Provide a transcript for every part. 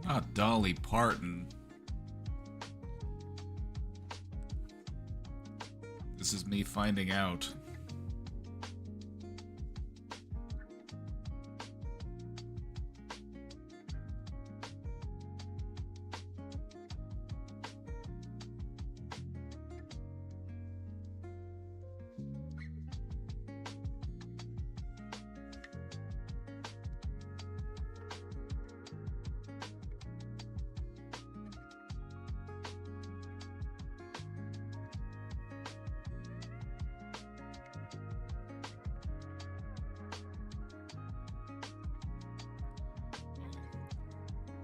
Not Dolly Parton. This is me finding out.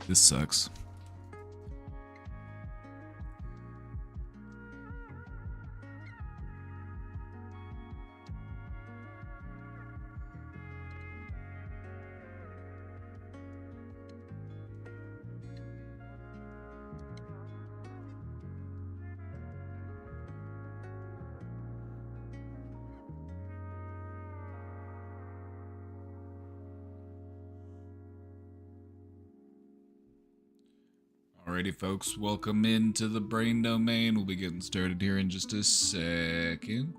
This sucks. Alrighty, folks, welcome into the brain domain. We'll be getting started here in just a second.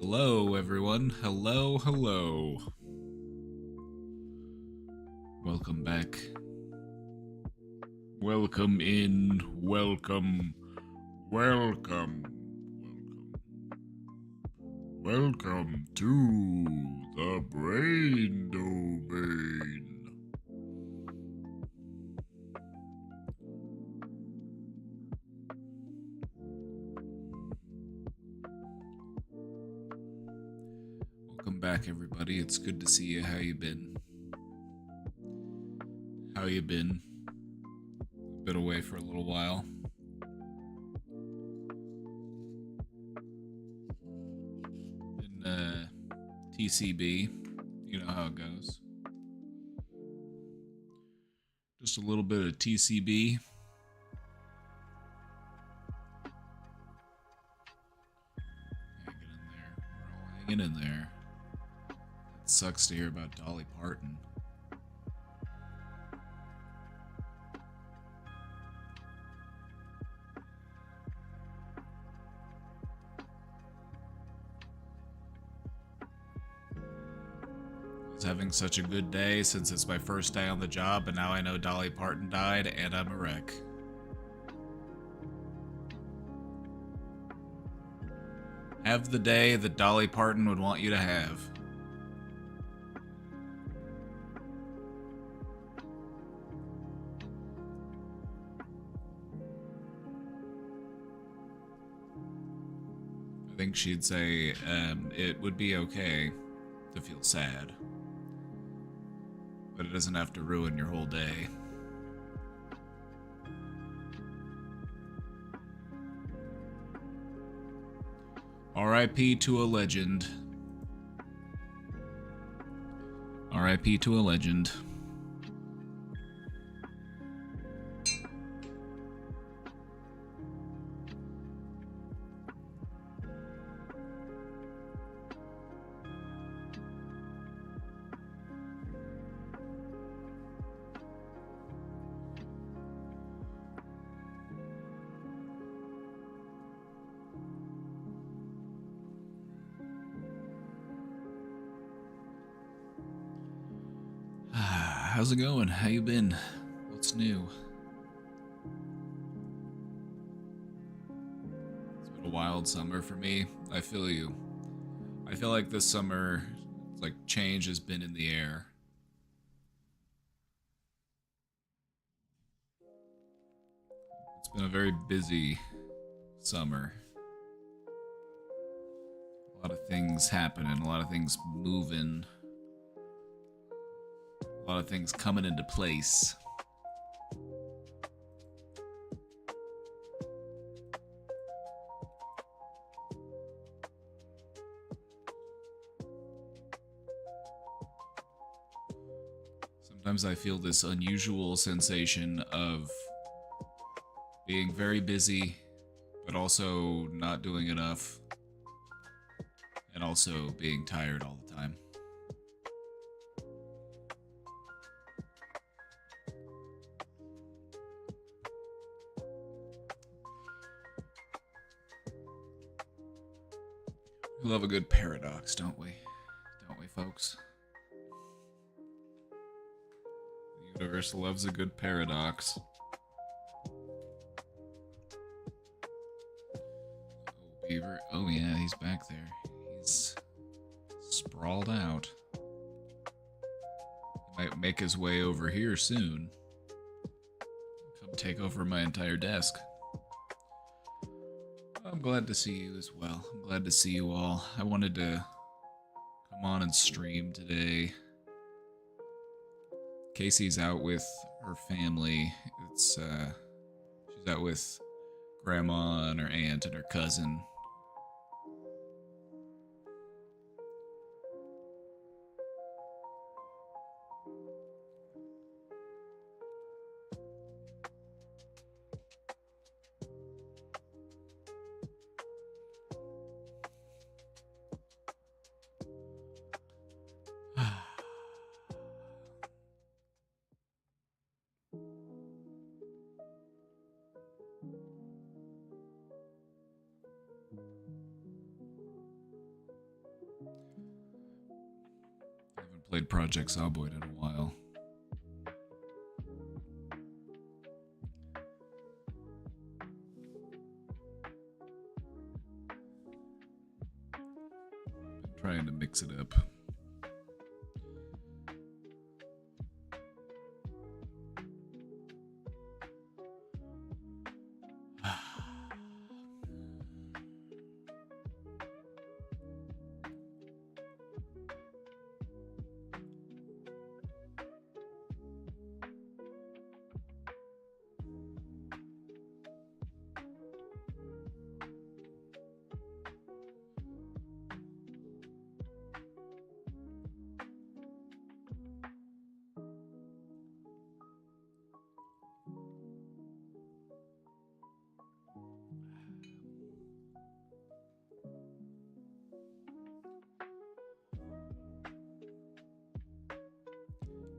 Hello, everyone. Hello, hello. Welcome back. Welcome in. Welcome. Welcome. Welcome to the brain domain. Welcome back, everybody. It's good to see you. How you been? How you been? Been away for a little while. Been TCB. You know how it goes. Just a little bit of TCB. Hanging in there. It sucks to hear about Dolly Parton. I was having such a good day since it's my first day on the job, and now I know Dolly Parton died and I'm a wreck. Have the day that Dolly Parton would want you to have. I think she'd say it would be okay to feel sad, but it doesn't have to ruin your whole day. R.I.P. to a legend. R.I.P. to a legend. How's it going? How you been? What's new? It's been a wild summer for me. I feel you. I feel like this summer, like change has been in the air. It's been a very busy summer. A lot of things happening, a lot of things moving. A lot of things coming into place. Sometimes I feel this unusual sensation of being very busy, but also not doing enough, and also being tired all the time. We love a good paradox, don't we? Don't we, folks? The universe loves a good paradox. Oh, Beaver. Oh, yeah, he's back there. He's sprawled out. He might make his way over here soon. Come take over my entire desk. I'm glad to see you as well. I'm glad to see you all. I wanted to come on and stream today. Casey's out with her family. She's out with grandma and her aunt and her cousin. Played Project Zomboid in a while. Been trying to mix it up.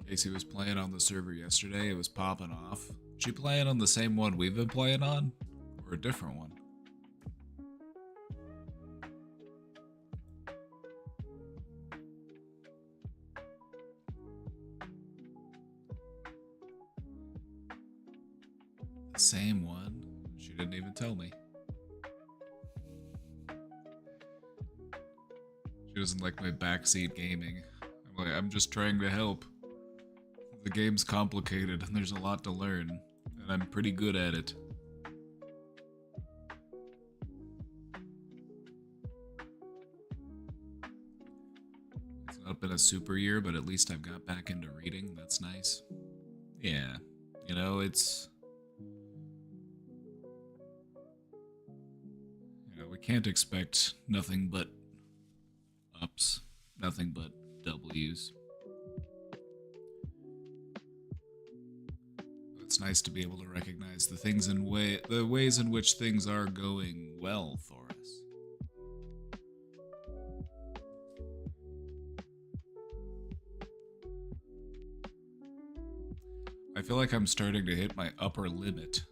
Casey was playing on the server yesterday. It was popping off. She playing on the same one we've been playing on? Or a different one? same one. She didn't even tell me. She doesn't like my backseat gaming. I'm like, I'm just trying to help. The game's complicated and there's a lot to learn, and I'm pretty good at it. It's not been a super year, but at least I've got back into reading. That's nice. Yeah, you know, it's... You know, we can't expect nothing but ups, nothing but W's. It's nice to be able to recognize the things in the ways in which things are going well for us. I feel like I'm starting to hit my upper limit.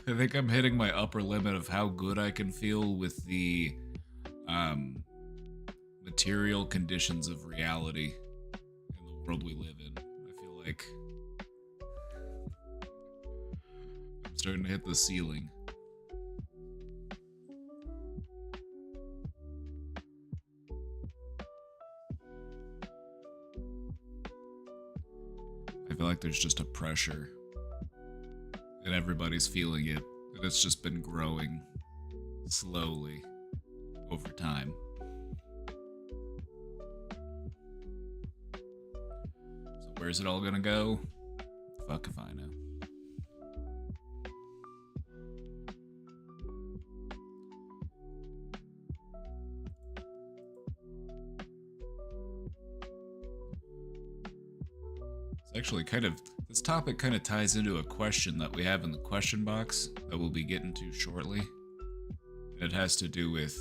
I think I'm hitting my upper limit of how good I can feel with the material conditions of reality in the world we live in. I feel like I'm starting to hit the ceiling. I feel like there's just a pressure, and everybody's feeling it, and it's just been growing slowly over time. So where's it all gonna go? Fuck if I know. Actually, this topic kind of ties into a question that we have in the question box that we'll be getting to shortly. It has to do with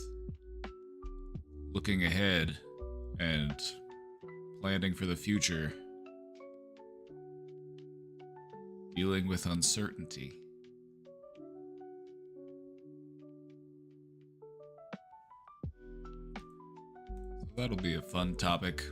looking ahead and planning for the future, dealing with uncertainty. So that'll be a fun topic.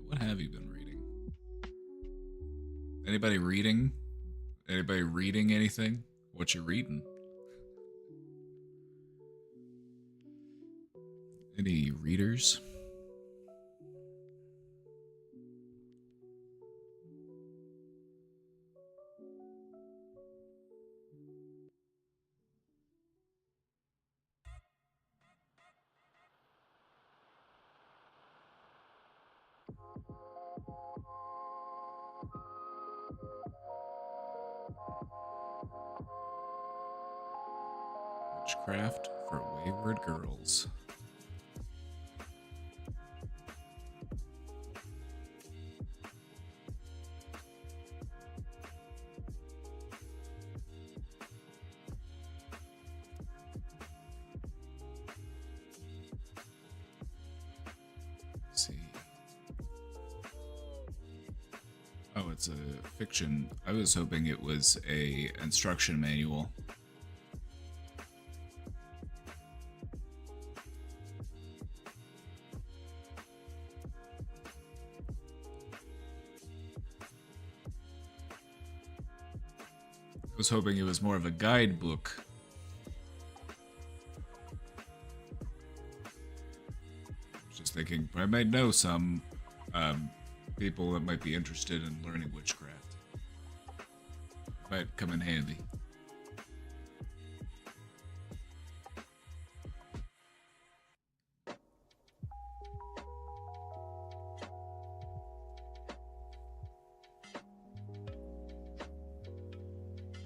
What have you been reading? Anybody reading? Anybody reading anything? What you reading? Any readers? Witchcraft for Wayward Girls. Let's see. Oh, it's a fiction. I was hoping it was a instruction manual. I was hoping it was more of a guidebook. I was just thinking I might know some people that might be interested in learning witchcraft. Might come in handy.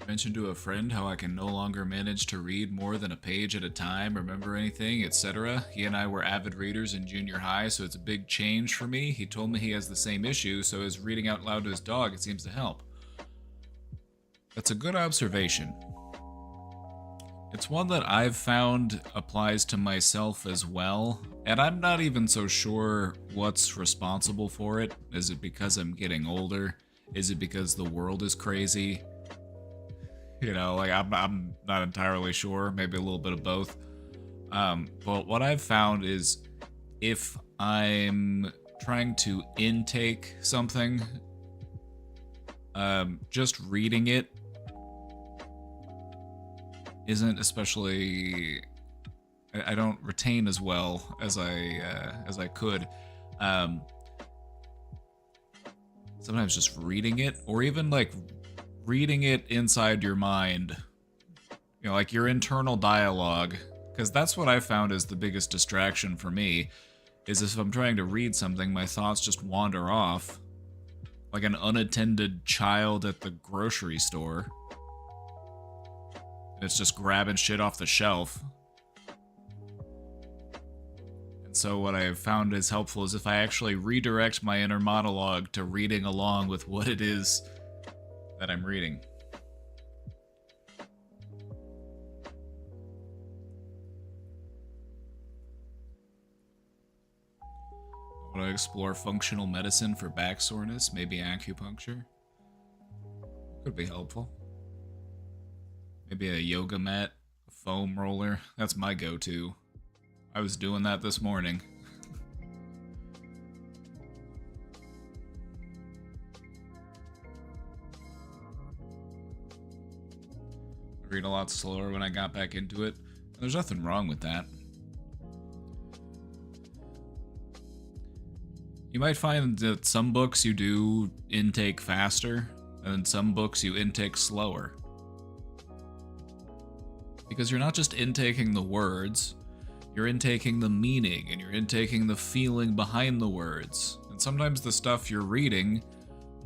Mentioned to a friend how I can no longer manage to read more than a page at a time, remember anything, etc. He and I were avid readers in junior high, so it's a big change for me. He told me he has the same issue, so his reading out loud to his dog, it seems to help. That's a good observation. It's one that I've found applies to myself as well, and I'm not even so sure what's responsible for it. Is it because I'm getting older? Is it because the world is crazy? You know, like I'm not entirely sure. Maybe a little bit of both. But what I've found is if I'm trying to intake something, just reading it isn't especially. I don't retain as well as I could. Um, Sometimes just reading it, or even like reading it inside your mind, you know, like your internal dialogue, because that's what I found is the biggest distraction for me. Is if I'm trying to read something, my thoughts just wander off, like an unattended child at the grocery store. It's just grabbing shit off the shelf. And so what I've found is helpful is if I actually redirect my inner monologue to reading along with what it is that I'm reading. I want to explore functional medicine for back soreness, maybe acupuncture. Could be helpful. Maybe a yoga mat, a foam roller. That's my go-to. I was doing that this morning. I read a lot slower when I got back into it. There's nothing wrong with that. You might find that some books you do intake faster, and some books you intake slower. Because you're not just intaking the words, you're intaking the meaning, and you're intaking the feeling behind the words. And sometimes the stuff you're reading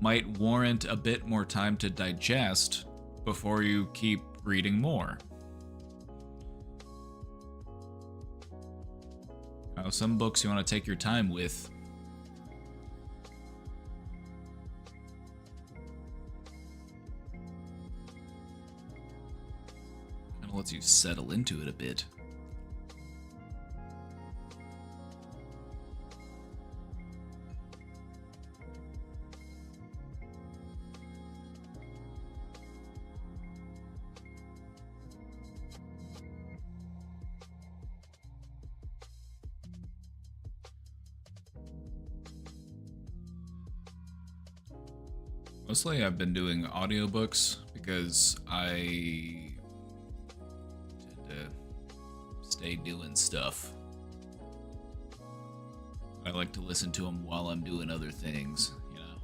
might warrant a bit more time to digest before you keep reading more. Now, some books you want to take your time with. Kind of lets you settle into it a bit. Mostly I've been doing audiobooks because I tend to stay doing stuff. I like to listen to them while I'm doing other things, you know.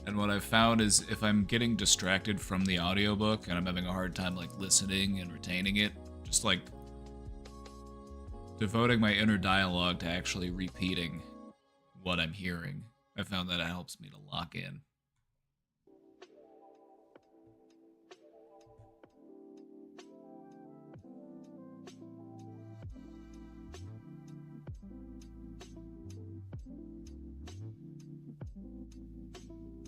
And what I've found is if I'm getting distracted from the audiobook and I'm having a hard time like listening and retaining it, just like devoting my inner dialogue to actually repeating what I'm hearing, I found that it helps me to lock in.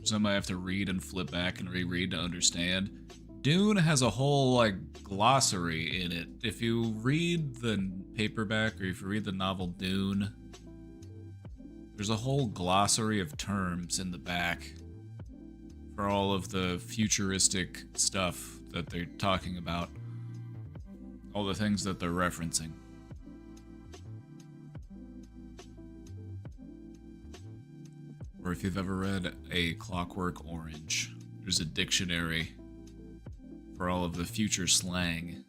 Some I have to read and flip back and reread to understand. Dune has a whole like glossary in it. If you read the paperback or if you read the novel Dune, there's a whole glossary of terms in the back for all of the futuristic stuff that they're talking about. All the things that they're referencing. Or if you've ever read A Clockwork Orange, there's a dictionary for all of the future slang.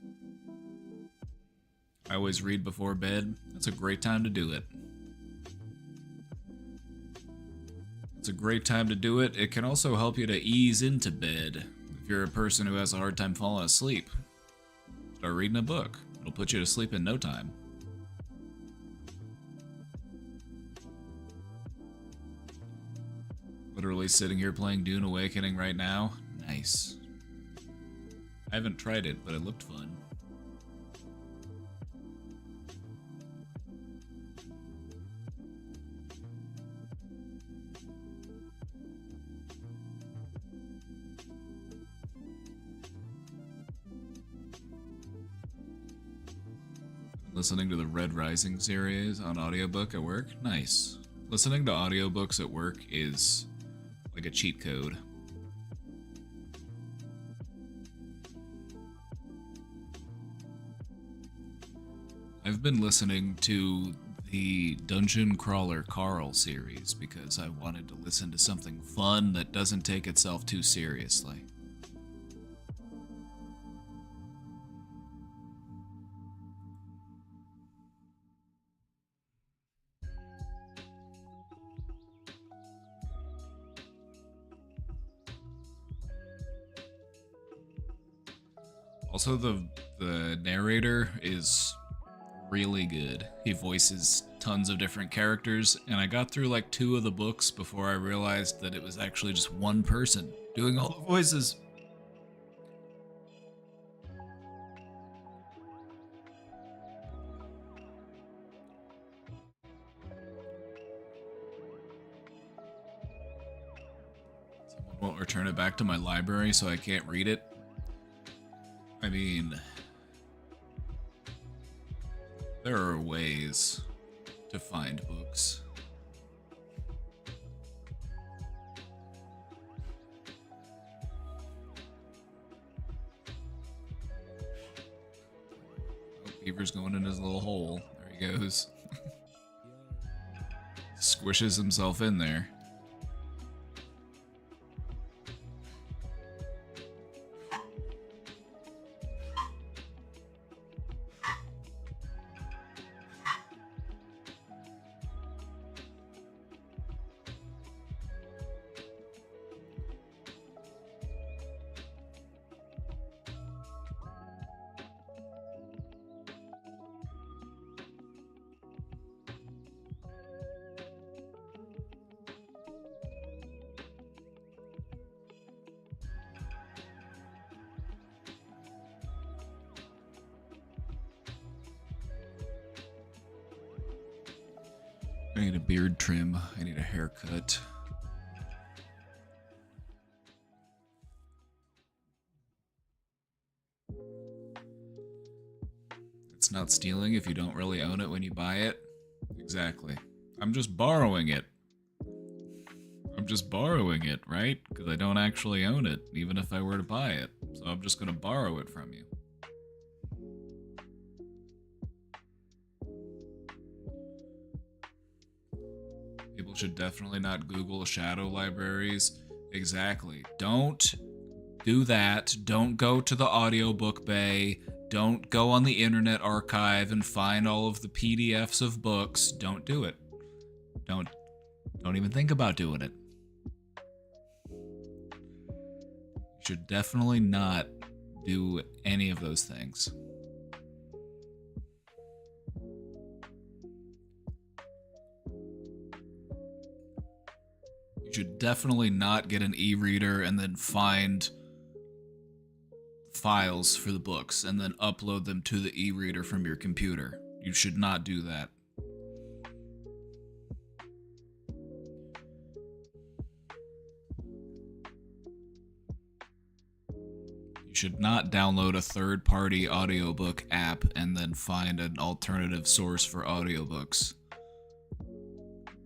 I always read before bed. That's a great time to do it. It's a great time to do it. It can also help you to ease into bed. If you're a person who has a hard time falling asleep, start reading a book. It'll put you to sleep in no time. Literally sitting here playing Dune Awakening right now. Nice. I haven't tried it, but it looked fun. Listening to the Red Rising series on audiobook at work? Nice. Listening to audiobooks at work is like a cheat code. I've been listening to the Dungeon Crawler Carl series because I wanted to listen to something fun that doesn't take itself too seriously. Also, the narrator is really good. He voices tons of different characters, and I got through like 2 of the books before I realized that it was actually just one person doing all the voices. Someone won't return it back to my library, so I can't read it. I mean, there are ways to find books. Oh, Beaver's going in his little hole. There he goes. Squishes himself in there. I need a beard trim. I need a haircut. It's not stealing if you don't really own it when you buy it. Exactly. I'm just borrowing it. I'm just borrowing it, right? Because I don't actually own it, even if I were to buy it. So I'm just going to borrow it from you. People should definitely not Google shadow libraries. Exactly. Don't do that. Don't go to the audiobook bay. Don't go on the Internet Archive and find all of the PDFs of books. Don't do it. Don't even think about doing it. You should definitely not do any of those things. You should definitely not get an e-reader and then find files for the books and then upload them to the e-reader from your computer. You should not do that. You should not download a third-party audiobook app and then find an alternative source for audiobooks.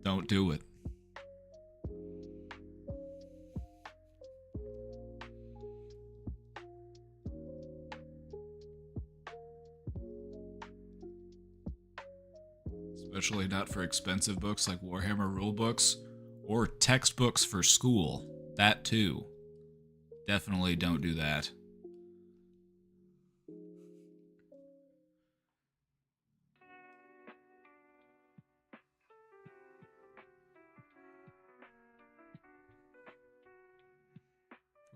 Don't do it. Especially not for expensive books like Warhammer rulebooks or textbooks for school. That too. Definitely don't do that.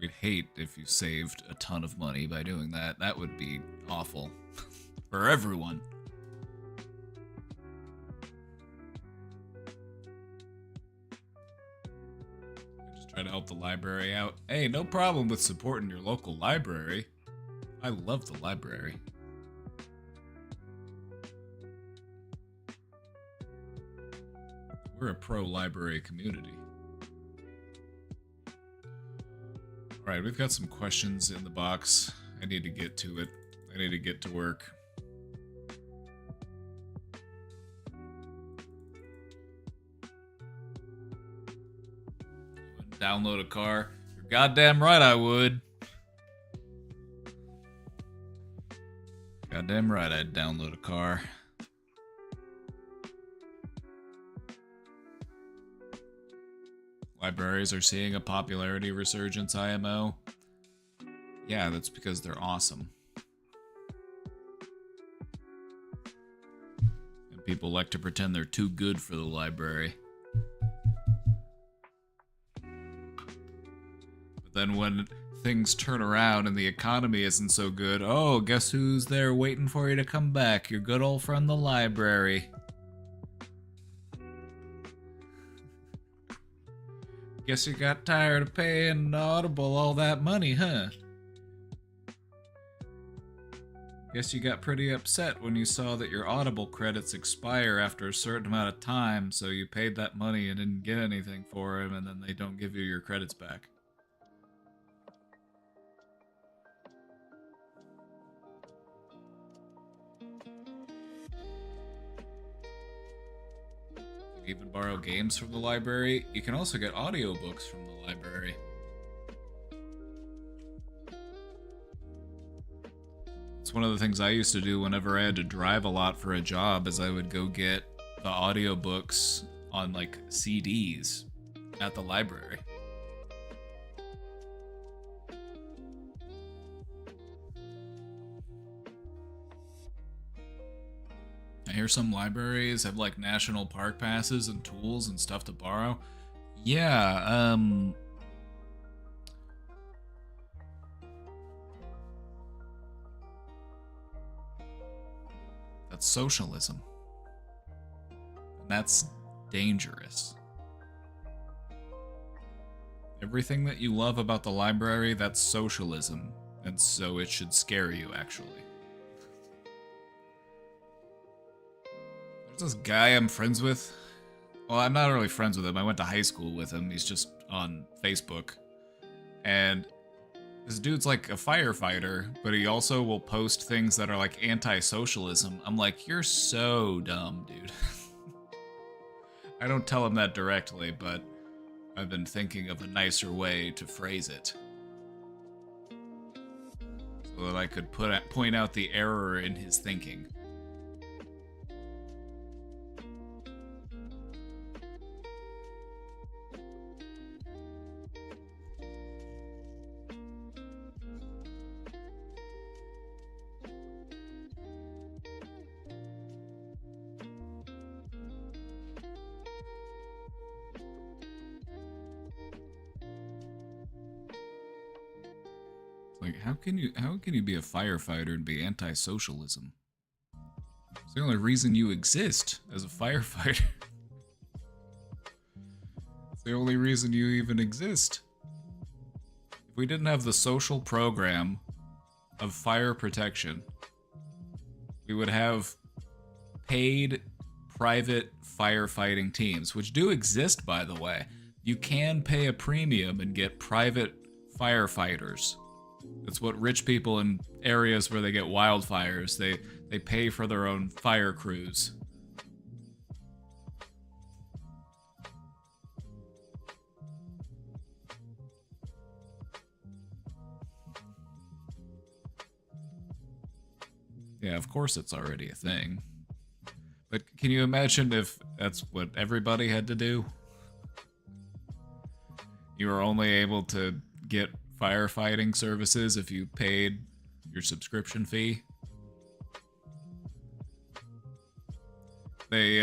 We'd hate if you saved a ton of money by doing that. That would be awful for everyone. Try to help the library out. Hey, no problem with supporting your local library. I love the library. We're a pro-library community. Alright, we've got some questions in the box. I need to get to it. I need to get to work. download a car. You're goddamn right I would. Goddamn right I'd download a car. Libraries are seeing a popularity resurgence, IMO. Yeah, that's because they're awesome. And people like to pretend they're too good for the library. But then when things turn around and the economy isn't so good, oh, guess who's there waiting for you to come back? Your good old friend, the library. Guess you got tired of paying Audible all that money, huh? Guess you got pretty upset when you saw that your Audible credits expire after a certain amount of time, so you paid that money and didn't get anything for them, and then they don't give you your credits back. You can even borrow games from the library. You can also get audiobooks from the library. It's one of the things I used to do whenever I had to drive a lot for a job, is I would go get the audiobooks on like CDs at the library. I hear some libraries have like national park passes and tools and stuff to borrow. Yeah, that's socialism. And that's dangerous. Everything that you love about the library, that's socialism. And so it should scare you, actually. There's this guy I'm friends with. Well, I'm not really friends with him. I went to high school with him. He's just on Facebook. And this dude's like a firefighter, but he also will post things that are like anti-socialism. I'm like, you're so dumb, dude. I don't tell him that directly, but I've been thinking of a nicer way to phrase it, so that I could point out the error in his thinking. Like, how can you be a firefighter and be anti-socialism? It's the only reason you exist as a firefighter. It's the only reason you even exist. If we didn't have the social program of fire protection, we would have paid private firefighting teams, which do exist, by the way. You can pay a premium and get private firefighters. That's what rich people in areas where they get wildfires, they pay for their own fire crews. Yeah, of course it's already a thing. But can you imagine if that's what everybody had to do? You were only able to get firefighting services if you paid your subscription fee. They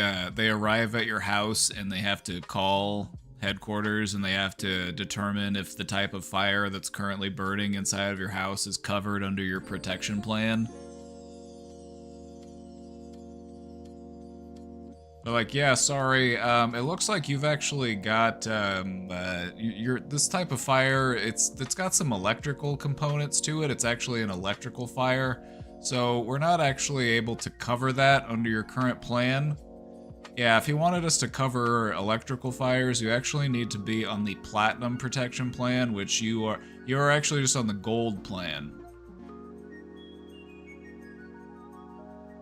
arrive at your house and they have to call headquarters and they have to determine if the type of fire that's currently burning inside of your house is covered under your protection plan. They're like, yeah, sorry, it looks like you've actually got, this type of fire, it's got some electrical components to it. It's actually an electrical fire. So we're not actually able to cover that under your current plan. Yeah, if you wanted us to cover electrical fires, you actually need to be on the Platinum Protection Plan, which you're actually just on the Gold Plan.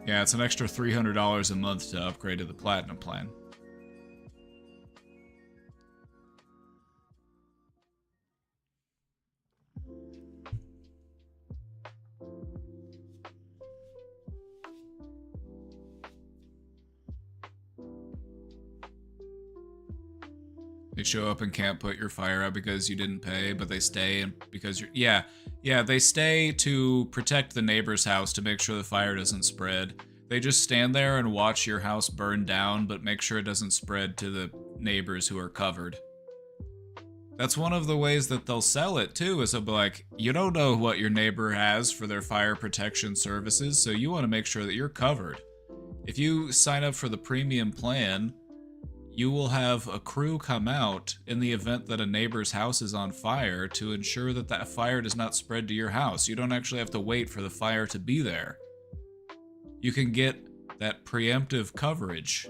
Yeah, it's an extra $300 a month to upgrade to the Platinum plan. They show up and can't put your fire out because you didn't pay, but they stay and because you're... Yeah, they stay to protect the neighbor's house to make sure the fire doesn't spread. They just stand there and watch your house burn down, but make sure it doesn't spread to the neighbors who are covered. That's one of the ways that they'll sell it, too, is they'll be like, you don't know what your neighbor has for their fire protection services, so you want to make sure that you're covered. If you sign up for the premium plan, you will have a crew come out in the event that a neighbor's house is on fire to ensure that that fire does not spread to your house. You don't actually have to wait for the fire to be there. You can get that preemptive coverage.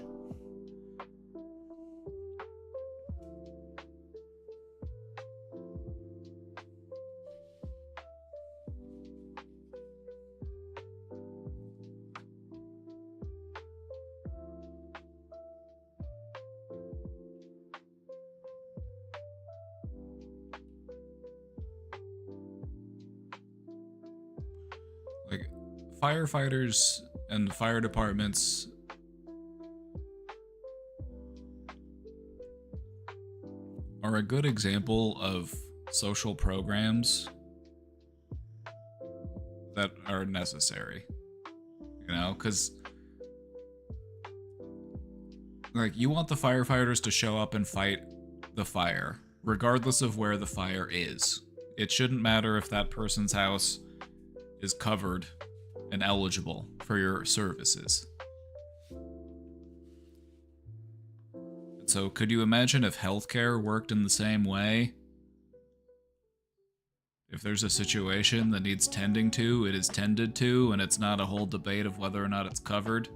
Like, firefighters and fire departments are a good example of social programs that are necessary. You know, because like, you want the firefighters to show up and fight the fire, regardless of where the fire is. It shouldn't matter if that person's house is covered and eligible for your services. And so, could you imagine if healthcare worked in the same way? If there's a situation that needs tending to, it is tended to, and it's not a whole debate of whether or not it's covered.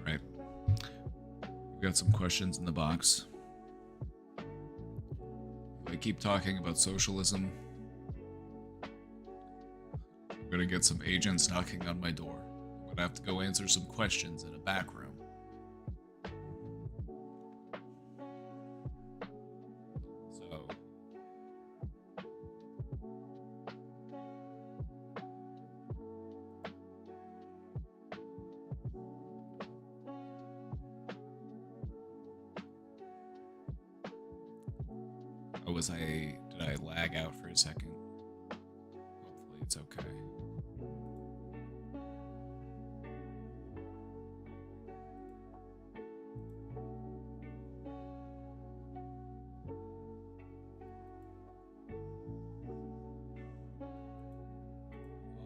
Right. We got some questions in the box. If I keep talking about socialism, I'm gonna get some agents knocking on my door. I'm gonna have to go answer some questions in a back room. So, did I lag out for a second? Hopefully it's okay.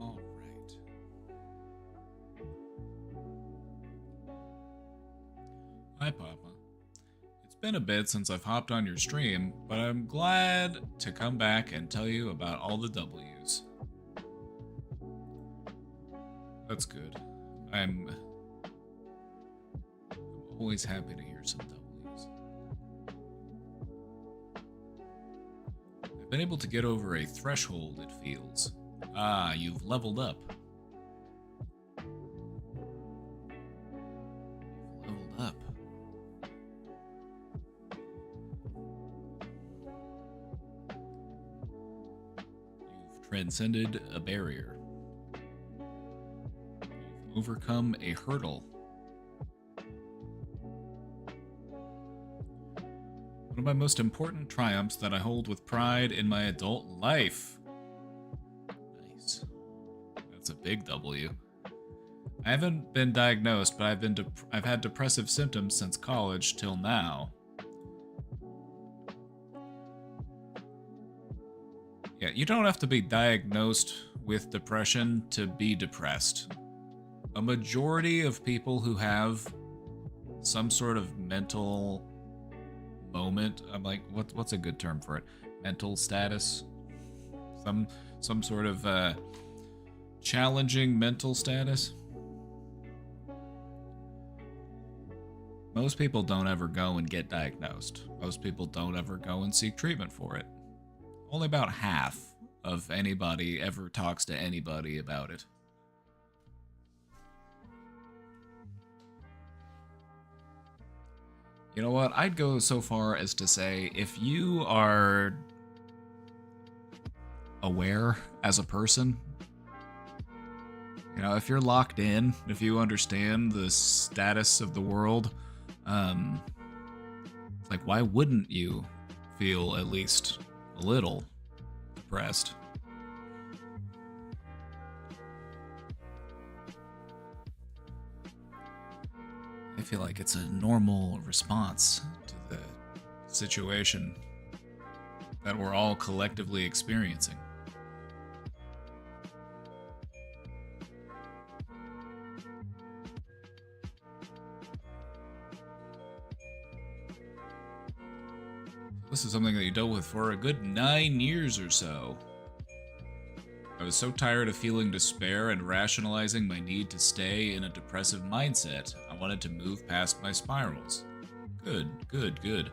All right. Hi, Papa. It's been a bit since I've hopped on your stream, but I'm glad to come back and tell you about all the W's. That's good. I'm always happy to hear some W's. I've been able to get over a threshold, it feels. Ah, you've leveled up. Leveled up. You've transcended a barrier. You've overcome a hurdle. One of my most important triumphs that I hold with pride in my adult life. Nice. That's a big W. I haven't been diagnosed, but I've had depressive symptoms since college till now. Yeah, you don't have to be diagnosed with depression to be depressed. A majority of people who have some sort of mental moment, I'm like, what's a good term for it? Mental status? Some sort of challenging mental status? Most people don't ever go and get diagnosed. Most people don't ever go and seek treatment for it. Only about half of anybody ever talks to anybody about it. You know what? I'd go so far as to say if you are aware as a person, you know, if you're locked in, if you understand the status of the world, it's like, why wouldn't you feel at least a little depressed? I feel like it's a normal response to the situation that we're all collectively experiencing. This is something that you dealt with for a good 9 years or so. I was so tired of feeling despair and rationalizing my need to stay in a depressive mindset. I wanted to move past my spirals. Good, good, good.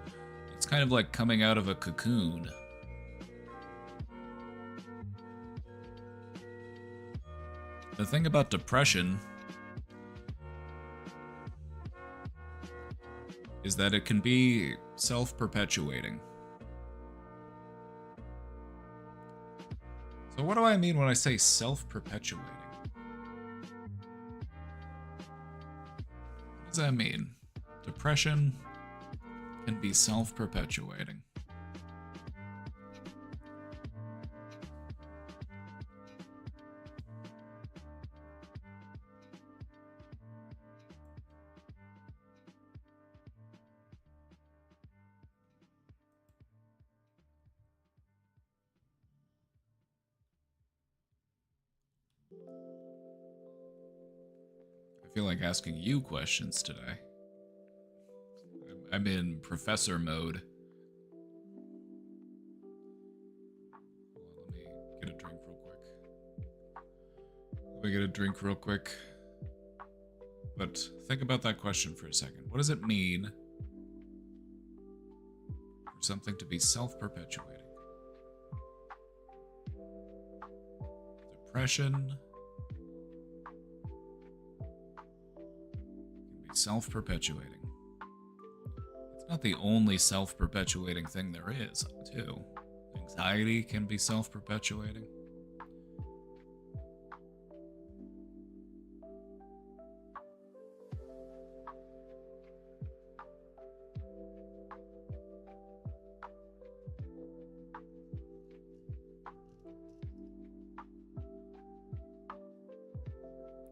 It's kind of like coming out of a cocoon. The thing about depression is that it can be self-perpetuating. So what do I mean when I say self-perpetuating? What does that mean? Depression can be self-perpetuating. I feel like asking you questions today. I'm in professor mode. Hold on, let me get a drink real quick. Let me get a drink real quick. But think about that question for a second. What does it mean for something to be self-perpetuating? Depression can be self-perpetuating. It's not the only self-perpetuating thing there is, too. Anxiety can be self-perpetuating.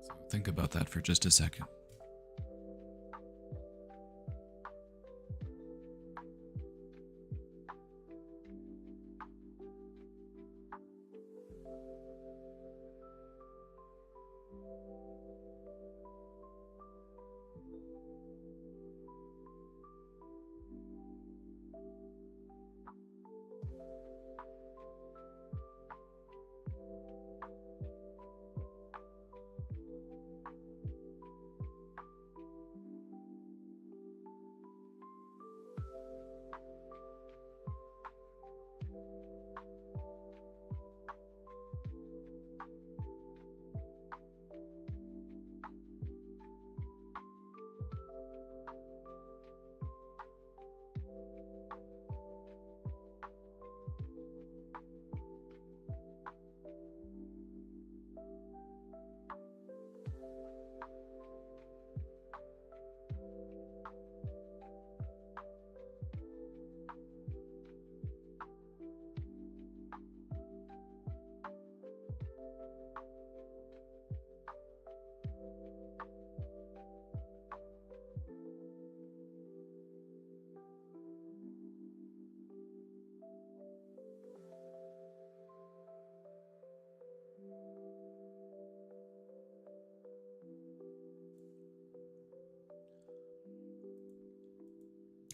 So think about that for just a second.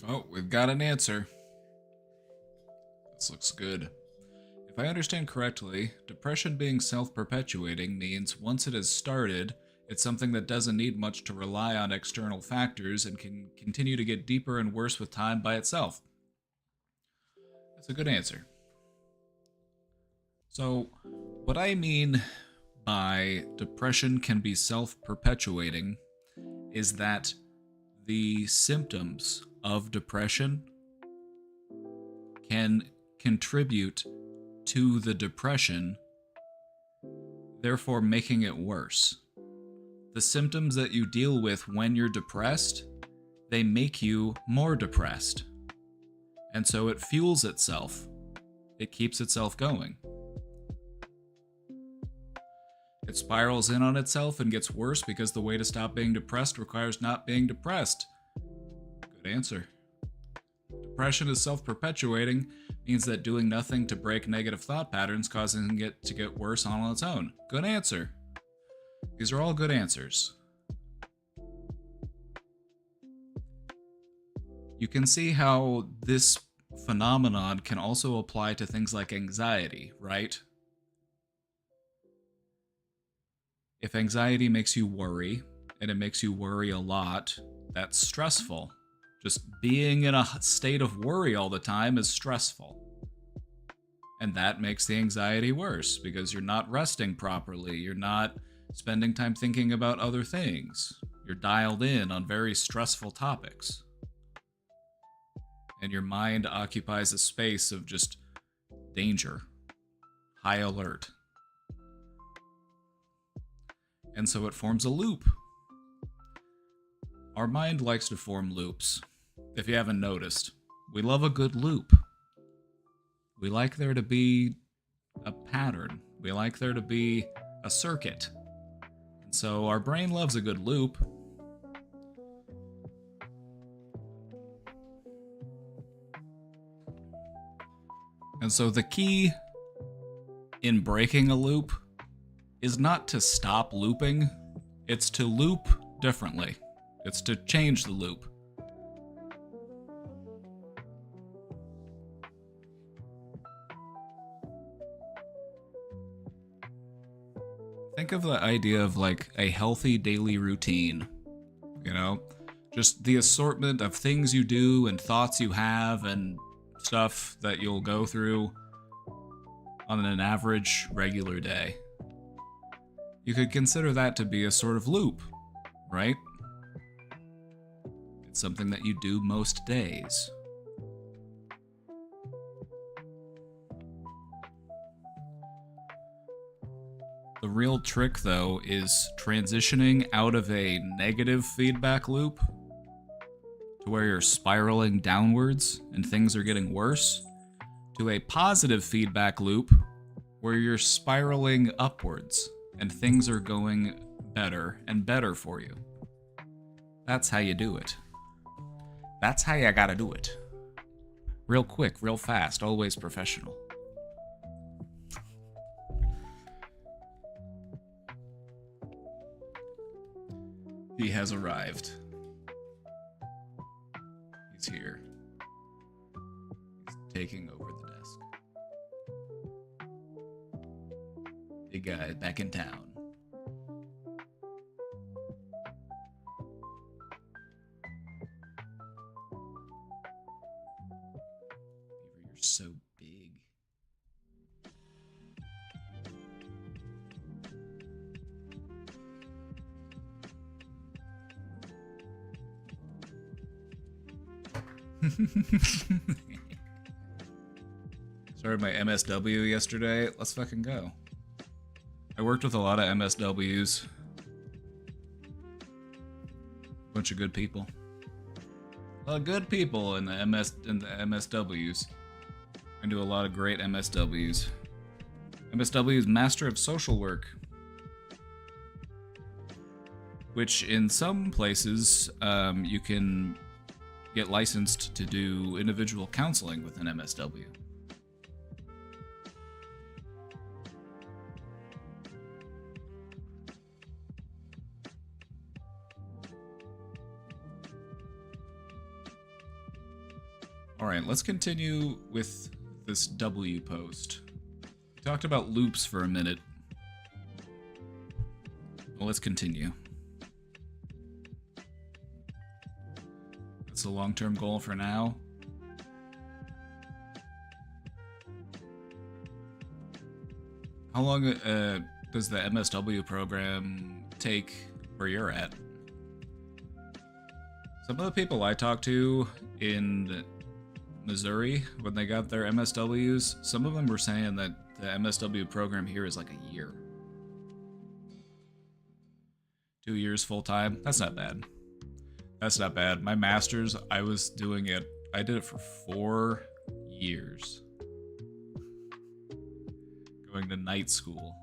Oh, we've got an answer. This looks good. If I understand correctly, depression being self-perpetuating means once it has started, it's something that doesn't need much to rely on external factors and can continue to get deeper and worse with time by itself. That's a good answer. So, what I mean by depression can be self perpetuating is that the symptoms of depression can contribute to the depression, therefore making it worse. The symptoms that you deal with when you're depressed, they make you more depressed. And so it fuels itself. It keeps itself going. It spirals in on itself and gets worse because the way to stop being depressed requires not being depressed. Good answer. Depression is self-perpetuating, means that doing nothing to break negative thought patterns causing it to get worse on its own. Good answer. These are all good answers. You can see how this phenomenon can also apply to things like anxiety, right? If anxiety makes you worry, and it makes you worry a lot, that's stressful. Just being in a state of worry all the time is stressful. And that makes the anxiety worse because you're not resting properly, you're not spending time thinking about other things, you're dialed in on very stressful topics. And your mind occupies a space of just danger, high alert. And so it forms a loop. Our mind likes to form loops. If you haven't noticed, we love a good loop. We like there to be a pattern. We like there to be a circuit. And so our brain loves a good loop. And so the key in breaking a loop is not to stop looping, it's to loop differently. It's to change the loop. Think of the idea of like a healthy daily routine, you know? Just the assortment of things you do and thoughts you have and stuff that you'll go through on an average regular day. You could consider that to be a sort of loop, right? It's something that you do most days. The real trick, though, is transitioning out of a negative feedback loop to where you're spiraling downwards and things are getting worse, to a positive feedback loop where you're spiraling upwards and things are going better and better for you. That's how you do it. That's how you gotta do it. Real quick, real fast, always professional. He has arrived. He's here. He's taking over the desk. Big guy back in town. Beaver, you're so big. Started my MSW yesterday. Let's fucking go. I worked with a lot of MSWs. Bunch of good people. A lot of good people in the MSWs. I do a lot of great MSWs. MSW is Master of Social Work, which in some places you can get licensed to do individual counseling with an MSW. Alright, let's continue with this W post. We talked about loops for a minute. Well, let's continue. That's a long-term goal for now. How long does the MSW program take where you're at? Some of the people I talked to in Missouri, when they got their MSWs, some of them were saying that the MSW program here is like a year. 2 years full time. That's not bad. That's not bad. My master's, I did it for 4 years. Going to night school.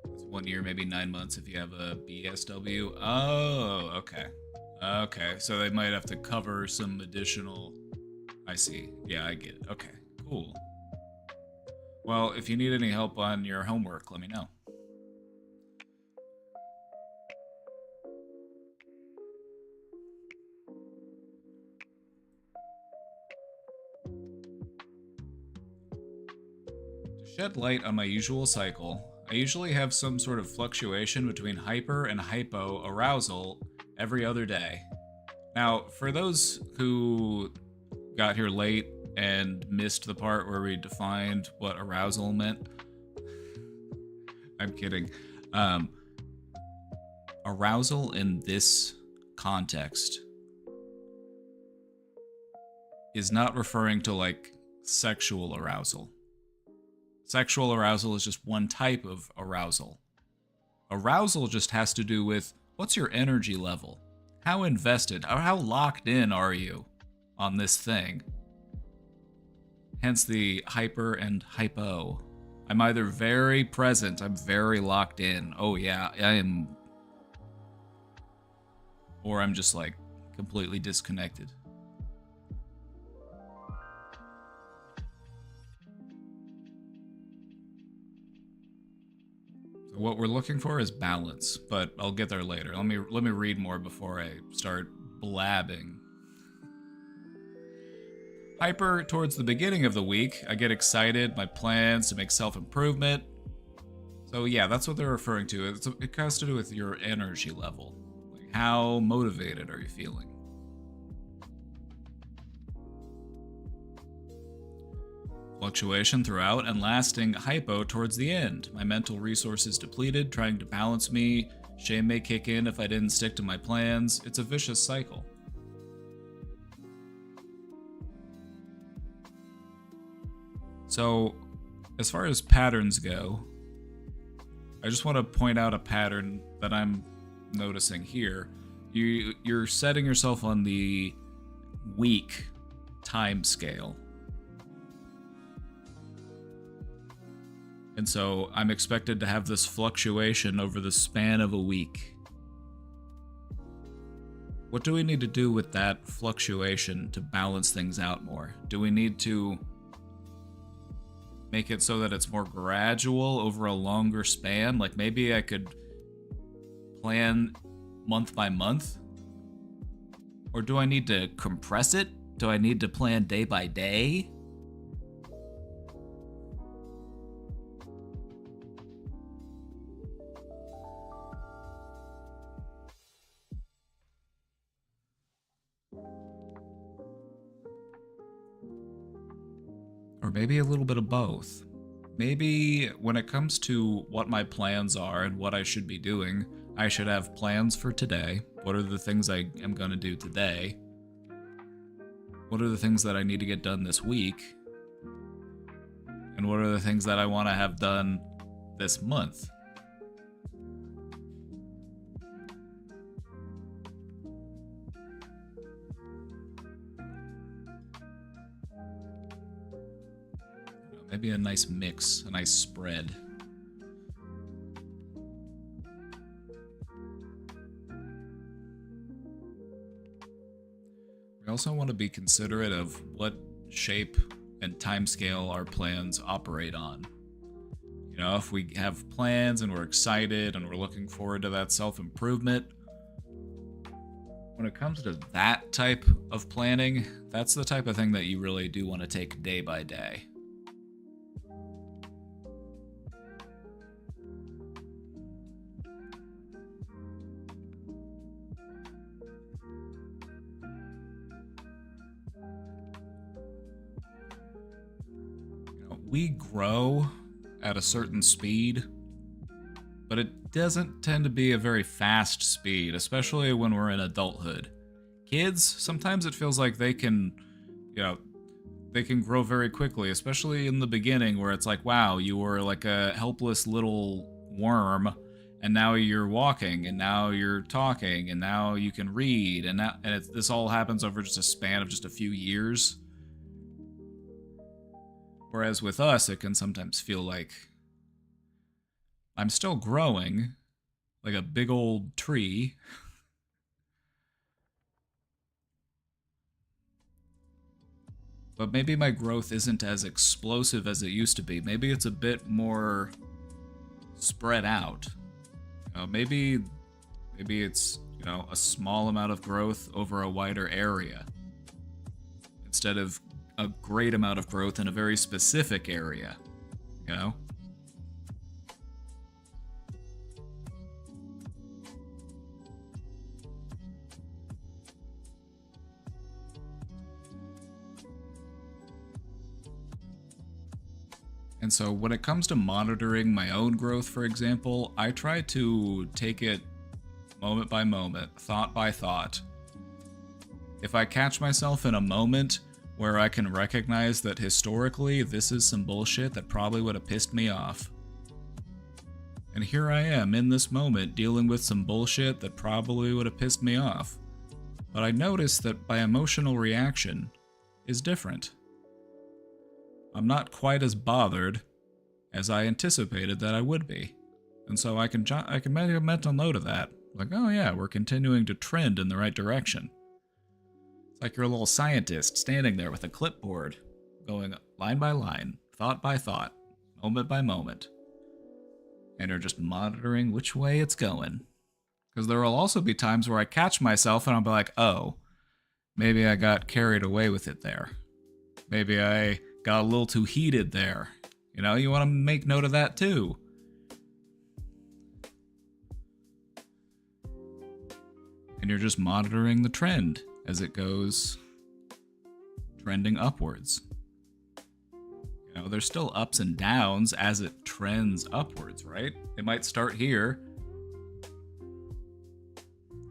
It's 1 year, maybe 9 months if you have a BSW. Oh, okay. Okay, so they might have to cover some additional... I see. Yeah, I get it. Okay, cool. Well, if you need any help on your homework, let me know. To shed light on my usual cycle, I usually have some sort of fluctuation between hyper and hypo arousal every other day. Now, for those who got here late and missed the part where we defined what arousal meant, I'm kidding. Arousal in this context is not referring to like sexual arousal. Sexual arousal is just one type of arousal. Arousal just has to do with what's your energy level? How invested, or how locked in are you on this thing? Hence the hyper and hypo. I'm either very present, I'm very locked in. Oh yeah, I am. Or I'm just like completely disconnected. So what we're looking for is balance, but I'll get there later. Let me read more before I start blabbing. Hyper towards the beginning of the week. I get excited, my plans to make self-improvement. So yeah, that's what they're referring to. It has to do with your energy level. Like how motivated are you feeling? Fluctuation throughout and lasting hypo towards the end. My mental resources depleted, trying to balance me. Shame may kick in if I didn't stick to my plans. It's a vicious cycle. So, as far as patterns go, I just want to point out a pattern that I'm noticing here. You're setting yourself on the week time scale. And so I'm expected to have this fluctuation over the span of a week. What do we need to do with that fluctuation to balance things out more? Do we need to make it so that it's more gradual over a longer span? Like maybe I could plan month by month? Or do I need to compress it? Do I need to plan day by day? Or maybe a little bit of both. Maybe when it comes to what my plans are and what I should be doing, I should have plans for today. What are the things I am going to do today? What are the things that I need to get done this week? And what are the things that I want to have done this month? Maybe a nice mix, a nice spread. We also want to be considerate of what shape and timescale our plans operate on. You know, if we have plans and we're excited and we're looking forward to that self-improvement, when it comes to that type of planning, that's the type of thing that you really do want to take day by day. We grow at a certain speed, but it doesn't tend to be a very fast speed, especially when we're in adulthood. Kids, sometimes it feels like they can, they can grow very quickly, especially in the beginning where it's like, wow, you were like a helpless little worm, and now you're walking, and now you're talking, and now you can read, and this all happens over just a span of just a few years. Whereas with us, it can sometimes feel like I'm still growing, like a big old tree. But maybe my growth isn't as explosive as it used to be. Maybe it's a bit more spread out. Maybe it's, a small amount of growth over a wider area, instead of a great amount of growth in a very specific area, And so when it comes to monitoring my own growth, for example, I try to take it moment by moment, thought by thought. If I catch myself in a moment where I can recognize that historically this is some bullshit that probably would have pissed me off, and here I am in this moment dealing with some bullshit that probably would have pissed me off, but I notice that my emotional reaction is different. I'm not quite as bothered as I anticipated that I would be, and so I can make a mental note of that. Like, oh yeah, we're continuing to trend in the right direction. It's like you're a little scientist standing there with a clipboard, going line by line, thought by thought, moment by moment, and you're just monitoring which way it's going. Because there will also be times where I catch myself and I'll be like, oh, maybe I got carried away with it there. Maybe I got a little too heated there. You want to make note of that too. And you're just monitoring the trend as it goes trending upwards. There's still ups and downs as it trends upwards, right? It might start here.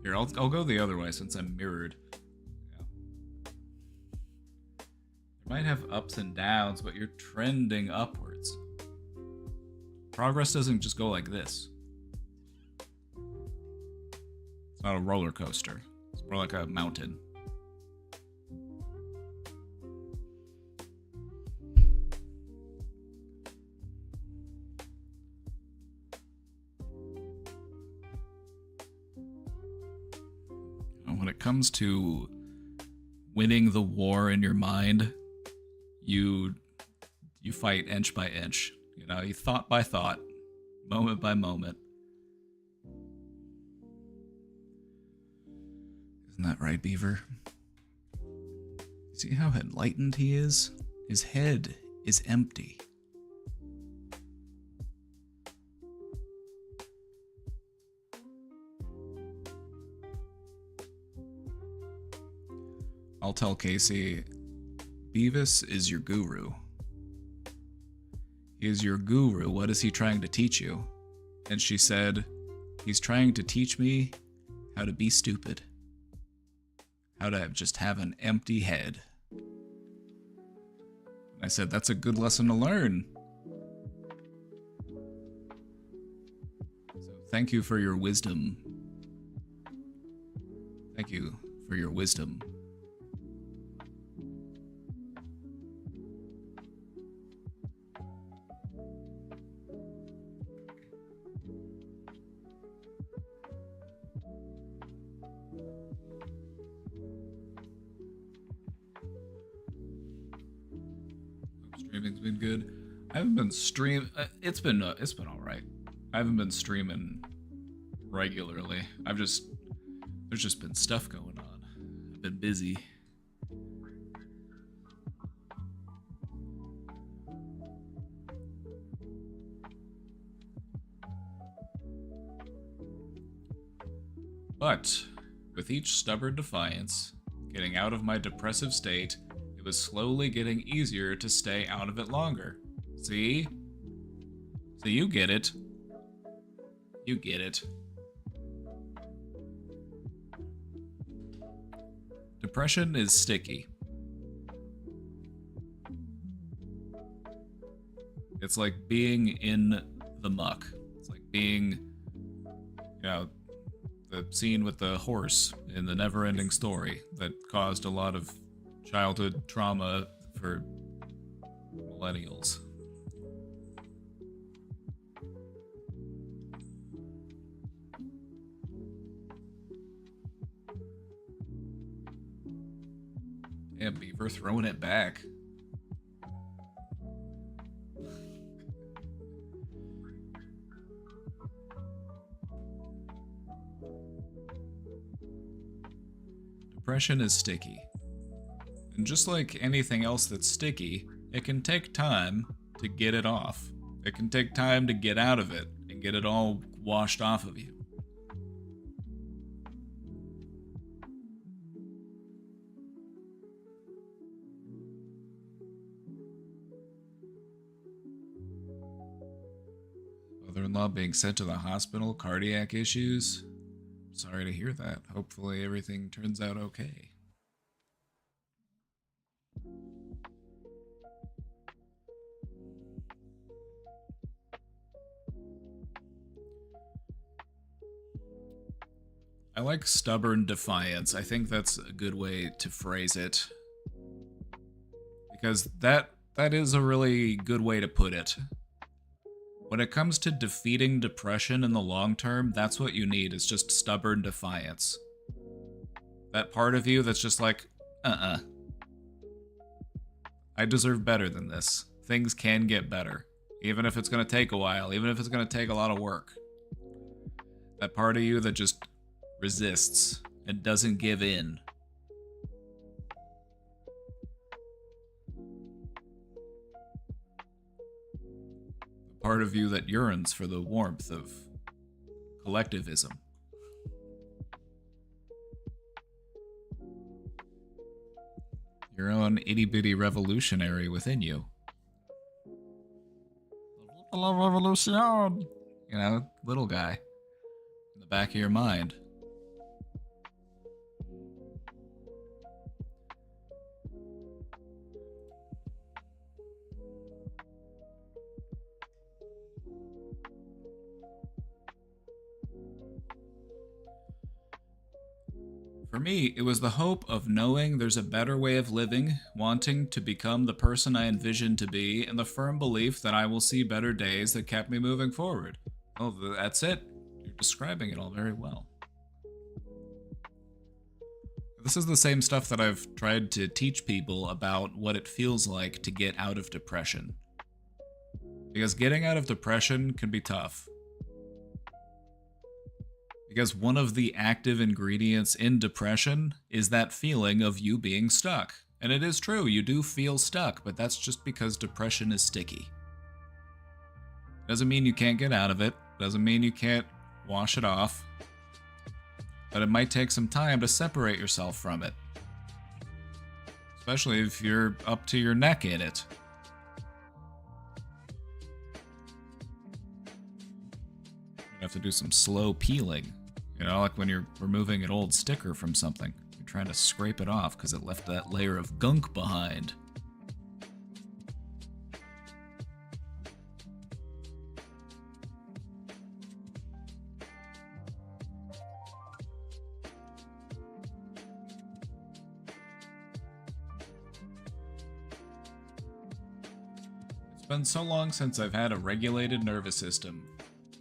Here, I'll go the other way since I'm mirrored. You might have ups and downs, but you're trending upwards. Progress doesn't just go like this. It's not a roller coaster. It's more like a mountain. When it comes to winning the war in your mind, you fight inch by inch. You thought by thought, moment by moment. Isn't that right, Beaver? See how enlightened he is? His head is empty. I'll tell Casey, Beavis is your guru. He is your guru. What is he trying to teach you? And she said, he's trying to teach me how to be stupid. How to just have an empty head. I said, that's a good lesson to learn. So thank you for your wisdom. Thank you for your wisdom. Streaming's been good. I haven't been it's been all right. I haven't been streaming regularly. There's just been stuff going been busy. But with each stubborn defiance, getting out of my depressive state, it was slowly getting easier to stay out of it longer. See? So you get it. You get it. Depression is sticky. It's like being in the muck. It's like being, the scene with the horse in the Never-Ending Story that caused a lot of childhood trauma for millennials. Damn, Beaver throwing it back. Depression is sticky. And just like anything else that's sticky, it can take time to get it off. It can take time to get out of it and get it all washed off of you. Mother-in-law being sent to the hospital, cardiac issues. Sorry to hear that. Hopefully everything turns out okay. I like stubborn defiance. I think that's a good way to phrase it. Because that is a really good way to put it. When it comes to defeating depression in the long term, that's what you need, is just stubborn defiance. That part of you that's just like, I deserve better than this. Things can get better. Even if it's going to take a while, even if it's going to take a lot of work. That part of you that just resists and doesn't give in. Part of you that yearns for the warmth of collectivism. Your own itty-bitty revolutionary within you. La revolution! Little guy. In the back of your mind. For me, it was the hope of knowing there's a better way of living, wanting to become the person I envisioned to be, and the firm belief that I will see better days that kept me moving forward. Oh, that's it. You're describing it all very well. This is the same stuff that I've tried to teach people about what it feels like to get out of depression. Because getting out of depression can be tough. Because one of the active ingredients in depression is that feeling of you being stuck. And it is true, you do feel stuck, but that's just because depression is sticky. Doesn't mean you can't get out of it, doesn't mean you can't wash it off, but it might take some time to separate yourself from it. Especially if you're up to your neck in it. You have to do some slow peeling. Like when you're removing an old sticker from something. You're trying to scrape it off because it left that layer of gunk behind. It's been so long since I've had a regulated nervous system.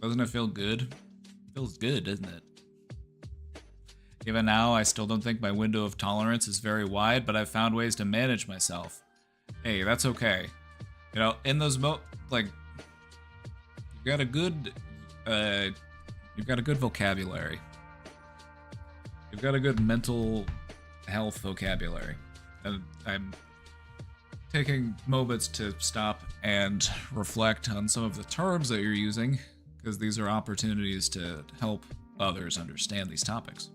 Doesn't it feel good? Feels good, doesn't it? Even now, I still don't think my window of tolerance is very wide, but I've found ways to manage myself. Hey, that's okay. In those you've got a good vocabulary. You've got a good mental health vocabulary. And I'm taking moments to stop and reflect on some of the terms that you're using, because these are opportunities to help others understand these topics.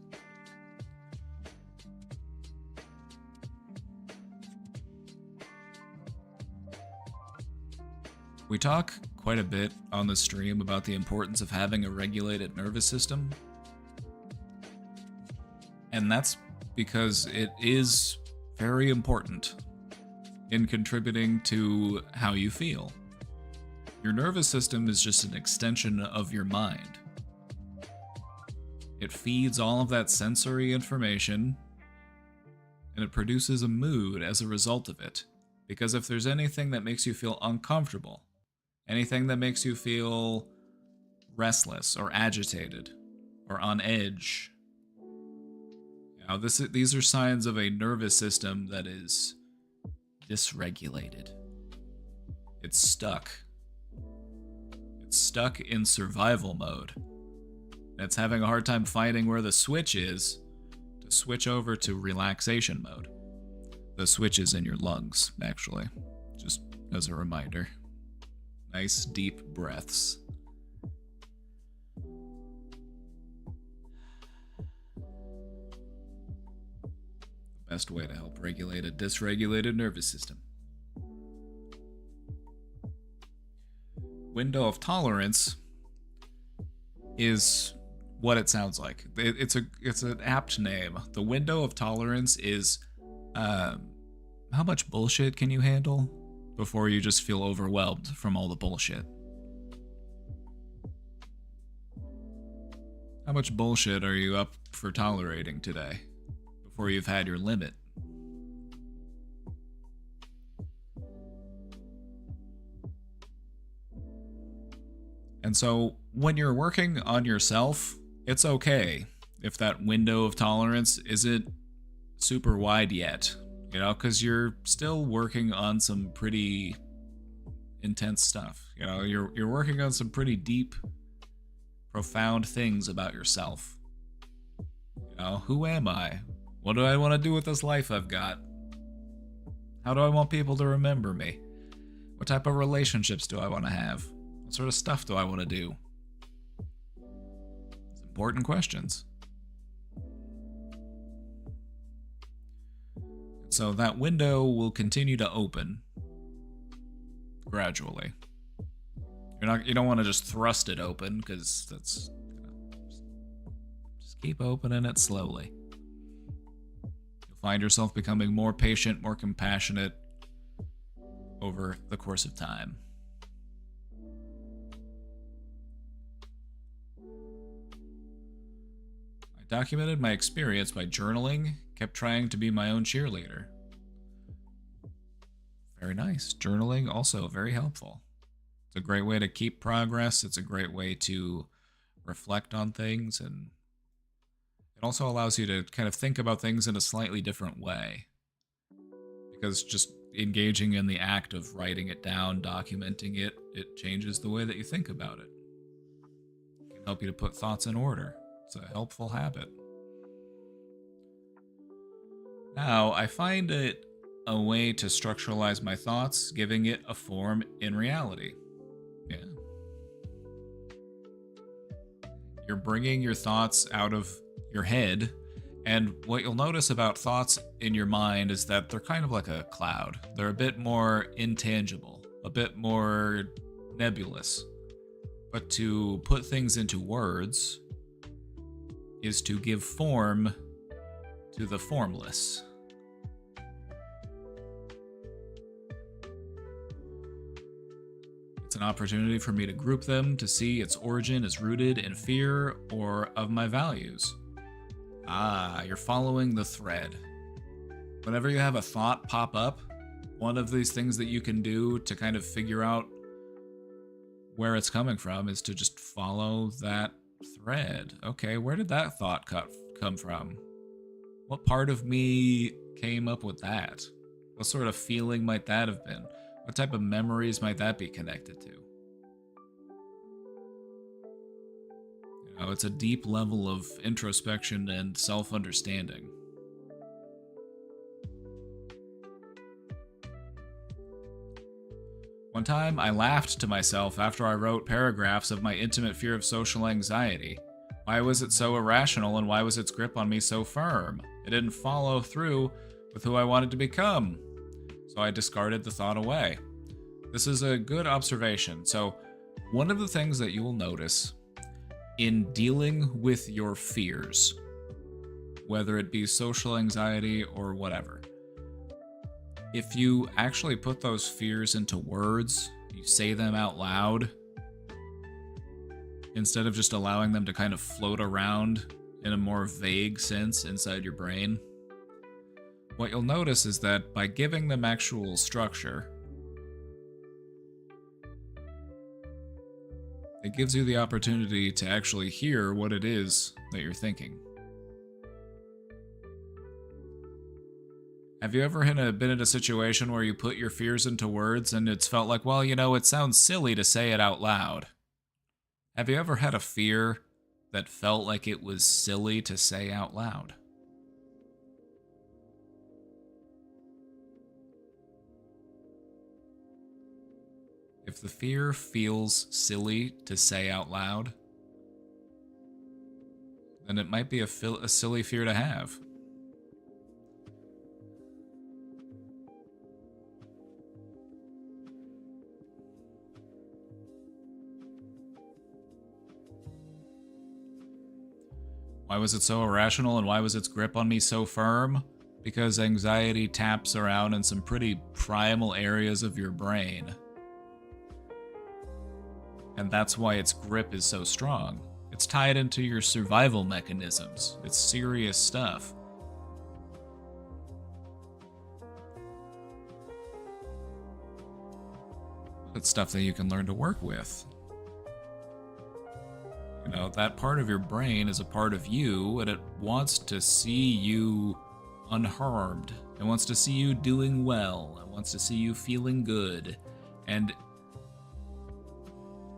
We talk quite a bit on the stream about the importance of having a regulated nervous system. And that's because it is very important in contributing to how you feel. Your nervous system is just an extension of your mind. It feeds all of that sensory information, and it produces a mood as a result of it. Because if there's anything that makes you feel uncomfortable, anything that makes you feel restless or agitated or on edge, now these are signs of a nervous system that is dysregulated. It's stuck. It's stuck in survival mode. And it's having a hard time finding where the switch is to switch over to relaxation mode. The switch is in your lungs, actually, just as a reminder. Nice deep breaths. The best way to help regulate a dysregulated nervous system. Window of tolerance is what it sounds like. It's an apt name. The window of tolerance is how much bullshit can you handle before you just feel overwhelmed from all the bullshit. How much bullshit are you up for tolerating today before you've had your limit? And so when you're working on yourself, it's okay if that window of tolerance isn't super wide yet, you know, because you're still working on some pretty intense stuff. You know, you're working on some pretty deep, profound things about yourself. You know, who am I? What do I want to do with this life I've got? How do I want people to remember me? What type of relationships do I want to have? What sort of stuff do I want to do? It's important questions. So that window will continue to open gradually. You don't want to just thrust it open, because that's, you know, just keep opening it slowly. You'll find yourself becoming more patient, more compassionate over the course of time. I documented my experience by journaling, kept trying to be my own cheerleader. Very nice. Journaling also very helpful. It's a great way to keep progress. It's a great way to reflect on things, and it also allows you to kind of think about things in a slightly different way. Because just engaging in the act of writing it down, documenting it, it changes the way that you think about it. It can help you to put thoughts in order. It's a helpful habit. Now, I find it a way to structuralize my thoughts, giving it a form in reality. Yeah. You're bringing your thoughts out of your head, and what you'll notice about thoughts in your mind is that they're kind of like a cloud. They're a bit more intangible, a bit more nebulous. But to put things into words is to give form to the formless. It's an opportunity for me to group them, to see its origin is rooted in fear or of my values. Ah, you're following the thread. Whenever you have a thought pop up, one of these things that you can do to kind of figure out where it's coming from is to just follow that thread. Okay, where did that thought come from? What part of me came up with that? What sort of feeling might that have been? What type of memories might that be connected to? You know, it's a deep level of introspection and self-understanding. One time, I laughed to myself after I wrote paragraphs of my intimate fear of social anxiety. Why was it so irrational, and why was its grip on me so firm? It didn't follow through with who I wanted to become. So I discarded the thought away. This is a good observation. So, one of the things that you will notice in dealing with your fears, whether it be social anxiety or whatever, if you actually put those fears into words, you say them out loud, instead of just allowing them to kind of float around in a more vague sense inside your brain, what you'll notice is that by giving them actual structure, it gives you the opportunity to actually hear what it is that you're thinking. Have you ever been in a situation where you put your fears into words and it's felt like, well, it sounds silly to say it out loud? Have you ever had a fear that felt like it was silly to say out loud? If the fear feels silly to say out loud, then it might be a silly fear to have. Why was it so irrational, and why was its grip on me so firm? Because anxiety taps around in some pretty primal areas of your brain. And that's why its grip is so strong. It's tied into your survival mechanisms. It's serious stuff. It's stuff that you can learn to work with. That part of your brain is a part of you, and it wants to see you unharmed. It wants to see you doing well. It wants to see you feeling good. And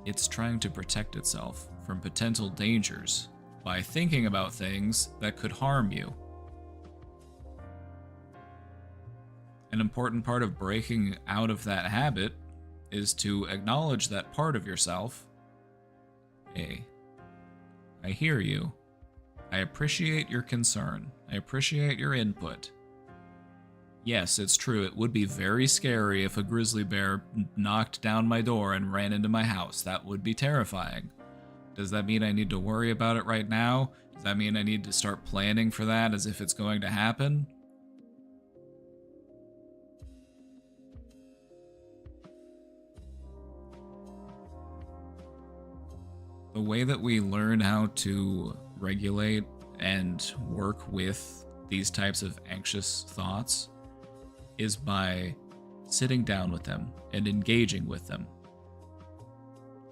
it's trying to protect itself from potential dangers by thinking about things that could harm you. An important part of breaking out of that habit is to acknowledge that part of yourself. Hey, I hear you. I appreciate your concern. I appreciate your input. Yes, it's true, it would be very scary if a grizzly bear knocked down my door and ran into my house. That would be terrifying. Does that mean I need to worry about it right now? Does that mean I need to start planning for that as if it's going to happen? The way that we learn how to regulate and work with these types of anxious thoughts is by sitting down with them and engaging with them.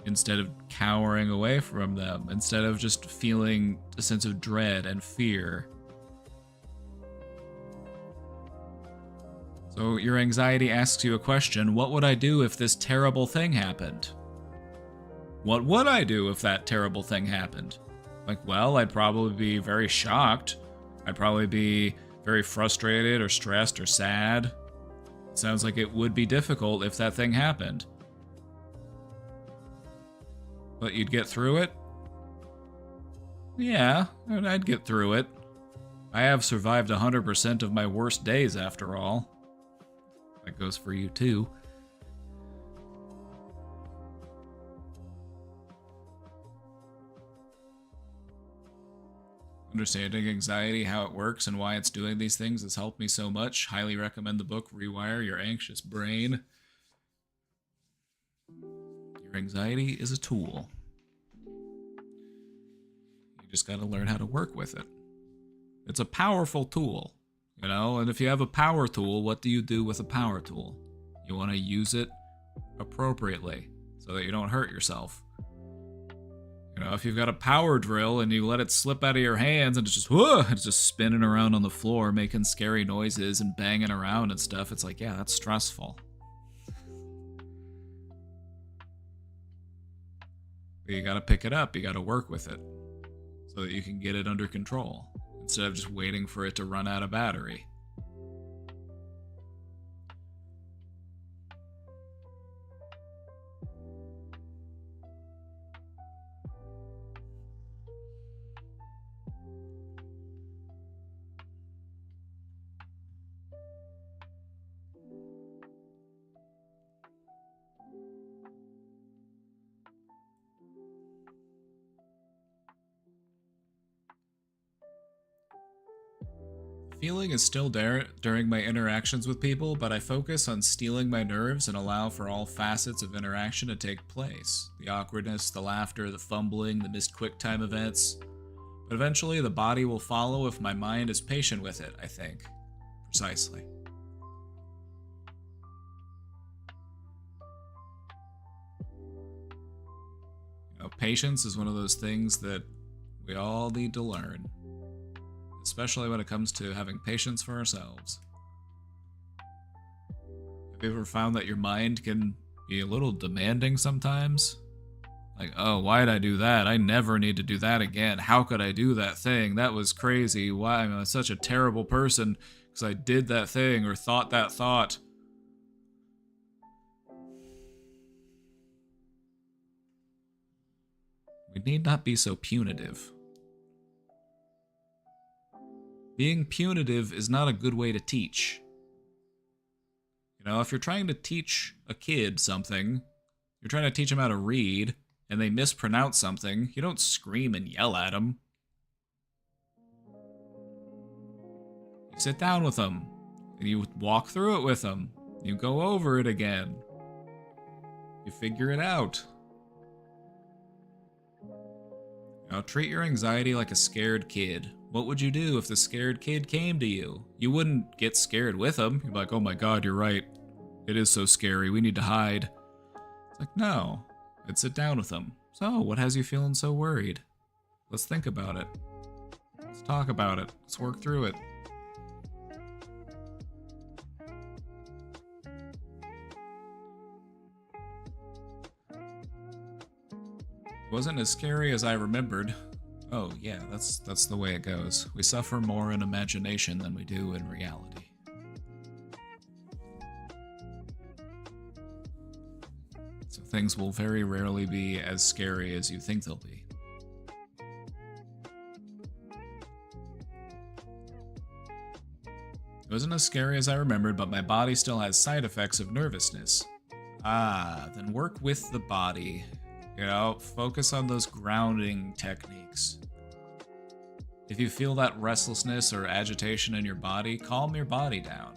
Instead of cowering away from them, instead of just feeling a sense of dread and fear. So your anxiety asks you a question: what would I do if this terrible thing happened? What would I do if that terrible thing happened? Like, well, I'd probably be very shocked. I'd probably be very frustrated or stressed or sad. It sounds like it would be difficult if that thing happened. But you'd get through it? Yeah, I'd get through it. I have survived 100% of my worst days, after all. That goes for you, too. Understanding anxiety, how it works, and why it's doing these things has helped me so much. Highly recommend the book, Rewire Your Anxious Brain. Your anxiety is a tool. You just gotta learn how to work with it. It's a powerful tool, and if you have a power tool, what do you do with a power tool? You want to use it appropriately so that you don't hurt yourself. If you've got a power drill and you let it slip out of your hands and it's just spinning around on the floor, making scary noises and banging around and stuff, it's like, yeah, that's stressful. But you gotta pick it up, you gotta work with it so that you can get it under control instead of just waiting for it to run out of battery. Feeling is still there during my interactions with people, but I focus on steeling my nerves and allow for all facets of interaction to take place. The awkwardness, the laughter, the fumbling, the missed quick time events. But eventually the body will follow if my mind is patient with it, I think. Precisely. You know, patience is one of those things that we all need to learn. Especially when it comes to having patience for ourselves. Have you ever found that your mind can be a little demanding sometimes? Like, oh, why'd I do that? I never need to do that again. How could I do that thing? That was crazy. Why am I such a terrible person? Because I did that thing or thought that thought. We need not be so punitive. Being punitive is not a good way to teach. You know, if you're trying to teach a kid something, you're trying to teach them how to read, and they mispronounce something, you don't scream and yell at them. You sit down with them, and you walk through it with them. You go over it again. You figure it out. You know, treat your anxiety like a scared kid. What would you do if the scared kid came to you? You wouldn't get scared with him. You'd be like, oh my god, you're right. It is so scary. We need to hide. It's like, no. I'd sit down with them. So, what has you feeling so worried? Let's think about it. Let's talk about it. Let's work through it. It wasn't as scary as I remembered. Oh, yeah, that's the way it goes. We suffer more in imagination than we do in reality. So things will very rarely be as scary as you think they'll be. It wasn't as scary as I remembered, but my body still has side effects of nervousness. Ah, then work with the body. You know, focus on those grounding techniques. If you feel that restlessness or agitation in your body, calm your body down.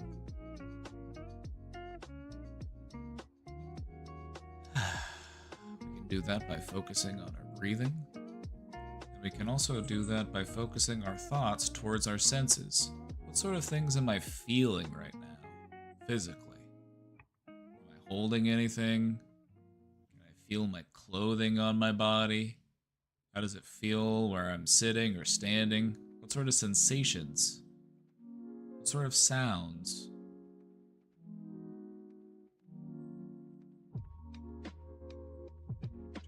We can do that by focusing on our breathing. And we can also do that by focusing our thoughts towards our senses. What sort of things am I feeling right now, physically? Am I holding anything? Can I feel my clothing on my body? How does it feel where I'm sitting or standing? What sort of sensations? What sort of sounds?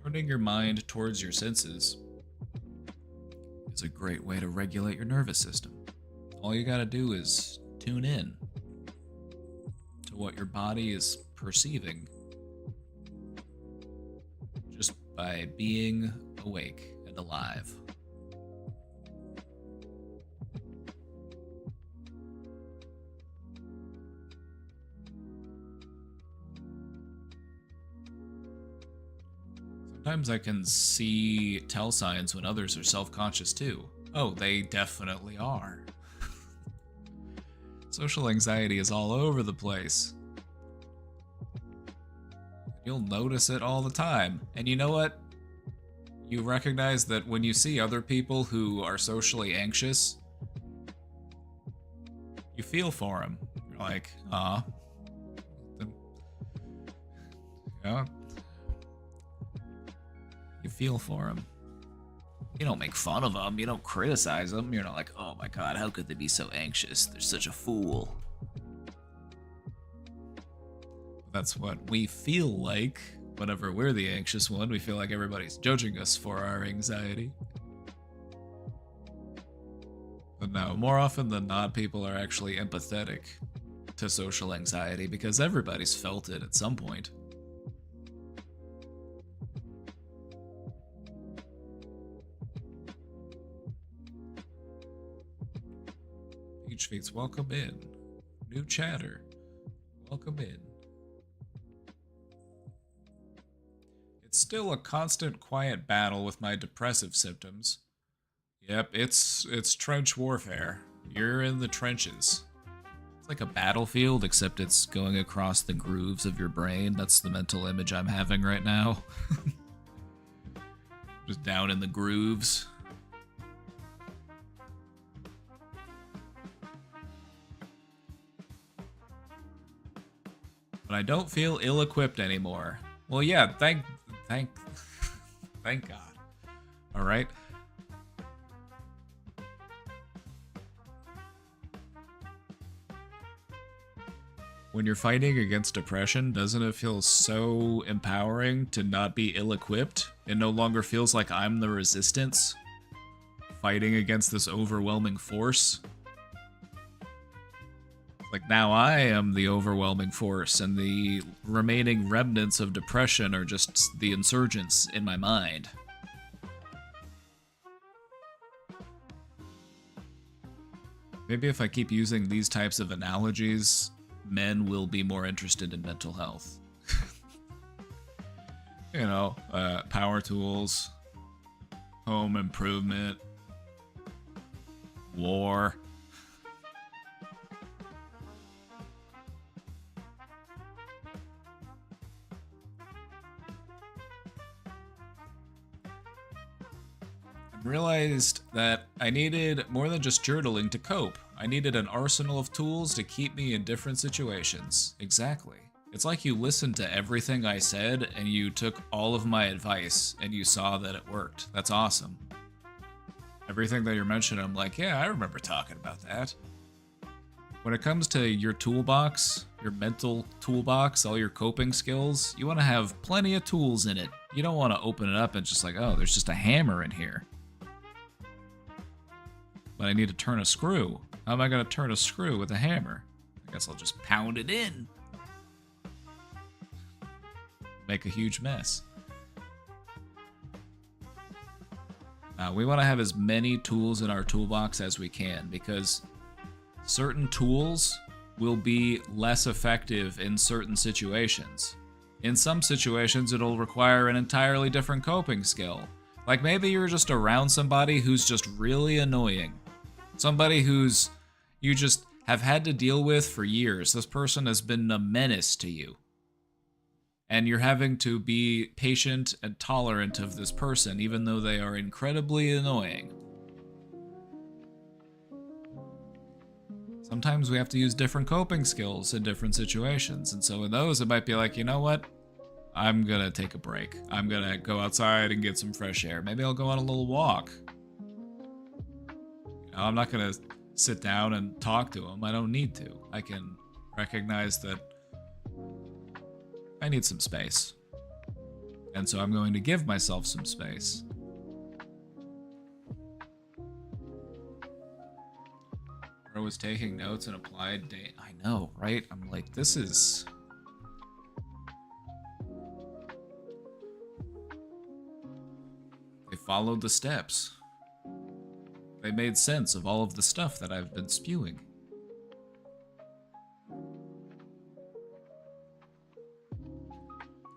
Turning your mind towards your senses is a great way to regulate your nervous system. All you gotta do is tune in to what your body is perceiving just by being awake and alive. Sometimes I can see tell signs when others are self-conscious too. Oh, they definitely are. Social anxiety is all over the place. You'll notice it all the time. And you know what? You recognize that when you see other people who are socially anxious, you feel for them. You're like, yeah. You feel for them. You don't make fun of them. You don't criticize them. You're not like, oh my god, how could they be so anxious? They're such a fool. That's what we feel like whenever we're the anxious one. We feel like everybody's judging us for our anxiety. But no, more often than not, people are actually empathetic to social anxiety because everybody's felt it at some point. Peach Feats, welcome in. New chatter, welcome in. It's still a constant quiet battle with my depressive symptoms. Yep, it's trench warfare. You're in the trenches. It's like a battlefield, except it's going across the grooves of your brain. That's the mental image I'm having right now. Just down in the grooves. But I don't feel ill-equipped anymore. Well, yeah, thank God. All right. When you're fighting against depression, doesn't it feel so empowering to not be ill-equipped? It no longer feels like I'm the resistance fighting against this overwhelming force. Like, now I am the overwhelming force, and the remaining remnants of depression are just the insurgents in my mind. Maybe if I keep using these types of analogies, men will be more interested in mental health. You know, power tools, home improvement, war. Realized that I needed more than just journaling to cope. I needed an arsenal of tools to keep me in different situations. Exactly. It's like you listened to everything I said and you took all of my advice and you saw that it worked. That's awesome. Everything that you're mentioning, I'm like, yeah, I remember talking about that. When it comes to your toolbox, your mental toolbox, all your coping skills, you want to have plenty of tools in it. You don't want to open it up and just like, oh, there's just a hammer in here. But I need to turn a screw. How am I going to turn a screw with a hammer? I guess I'll just pound it in. Make a huge mess. We want to have as many tools in our toolbox as we can, because certain tools will be less effective in certain situations. In some situations, it'll require an entirely different coping skill. Like maybe you're just around somebody who's just really annoying. Somebody who's you just have had to deal with for years. This person has been a menace to you. And you're having to be patient and tolerant of this person, even though they are incredibly annoying. Sometimes we have to use different coping skills in different situations. And so in those, it might be like, you know what? I'm gonna take a break. I'm gonna go outside and get some fresh air. Maybe I'll go on a little walk. I'm not going to sit down and talk to him. I don't need to. I can recognize that I need some space. And so I'm going to give myself some space. I was taking notes and applied date. I know, right? I'm like, this is... They followed the steps. They made sense of all of the stuff that I've been spewing.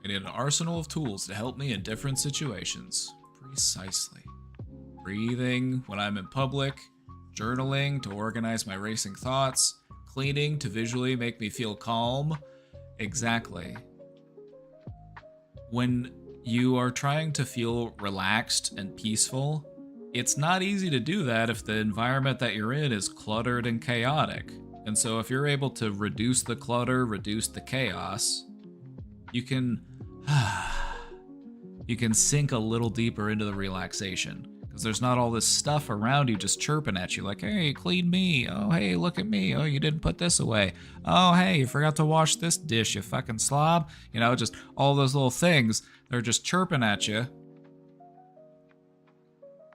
I need an arsenal of tools to help me in different situations. Precisely. Breathing when I'm in public, journaling to organize my racing thoughts, cleaning to visually make me feel calm. Exactly. When you are trying to feel relaxed and peaceful, it's not easy to do that if the environment that you're in is cluttered and chaotic. And so if you're able to reduce the clutter, reduce the chaos, you can sink a little deeper into the relaxation. Because there's not all this stuff around you just chirping at you like, hey, clean me. Oh, hey, look at me. Oh, you didn't put this away. Oh, hey, you forgot to wash this dish, you fucking slob. You know, just all those little things. They're just chirping at you,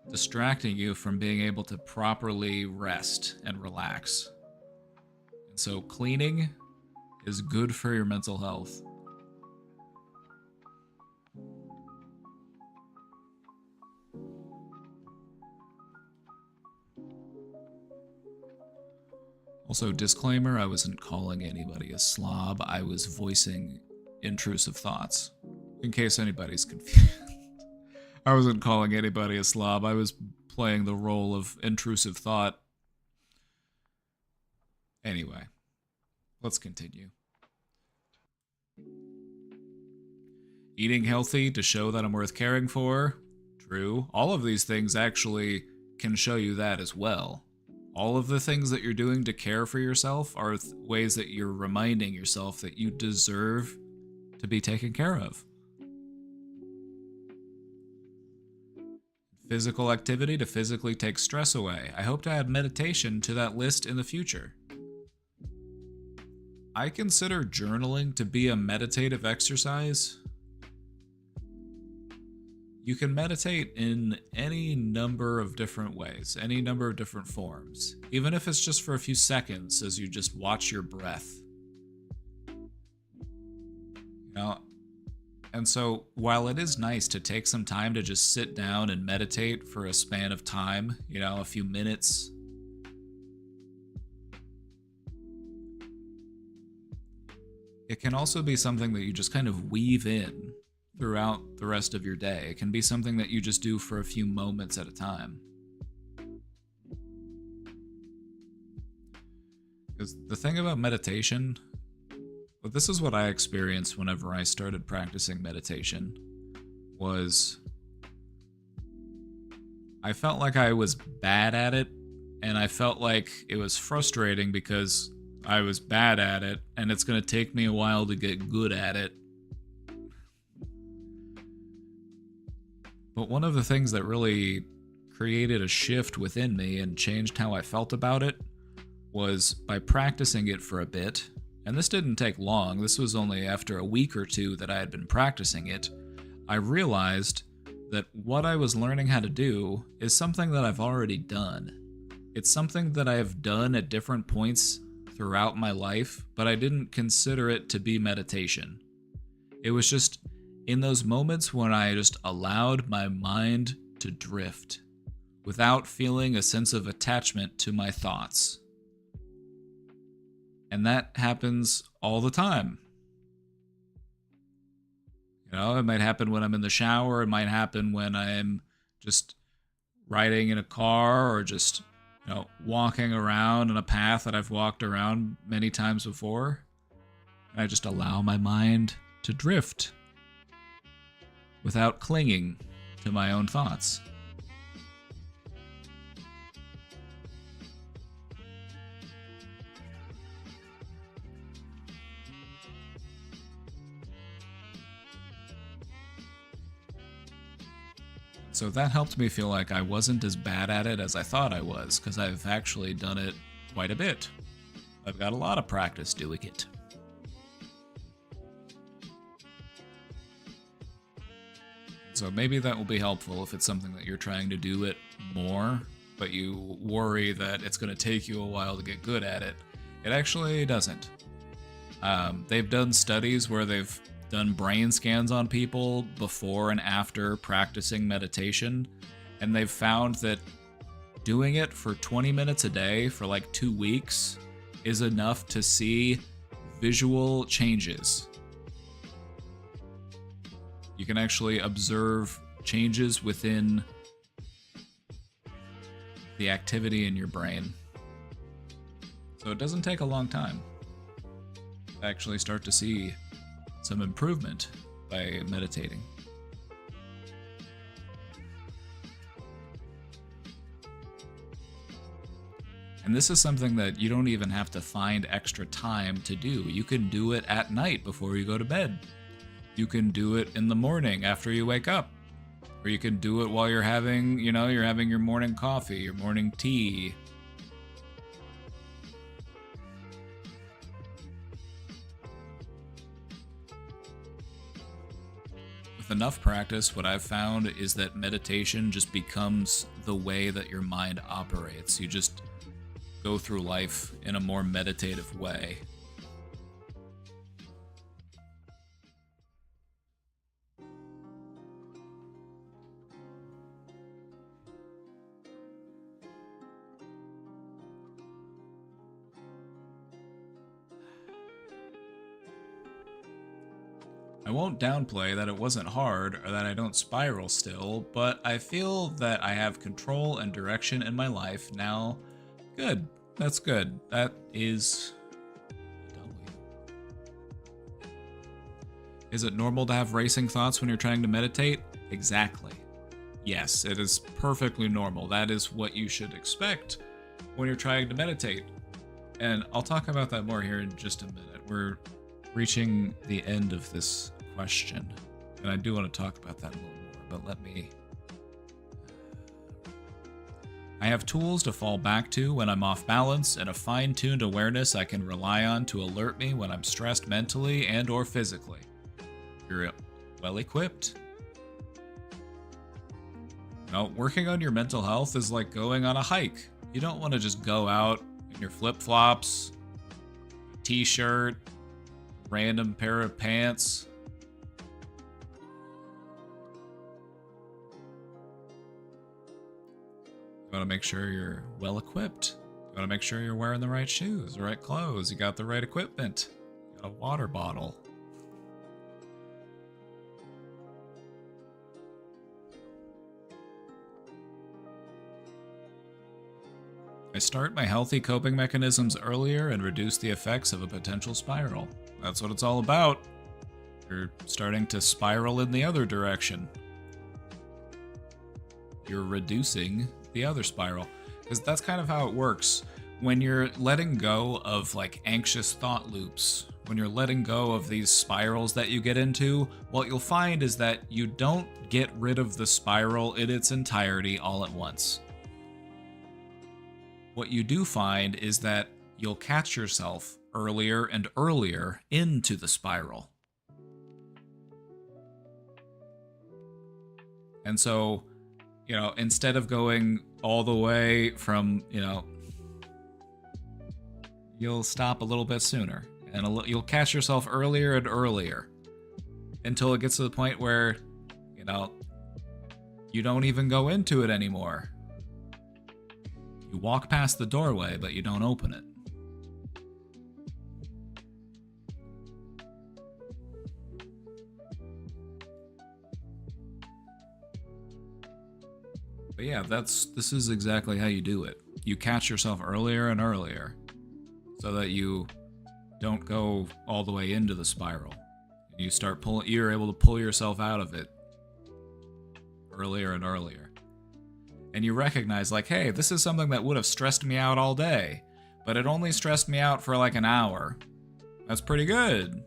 distracting you from being able to properly rest and relax. And so cleaning is good for your mental health. Also, disclaimer, I wasn't calling anybody a slob. I was voicing intrusive thoughts. In case anybody's confused. I wasn't calling anybody a slob. I was playing the role of intrusive thought. Anyway, let's continue. Eating healthy to show that I'm worth caring for. True. All of these things actually can show you that as well. All of the things that you're doing to care for yourself are ways that you're reminding yourself that you deserve to be taken care of. Physical activity to physically take stress away. I hope to add meditation to that list in the future. I consider journaling to be a meditative exercise. You can meditate in any number of different ways, any number of different forms, even if it's just for a few seconds as you just watch your breath. And so while it is nice to take some time to just sit down and meditate for a span of time, a few minutes, it can also be something that you just kind of weave in throughout the rest of your day. It can be something that you just do for a few moments at a time. Because the thing about meditation, well, this is what I experienced whenever I started practicing meditation, was I felt like I was bad at it, and I felt like it was frustrating because I was bad at it, and it's going to take me a while to get good at it. But one of the things that really created a shift within me and changed how I felt about it was by practicing it for a bit. And this didn't take long. This was only after a week or two that I had been practicing it. I realized that what I was learning how to do is something that I've already done. It's something that I have done at different points throughout my life, but I didn't consider it to be meditation. It was just in those moments when I just allowed my mind to drift without feeling a sense of attachment to my thoughts. And that happens all the time. It might happen when I'm in the shower, it might happen when I'm just riding in a car or just, walking around in a path that I've walked around many times before. And I just allow my mind to drift without clinging to my own thoughts. So that helped me feel like I wasn't as bad at it as I thought I was, because I've actually done it quite a bit. I've got a lot of practice doing it. So maybe that will be helpful if it's something that you're trying to do it more, but you worry that it's going to take you a while to get good at it. It actually doesn't. They've done studies where they've done brain scans on people before and after practicing meditation, and they've found that doing it for 20 minutes a day for like 2 weeks is enough to see visual changes. You can actually observe changes within the activity in your brain. So it doesn't take a long time to actually start to see some improvement by meditating. And this is something that you don't even have to find extra time to do. You can do it at night before you go to bed. You can do it in the morning after you wake up. Or you can do it while you're having, you're having your morning coffee, your morning tea. With enough practice, what I've found is that meditation just becomes the way that your mind operates. You just go through life in a more meditative way. I won't downplay that it wasn't hard or that I don't spiral still, but I feel that I have control and direction in my life now. Good. That's good. That is... Is it normal to have racing thoughts when you're trying to meditate? Exactly. Yes, it is perfectly normal. That is what you should expect when you're trying to meditate. And I'll talk about that more here in just a minute. We're reaching the end of this question, and I do want to talk about that a little more, but let me... I have tools to fall back to when I'm off balance, and a fine-tuned awareness I can rely on to alert me when I'm stressed mentally and or physically. You're well-equipped. Now, working on your mental health is like going on a hike. You don't want to just go out in your flip-flops, t-shirt, random pair of pants. You want to make sure you're well-equipped. You want to make sure you're wearing the right shoes, the right clothes, you got the right equipment, you got a water bottle. I start my healthy coping mechanisms earlier and reduce the effects of a potential spiral. That's what it's all about. You're starting to spiral in the other direction. You're reducing the other spiral. Because that's kind of how it works. When you're letting go of like anxious thought loops, when you're letting go of these spirals that you get into, what you'll find is that you don't get rid of the spiral in its entirety all at once. What you do find is that you'll catch yourself earlier and earlier into the spiral. And so, you know, instead of going all the way from, you know, you'll stop a little bit sooner. And you'll catch yourself earlier and earlier until it gets to the point where, you know, you don't even go into it anymore. You walk past the doorway, but you don't open it. But yeah, this is exactly how you do it. You catch yourself earlier and earlier so that you don't go all the way into the spiral. You're able to pull yourself out of it earlier and earlier. And you recognize, like, hey, this is something that would have stressed me out all day, but it only stressed me out for like an hour. That's pretty good.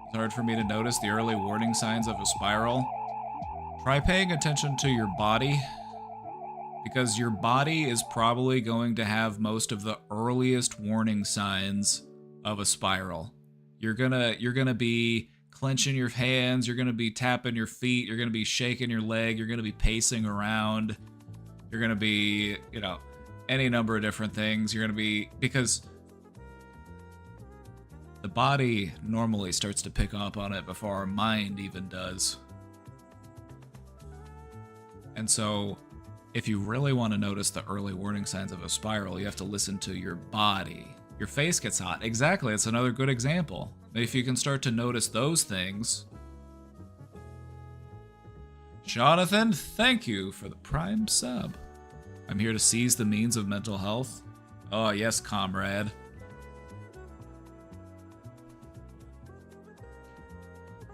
It's hard for me to notice the early warning signs of a spiral. Try paying attention to your body, because your body is probably going to have most of the earliest warning signs of a spiral. You're gonna be clenching your hands, you're gonna be tapping your feet, you're gonna be shaking your leg, you're gonna be pacing around, you're gonna be, you know, any number of different things. You're gonna be, because the body normally starts to pick up on it before our mind even does. And so, if you really want to notice the early warning signs of a spiral, you have to listen to your body. Your face gets hot. Exactly, it's another good example. If you can start to notice those things. Jonathan, thank you for the Prime sub. I'm here to seize the means of mental health. Oh, yes, comrade.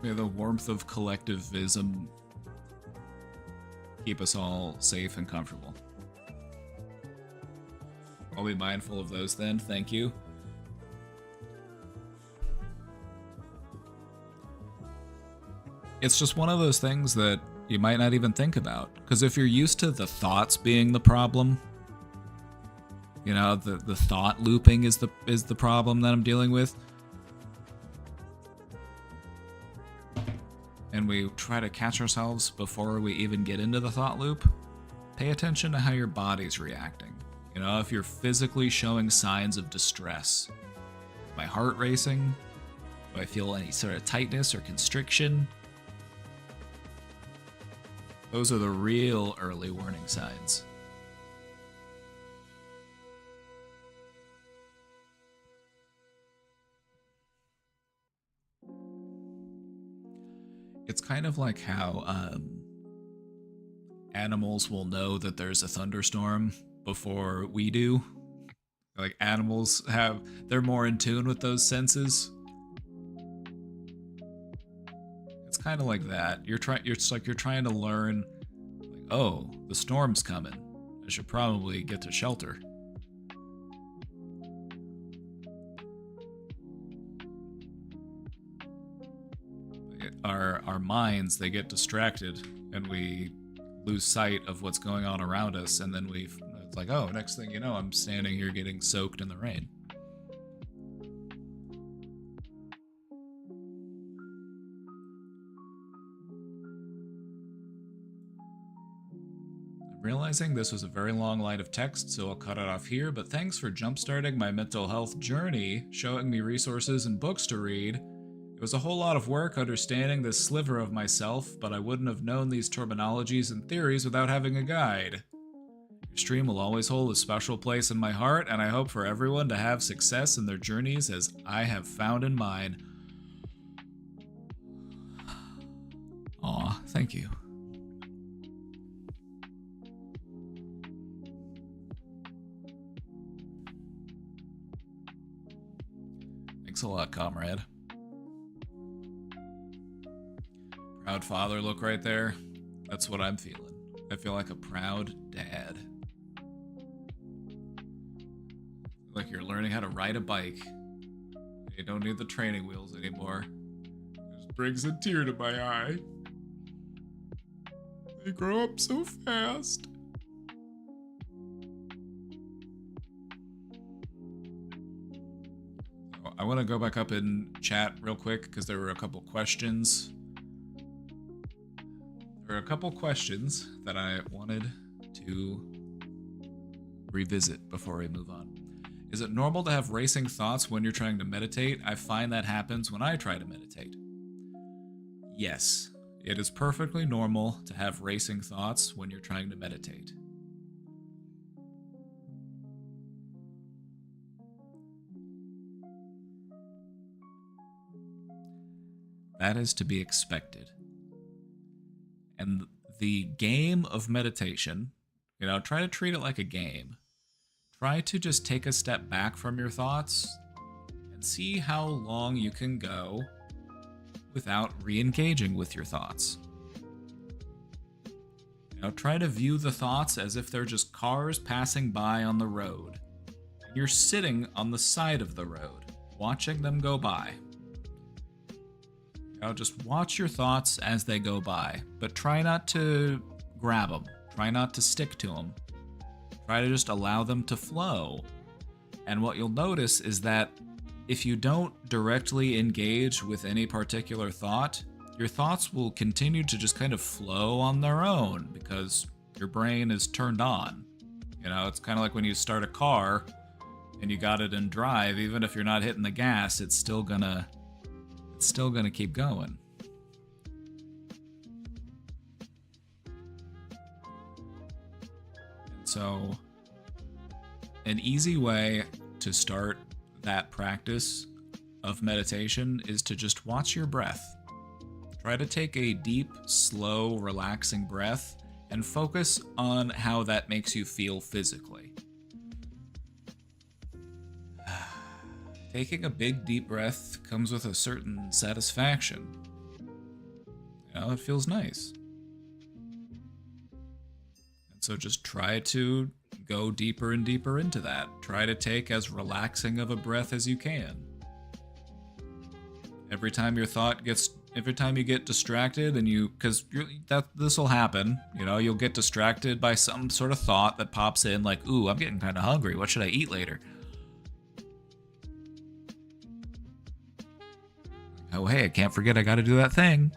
May the warmth of collectivism keep us all safe and comfortable. I'll be mindful of those then, thank you. It's just one of those things that you might not even think about. Because if you're used to the thoughts being the problem, you know, the thought looping is the problem that I'm dealing with. And we try to catch ourselves before we even get into the thought loop. Pay attention to how your body's reacting. You know, if you're physically showing signs of distress. My heart racing? Do I feel any sort of tightness or constriction? Those are the real early warning signs. It's kind of like how animals will know that there's a thunderstorm before we do. Like animals they're more in tune with those senses. It's kind of like that. It's like you're trying to learn, like, oh, the storm's coming. I should probably get to shelter. Our minds, they get distracted and we lose sight of what's going on around us, and then it's like, oh, next thing you know, I'm standing here getting soaked in the rain. I'm realizing this was a very long line of text, so I'll cut it off here, but thanks for jumpstarting my mental health journey, showing me resources and books to read. It was a whole lot of work understanding this sliver of myself, but I wouldn't have known these terminologies and theories without having a guide. Your stream will always hold a special place in my heart, and I hope for everyone to have success in their journeys as I have found in mine. Aw, thank you. Thanks a lot, comrade. Proud father look right there. That's what I'm feeling. I feel like a proud dad. Like you're learning how to ride a bike. You don't need the training wheels anymore. It just brings a tear to my eye. They grow up so fast. I want to go back up in chat real quick because there were a couple questions. There are a couple questions that I wanted to revisit before we move on. Is it normal to have racing thoughts when you're trying to meditate? I find that happens when I try to meditate. Yes, it is perfectly normal to have racing thoughts when you're trying to meditate. That is to be expected. And the game of meditation, try to treat it like a game. Try to just take a step back from your thoughts and see how long you can go without re-engaging with your thoughts. Try to view the thoughts as if they're just cars passing by on the road. You're sitting on the side of the road, watching them go by. Just watch your thoughts as they go by, but try not to grab them. Try not to stick to them. Try to just allow them to flow. And what you'll notice is that if you don't directly engage with any particular thought, your thoughts will continue to just kind of flow on their own because your brain is turned on. It's kind of like when you start a car and you got it in drive, even if you're not hitting the gas, it's still gonna keep going. And so, an easy way to start that practice of meditation is to just watch your breath. Try to take a deep, slow, relaxing breath and focus on how that makes you feel physically. Taking a big, deep breath comes with a certain satisfaction. It feels nice. And so just try to go deeper and deeper into that. Try to take as relaxing of a breath as you can. Every time you get distracted this will happen, you'll get distracted by some sort of thought that pops in like, ooh, I'm getting kind of hungry. What should I eat later? Oh, hey, I can't forget I gotta do that thing.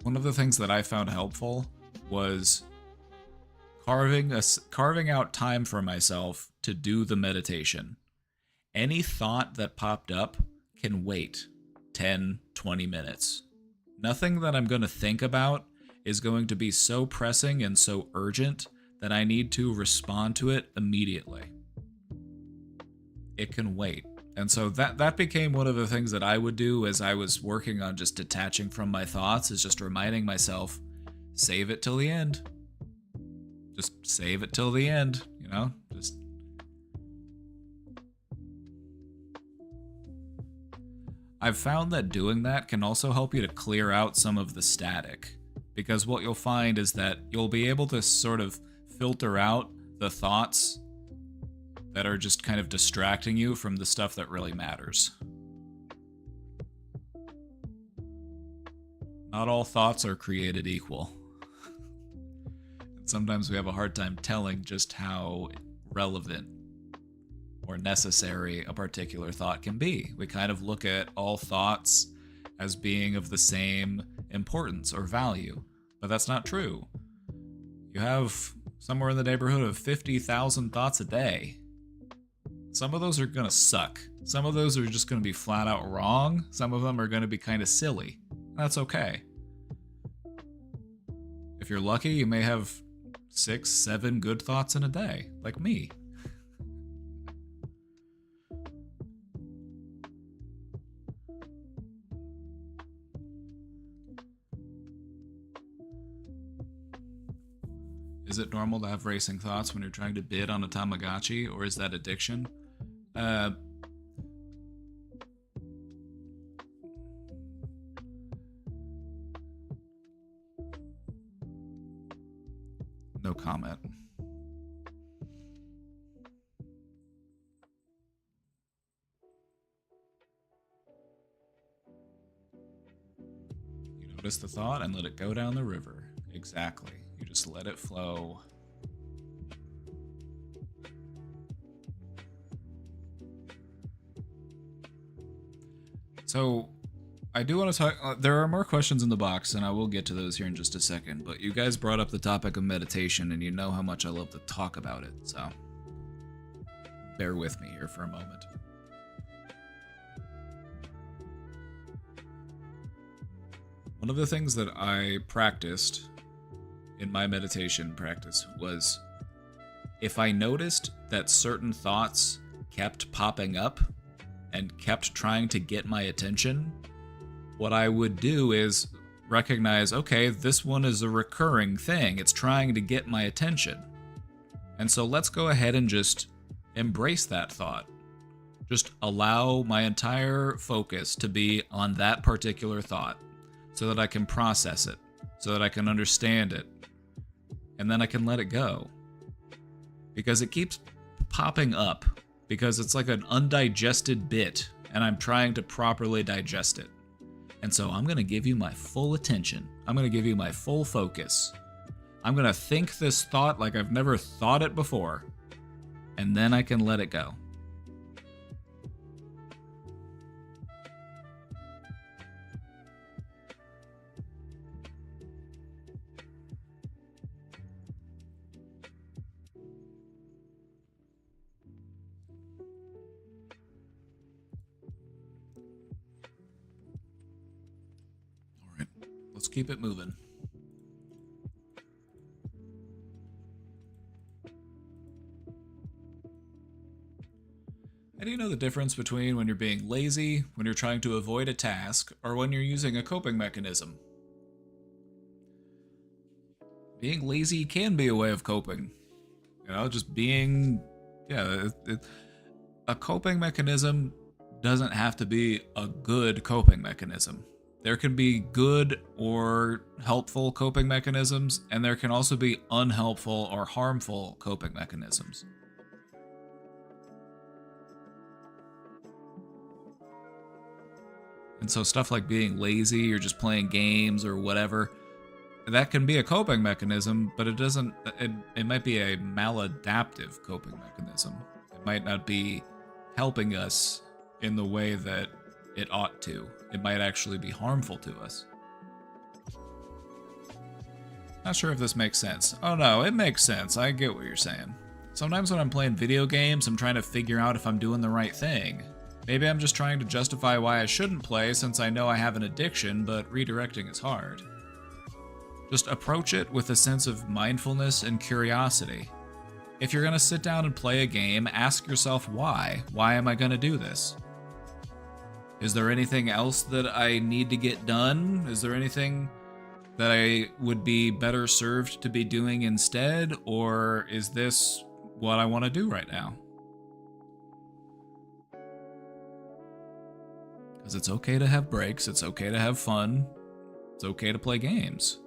One of the things that I found helpful was carving out time for myself to do the meditation. Any thought that popped up can wait 10, 20 minutes. Nothing that I'm going to think about is going to be so pressing and so urgent that I need to respond to it immediately. It can wait. And so that became one of the things that I would do as I was working on just detaching from my thoughts, is just reminding myself, save it till the end. Just save it till the end, you know? Just I've found that doing that can also help you to clear out some of the static, because what you'll find is that you'll be able to sort of filter out the thoughts that are just kind of distracting you from the stuff that really matters. Not all thoughts are created equal. And sometimes we have a hard time telling just how relevant or necessary a particular thought can be. We kind of look at all thoughts as being of the same importance or value, but that's not true. You have somewhere in the neighborhood of 50,000 thoughts a day. Some of those are going to suck. Some of those are just going to be flat out wrong. Some of them are going to be kind of silly. That's okay. If you're lucky, you may have 6, 7 good thoughts in a day, like me. Is it normal to have racing thoughts when you're trying to bid on a Tamagotchi, or is that addiction? No comment. You notice the thought and let it go down the river. Exactly. You just let it flow. So, I do want to talk. There are more questions in the box, and I will get to those here in just a second. But you guys brought up the topic of meditation, and you know how much I love to talk about it. So, bear with me here for a moment. One of the things that I practiced in my meditation practice was, if I noticed that certain thoughts kept popping up and kept trying to get my attention, what I would do is recognize, okay, this one is a recurring thing. It's trying to get my attention. And so let's go ahead and just embrace that thought. Just allow my entire focus to be on that particular thought so that I can process it, so that I can understand it, and then I can let it go. Because it keeps popping up, because it's like an undigested bit, and I'm trying to properly digest it. And so I'm going to give you my full attention. I'm going to give you my full focus. I'm going to think this thought like I've never thought it before, and then I can let it go. Let's keep it moving. How do you know the difference between when you're being lazy, when you're trying to avoid a task, or when you're using a coping mechanism? Being lazy can be a way of coping. You know, just being... Yeah, a coping mechanism doesn't have to be a good coping mechanism. There can be good or helpful coping mechanisms, and there can also be unhelpful or harmful coping mechanisms. And so stuff like being lazy or just playing games or whatever, that can be a coping mechanism, but it might be a maladaptive coping mechanism. It might not be helping us in the way that it ought to. It might actually be harmful to us. Not sure if this makes sense. Oh no, it makes sense. I get what you're saying. Sometimes when I'm playing video games, I'm trying to figure out if I'm doing the right thing. Maybe I'm just trying to justify why I shouldn't play since I know I have an addiction, but redirecting is hard. Just approach it with a sense of mindfulness and curiosity. If you're going to sit down and play a game, ask yourself why. Why am I going to do this? Is there anything else that I need to get done? Is there anything that I would be better served to be doing instead? Or is this what I want to do right now? Because it's okay to have breaks, it's okay to have fun, it's okay to play games.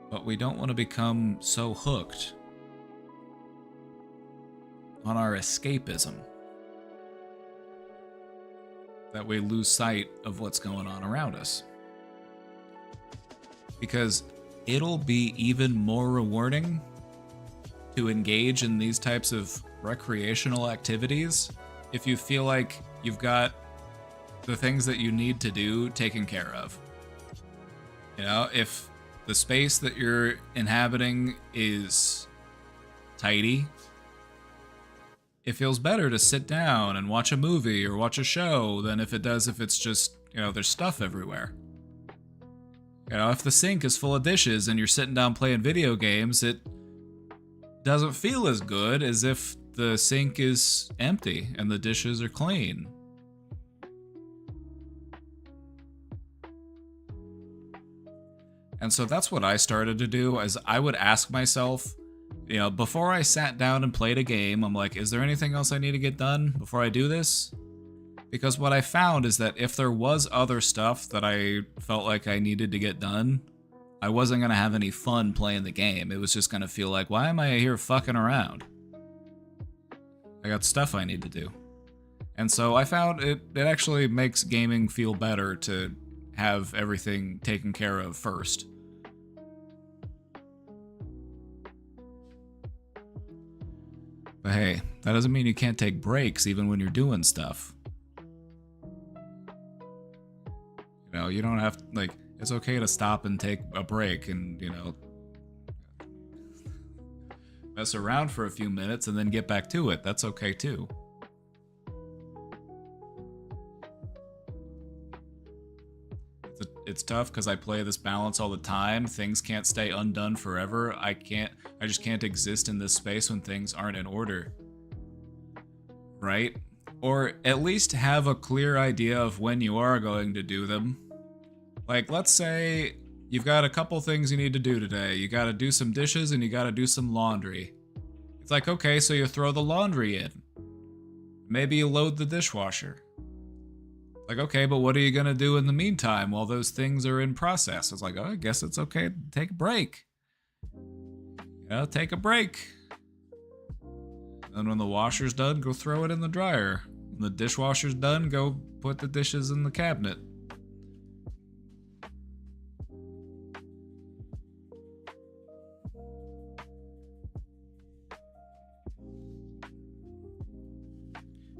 But we don't want to become so hooked on our escapism that we lose sight of what's going on around us. Because it'll be even more rewarding to engage in these types of recreational activities if you feel like you've got the things that you need to do taken care of. You know, if the space that you're inhabiting is tidy, it feels better to sit down and watch a movie or watch a show than if it does if it's just, you know, there's stuff everywhere. You know, if the sink is full of dishes and you're sitting down playing video games, it doesn't feel as good as if the sink is empty and the dishes are clean. And so that's what I started to do, is I would ask myself, you know, before I sat down and played a game, I'm like, is there anything else I need to get done before I do this? Because what I found is that if there was other stuff that I felt like I needed to get done, I wasn't going to have any fun playing the game. It was just going to feel like, why am I here fucking around? I got stuff I need to do. And so I found it actually makes gaming feel better to have everything taken care of first. But hey, that doesn't mean you can't take breaks even when you're doing stuff. You know, you don't have to, like, it's okay to stop and take a break and, you know, mess around for a few minutes and then get back to it. That's okay too. It's tough because I play this balance all the time. Things can't stay undone forever. I just can't exist in this space when things aren't in order. Right? Or at least have a clear idea of when you are going to do them. Like, let's say you've got a couple things you need to do today. You gotta do some dishes and you gotta do some laundry. It's like, okay, so you throw the laundry in. Maybe you load the dishwasher. Like, okay, but what are you going to do in the meantime while those things are in process? It's like, oh, I guess it's okay to take a break. You know, take a break. And when the washer's done, go throw it in the dryer. When the dishwasher's done, go put the dishes in the cabinet.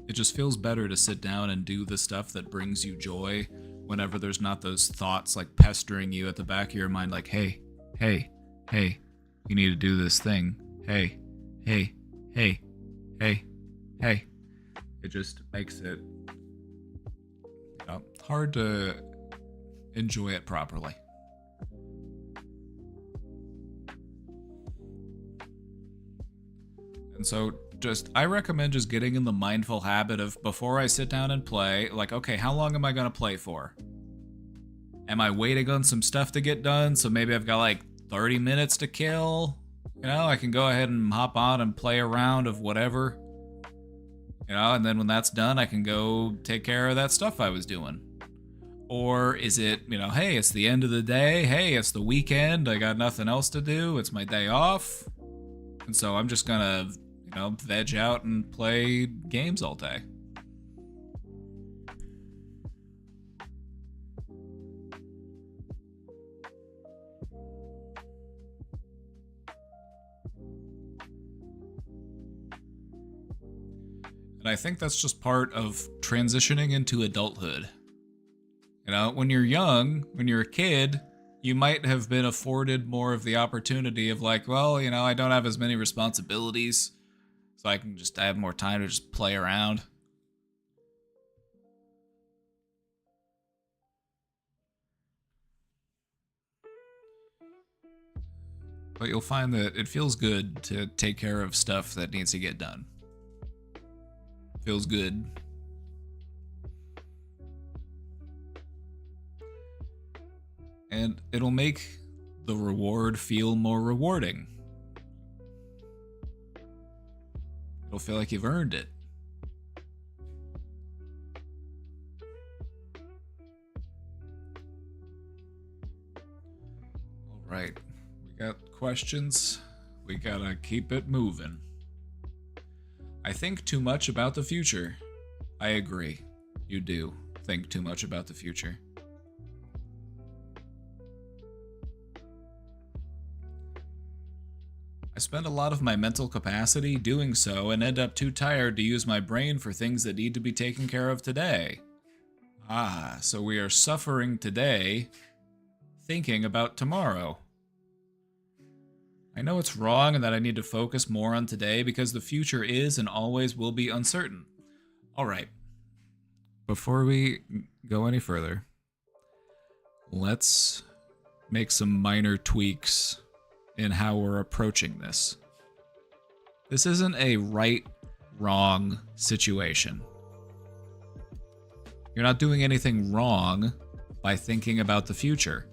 It just feels better to sit down and do the stuff that brings you joy whenever there's not those thoughts like pestering you at the back of your mind like, hey, you need to do this thing. Hey. It just makes it, you know, hard to enjoy it properly. And so I recommend just getting in the mindful habit of, before I sit down and play, like, okay, how long am I going to play for? Am I waiting on some stuff to get done? So maybe I've got like 30 minutes to kill. You know, I can go ahead and hop on and play a round of whatever. You know, and then when that's done, I can go take care of that stuff I was doing. Or is it, you know, hey, it's the end of the day. Hey, it's the weekend. I got nothing else to do. It's my day off. And so I'm just going to, you know, veg out and play games all day. And I think that's just part of transitioning into adulthood. You know, when you're young, when you're a kid, you might have been afforded more of the opportunity of like, well, you know, I don't have as many responsibilities, so I have more time to just play around. But you'll find that it feels good to take care of stuff that needs to get done. Feels good and it'll make the reward feel more rewarding. It'll feel like you've earned it. All right, we got questions. We gotta keep it moving. I think too much about the future. I agree. You do think too much about the future. I spend a lot of my mental capacity doing so and end up too tired to use my brain for things that need to be taken care of today. Ah, so we are suffering today, thinking about tomorrow. I know it's wrong and that I need to focus more on today because the future is and always will be uncertain. Alright, before we go any further, let's make some minor tweaks in how we're approaching this. This isn't a right-wrong situation. You're not doing anything wrong by thinking about the future.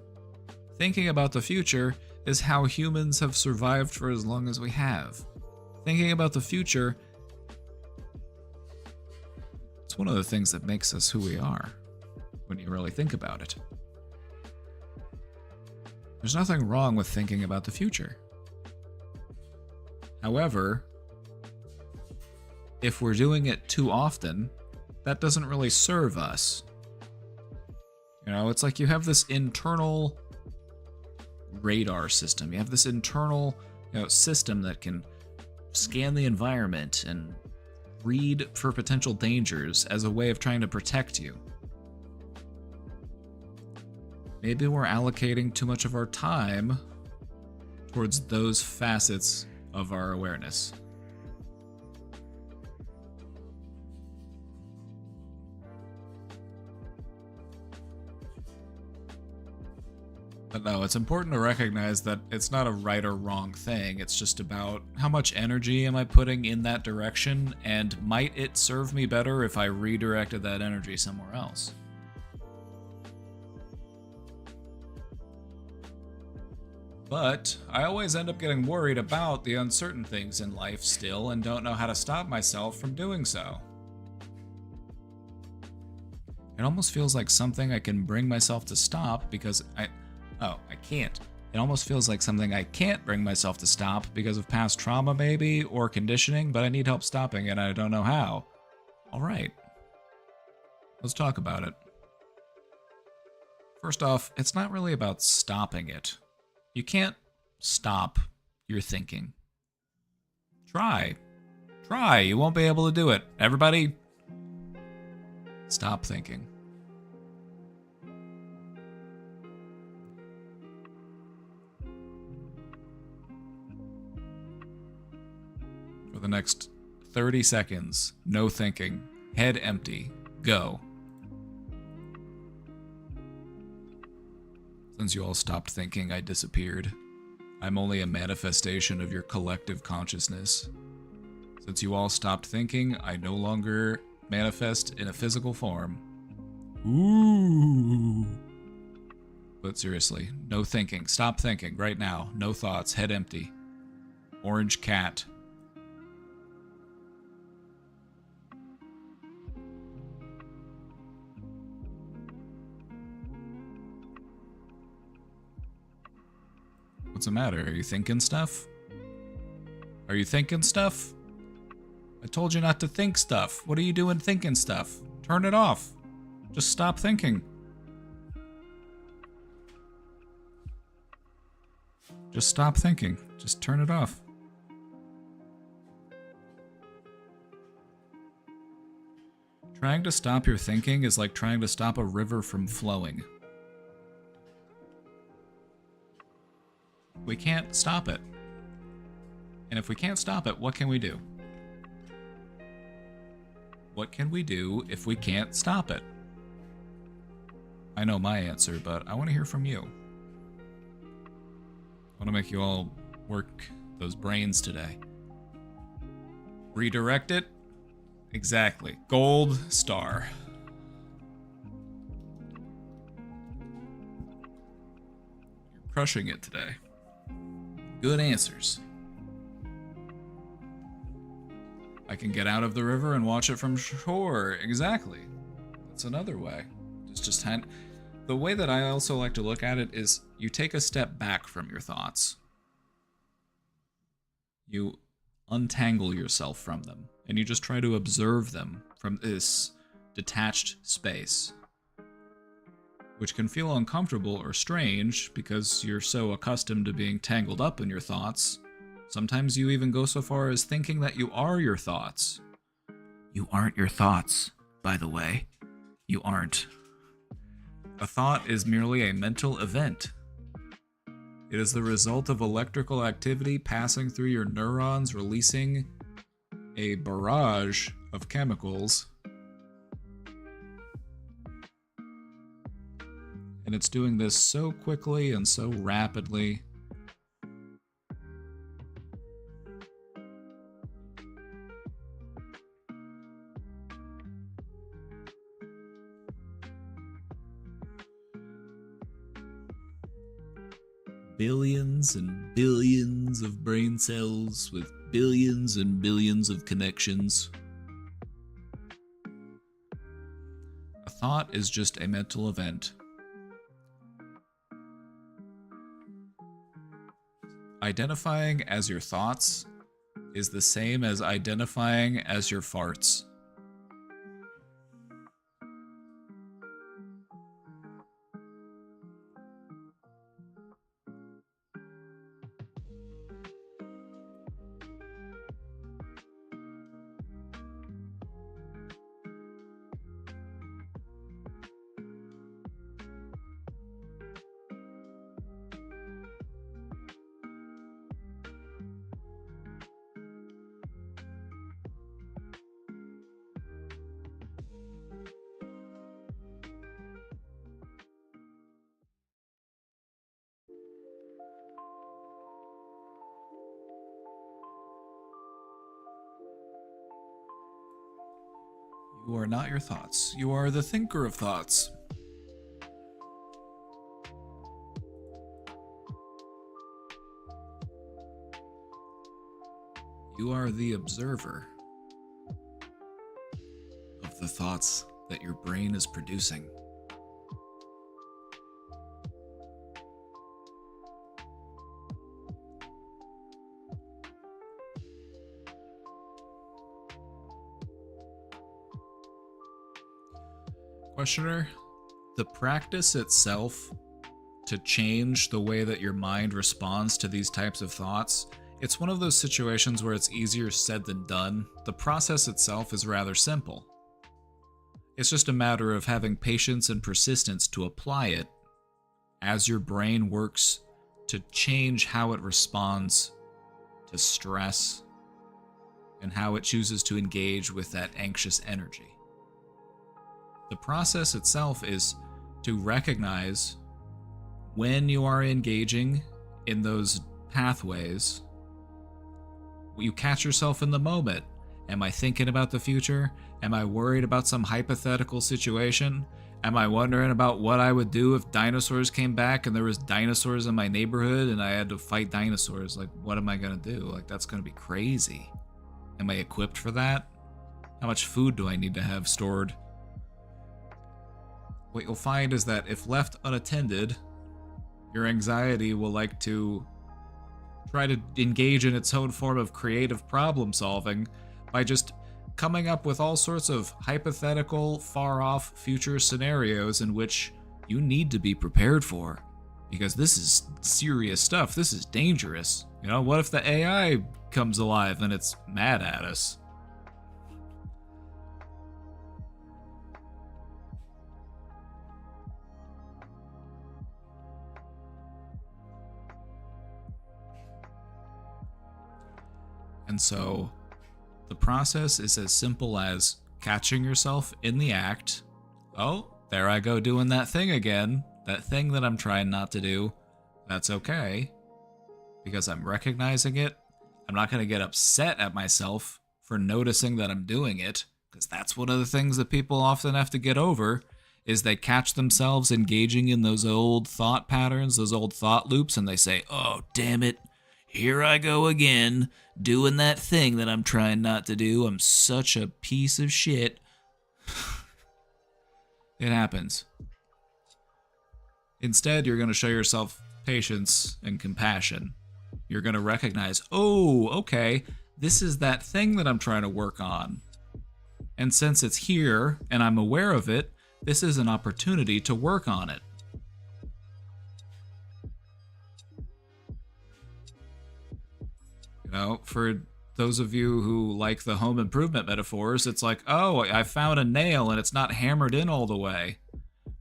Thinking about the future is how humans have survived for as long as we have. Thinking about the future, it's one of the things that makes us who we are, when you really think about it. There's nothing wrong with thinking about the future. However, if we're doing it too often, that doesn't really serve us. You know, it's like you have this internal radar system. You have this internal, system that can scan the environment and read for potential dangers as a way of trying to protect you. Maybe we're allocating too much of our time towards those facets of our awareness. But no, it's important to recognize that it's not a right or wrong thing. It's just about how much energy am I putting in that direction, and might it serve me better if I redirected that energy somewhere else? But I always end up getting worried about the uncertain things in life still and don't know how to stop myself from doing so. It almost feels like something I can bring myself to stop because I can't. It almost feels like something I can't bring myself to stop because of past trauma maybe, or conditioning, but I need help stopping it and I don't know how. Alright. Let's talk about it. First off, it's not really about stopping it. You can't stop your thinking. Try. Try. You won't be able to do it. Everybody, stop thinking. For the next 30 seconds, no thinking, head empty, go. Since you all stopped thinking, I disappeared. I'm only a manifestation of your collective consciousness. Since you all stopped thinking, I no longer manifest in a physical form. Ooh. But seriously, no thinking. Stop thinking right now. No thoughts. Head empty. Orange cat. What's the matter? Are you thinking stuff? Are you thinking stuff? I told you not to think stuff. What are you doing thinking stuff? Turn it off. Just stop thinking. Just stop thinking. Just turn it off. Trying to stop your thinking is like trying to stop a river from flowing. We can't stop it. And if we can't stop it, what can we do? What can we do if we can't stop it? I know my answer, but I want to hear from you. I want to make you all work those brains today. Redirect it? Exactly. Gold star. Crushing it today. Good answers. I can get out of the river and watch it from shore. Exactly. That's another way. The way that I also like to look at it is you take a step back from your thoughts. You untangle yourself from them, and you just try to observe them from this detached space, which can feel uncomfortable or strange because you're so accustomed to being tangled up in your thoughts. Sometimes you even go so far as thinking that you are your thoughts. You aren't your thoughts, by the way. You aren't. A thought is merely a mental event. It is the result of electrical activity passing through your neurons, releasing a barrage of chemicals. And it's doing this so quickly and so rapidly. Billions and billions of brain cells with billions and billions of connections. A thought is just a mental event. Identifying as your thoughts is the same as identifying as your farts. You are not your thoughts. You are the thinker of thoughts. You are the observer of the thoughts that your brain is producing. Questioner, the practice itself to change the way that your mind responds to these types of thoughts, it's one of those situations where it's easier said than done. The process itself is rather simple. It's just a matter of having patience and persistence to apply it as your brain works to change how it responds to stress and how it chooses to engage with that anxious energy. The process itself is to recognize when you are engaging in those pathways. You catch yourself in the moment. Am I thinking about the future? Am I worried about some hypothetical situation? Am I wondering about what I would do if dinosaurs came back and there was dinosaurs in my neighborhood and I had to fight dinosaurs? Like, what am I gonna do? Like, that's gonna be crazy. Am I equipped for that? How much food do I need to have stored? What you'll find is that if left unattended, your anxiety will like to try to engage in its own form of creative problem solving by just coming up with all sorts of hypothetical, far-off future scenarios in which you need to be prepared for. Because this is serious stuff. This is dangerous. You know, what if the AI comes alive and it's mad at us? And so the process is as simple as catching yourself in the act. Oh, there I go doing that thing again. That thing that I'm trying not to do. That's okay. Because I'm recognizing it. I'm not going to get upset at myself for noticing that I'm doing it. Because that's one of the things that people often have to get over. is they catch themselves engaging in those old thought patterns, those old thought loops, and they say, oh, damn it, here I go again, doing that thing that I'm trying not to do. I'm such a piece of shit. It happens. Instead, you're going to show yourself patience and compassion. You're going to recognize, oh, okay, this is that thing that I'm trying to work on. And since it's here and I'm aware of it, this is an opportunity to work on it. You know, for those of you who like the home improvement metaphors, it's like, oh, I found a nail and it's not hammered in all the way.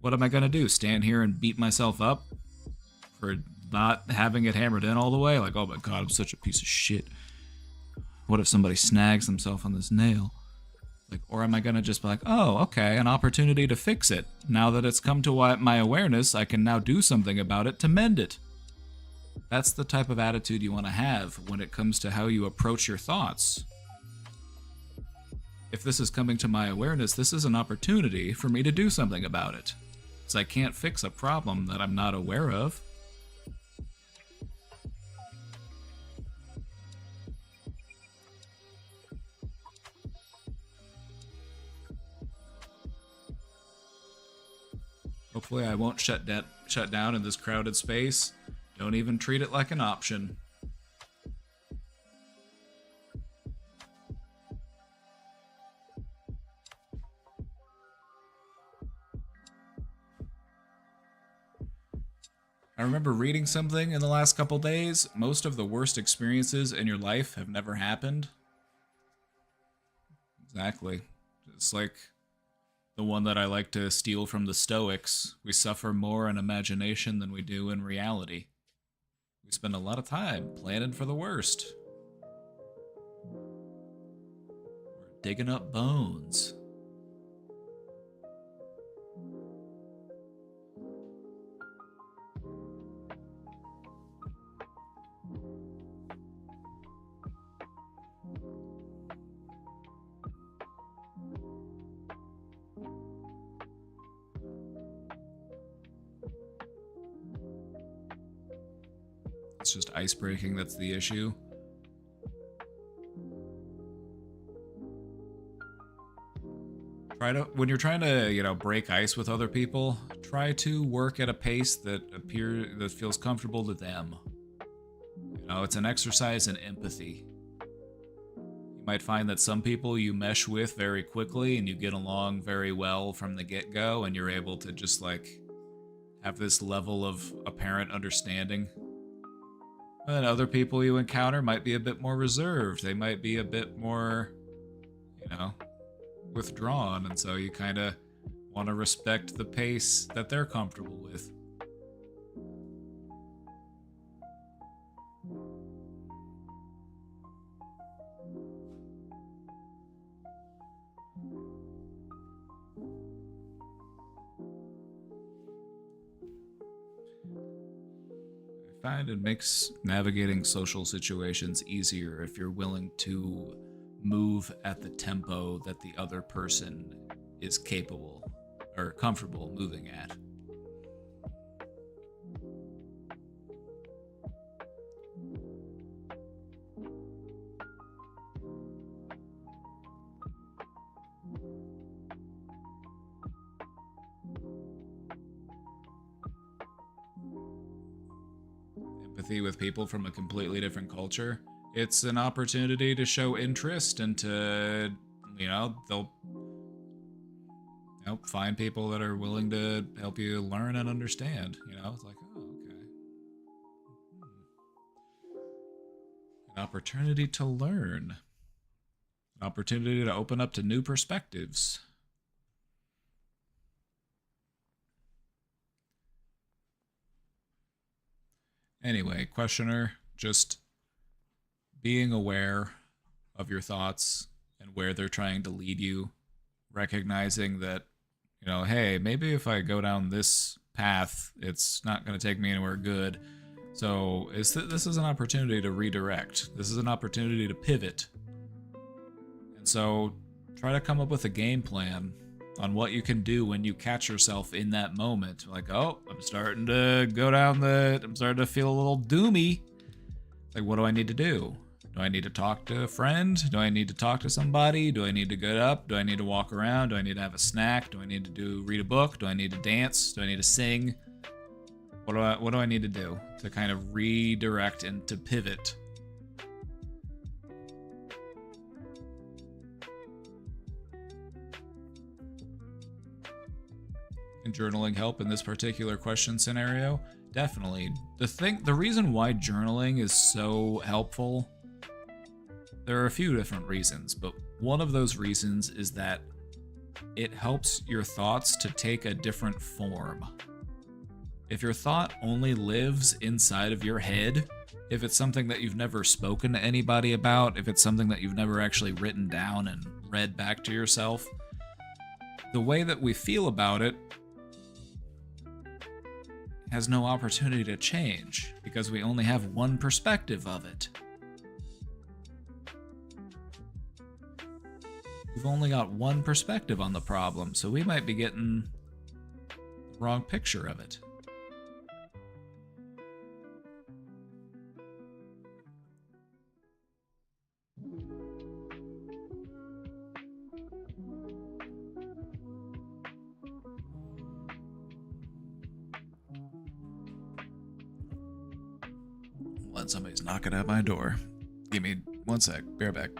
What am I going to do? Stand here and beat myself up for not having it hammered in all the way? Like, oh my god, I'm such a piece of shit. What if somebody snags themselves on this nail? Like, or am I going to just be like, oh, okay, an opportunity to fix it. Now that it's come to my awareness, I can now do something about it to mend it. That's the type of attitude you want to have when it comes to how you approach your thoughts. If this is coming to my awareness, this is an opportunity for me to do something about it. Because I can't fix a problem that I'm not aware of. Hopefully I won't shut down in this crowded space. Don't even treat it like an option. I remember reading something in the last couple days. Most of the worst experiences in your life have never happened. Exactly. It's like the one that I like to steal from the Stoics. We suffer more in imagination than we do in reality. We spend a lot of time planning for the worst. We're digging up bones. It's just ice breaking that's the issue. When you're trying to, break ice with other people, try to work at a pace that feels comfortable to them. It's an exercise in empathy. You might find that some people you mesh with very quickly and you get along very well from the get-go, and you're able to just have this level of apparent understanding. And then other people you encounter might be a bit more reserved. They might be a bit more, withdrawn. And so you kind of want to respect the pace that they're comfortable with. I find it makes navigating social situations easier if you're willing to move at the tempo that the other person is capable or comfortable moving at. Empathy with people from a completely different culture. It's an opportunity to show interest and to, they'll find people that are willing to help you learn and understand. It's like, oh, okay. An opportunity to learn. An opportunity to open up to new perspectives. Anyway, questioner, just being aware of your thoughts and where they're trying to lead you, recognizing that, hey, maybe if I go down this path, it's not going to take me anywhere good. So this is an opportunity to redirect. This is an opportunity to pivot. And so try to come up with a game plan on what you can do when you catch yourself in that moment. Like, oh, I'm starting to feel a little doomy. Like, what do I need to do? Do I need to talk to a friend? Do I need to talk to somebody? Do I need to get up? Do I need to walk around? Do I need to have a snack? Do I need to read a book? Do I need to dance? Do I need to sing? What do I need to do to kind of redirect and to pivot? Can journaling help in this particular question scenario? Definitely. The reason why journaling is so helpful, there are a few different reasons, but one of those reasons is that it helps your thoughts to take a different form. If your thought only lives inside of your head, if it's something that you've never spoken to anybody about, if it's something that you've never actually written down and read back to yourself, the way that we feel about it has no opportunity to change because we only have one perspective of it. We've only got one perspective on the problem, so we might be getting the wrong picture of it. Somebody's knocking at my door. Give me 1 sec. Be right back.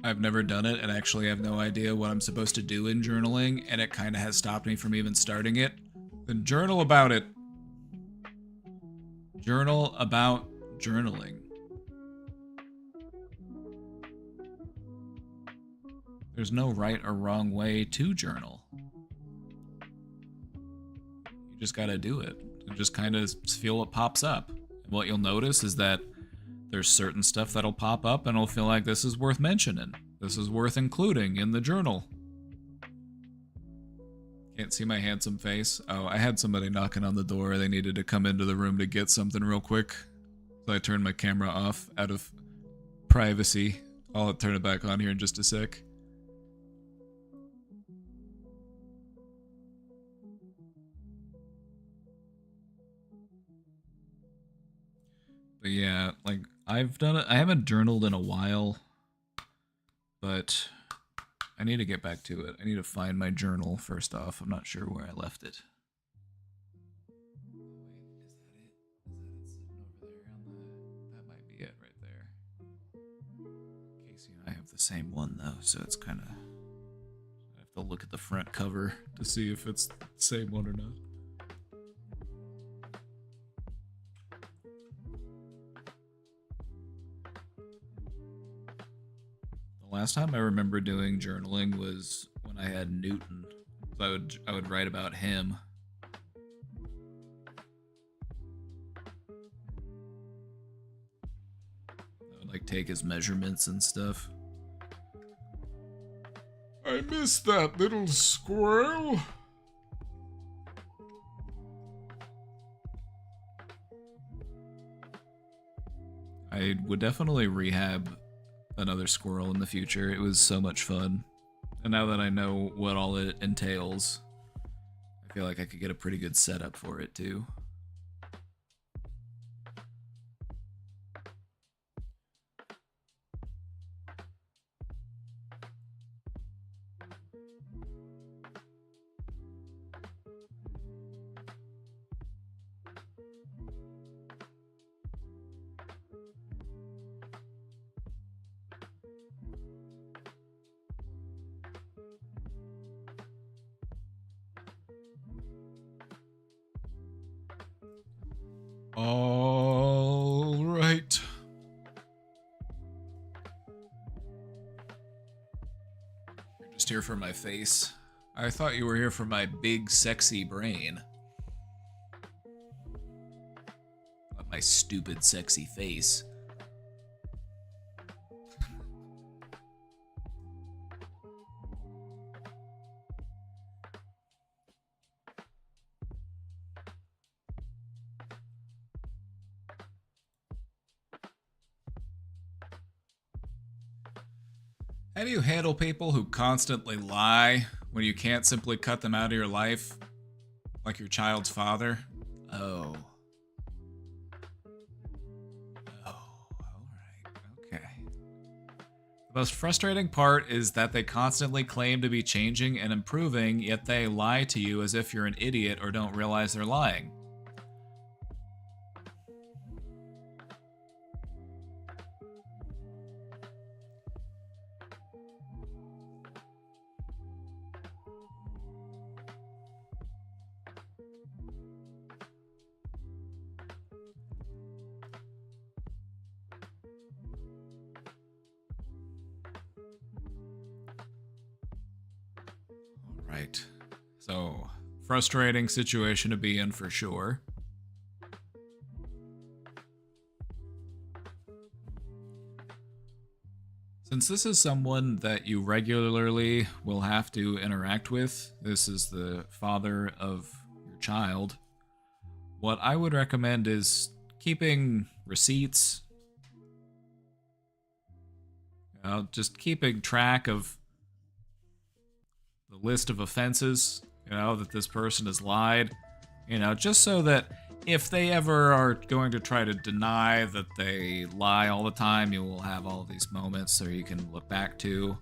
I've never done it and actually have no idea what I'm supposed to do in journaling, and it kind of has stopped me from even starting it. Then journal about it. Journal about journaling. There's no right or wrong way to journal. You just gotta do it. And just kind of feel what pops up. And what you'll notice is that there's certain stuff that'll pop up and it'll feel like this is worth mentioning. This is worth including in the journal. Can't see my handsome face. Oh, I had somebody knocking on the door. They needed to come into the room to get something real quick. So I turned my camera off out of privacy. I'll turn it back on here in just a sec. But yeah, like, I've done it. I haven't journaled in a while, but I need to get back to it. I need to find my journal first off. I'm not sure where I left it. That might be it right there. Casey and I have the same one though, so it's kind of, I have to look at the front cover to see if it's the same one or not. Last time I remember doing journaling was when I had Newton. So I would write about him. I would like take his measurements and stuff. I miss that little squirrel. I would definitely rehab another squirrel in the future. It was so much fun. And now that I know what all it entails, I feel like I could get a pretty good setup for it too. All right. You're just here for my face. I thought you were here for my big, sexy brain. Not my stupid, sexy face. How do you handle people who constantly lie when you can't simply cut them out of your life? Like your child's father? Oh. Alright, okay. The most frustrating part is that they constantly claim to be changing and improving, yet they lie to you as if you're an idiot or don't realize they're lying. Right. So, frustrating situation to be in for sure. Since this is someone that you regularly will have to interact with, this is the father of your child, what I would recommend is keeping receipts. Just keeping track of the list of offenses, that this person has lied, just so that if they ever are going to try to deny that they lie all the time, you will have all these moments so you can look back to.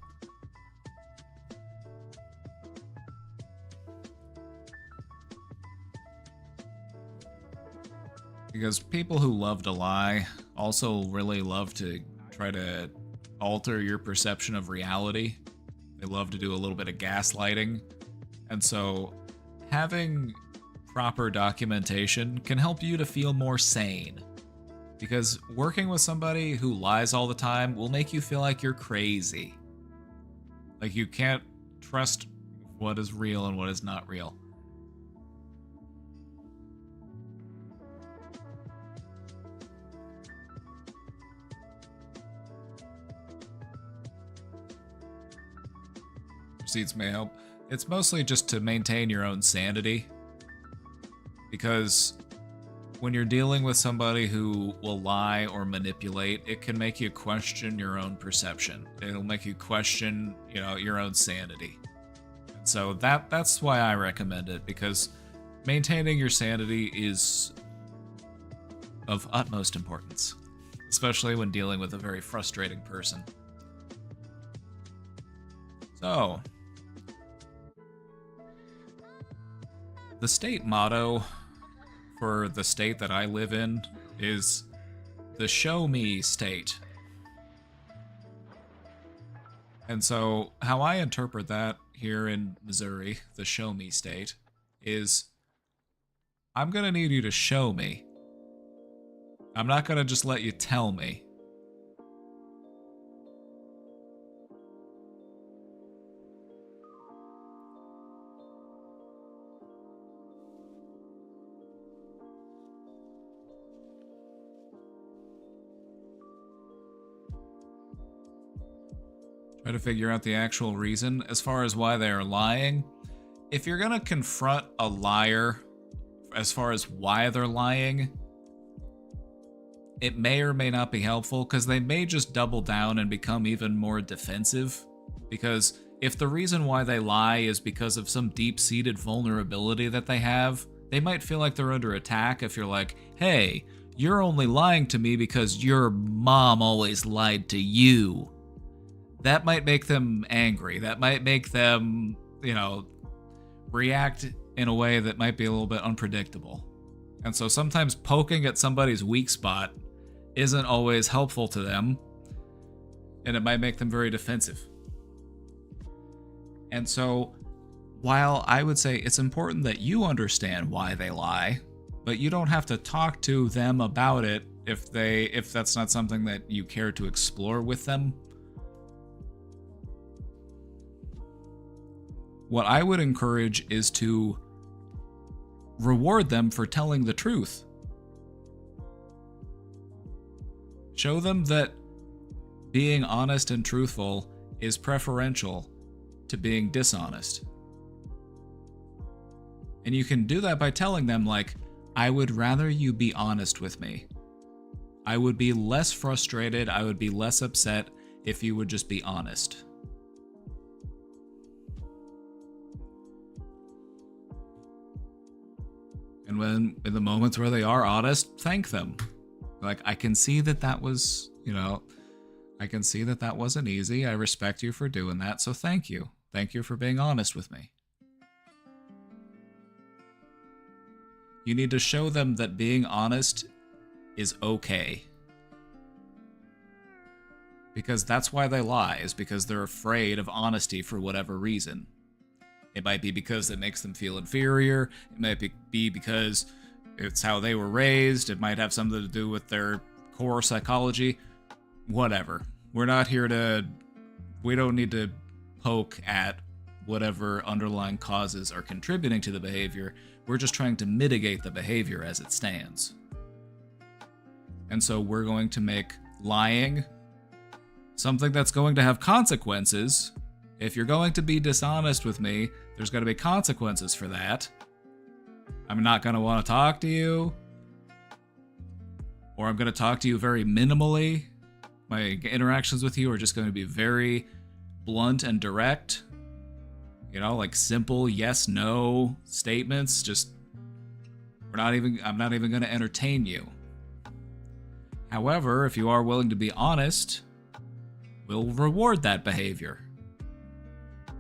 Because people who love to lie also really love to try to alter your perception of reality. They love to do a little bit of gaslighting. And so having proper documentation can help you to feel more sane. Because working with somebody who lies all the time will make you feel like you're crazy. Like you can't trust what is real and what is not real. Receipts may help. It's mostly just to maintain your own sanity. Because when you're dealing with somebody who will lie or manipulate, it can make you question your own perception. It'll make you question, your own sanity. And so that's why I recommend it, because maintaining your sanity is of utmost importance, especially when dealing with a very frustrating person. So, the state motto for the state that I live in is the show me state. And so how I interpret that here in Missouri, the show me state, is I'm gonna need you to show me. I'm not gonna just let you tell me. Try to figure out the actual reason as far as why they are lying. If you're gonna confront a liar as far as why they're lying, it may or may not be helpful, because they may just double down and become even more defensive. Because if the reason why they lie is because of some deep-seated vulnerability that they have, they might feel like they're under attack if you're like, hey, you're only lying to me because your mom always lied to you. That might make them angry. That might make them react in a way that might be a little bit unpredictable. And so sometimes poking at somebody's weak spot isn't always helpful to them, and it might make them very defensive. And so, while I would say it's important that you understand why they lie, but you don't have to talk to them about it if that's not something that you care to explore with them. What I would encourage is to reward them for telling the truth. Show them that being honest and truthful is preferential to being dishonest. And you can do that by telling them, like, I would rather you be honest with me. I would be less frustrated, I would be less upset if you would just be honest. And when in the moments where they are honest, thank them. Like, I can see that was, I can see that wasn't easy. I respect you for doing that, so thank you. Thank you for being honest with me. You need to show them that being honest is okay. Because that's why they lie, is because they're afraid of honesty for whatever reason. It might be because it makes them feel inferior. It might be because it's how they were raised. It might have something to do with their core psychology. Whatever. We don't need to poke at whatever underlying causes are contributing to the behavior. We're just trying to mitigate the behavior as it stands. And so we're going to make lying something that's going to have consequences. If you're going to be dishonest with me, there's going to be consequences for that. I'm not going to want to talk to you. Or I'm going to talk to you very minimally. My interactions with you are just going to be very blunt and direct. Like simple yes, no statements. Just, I'm not even going to entertain you. However, if you are willing to be honest, we'll reward that behavior.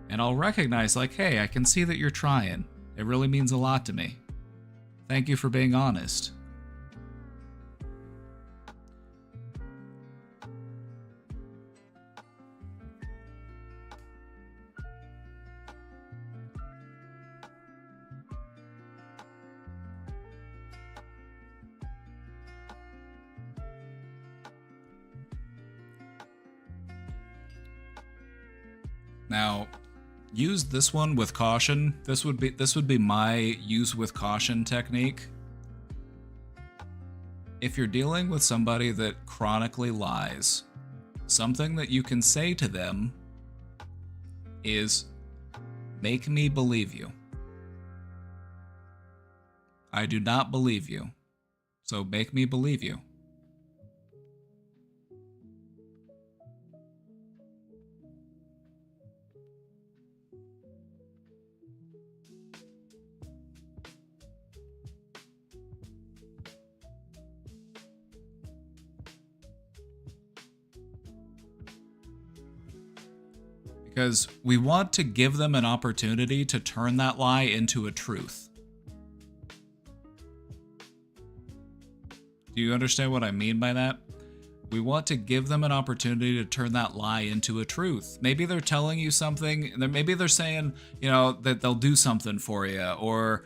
And I'll recognize, like, hey, I can see that you're trying. It really means a lot to me. Thank you for being honest. Now, use this one with caution. This would be my use with caution technique. If you're dealing with somebody that chronically lies, something that you can say to them is, make me believe you. I do not believe you, so make me believe you. Because we want to give them an opportunity to turn that lie into a truth. Do you understand what I mean by that? We want to give them an opportunity to turn that lie into a truth. Maybe they're telling you something, and maybe they're saying, that they'll do something for you, or,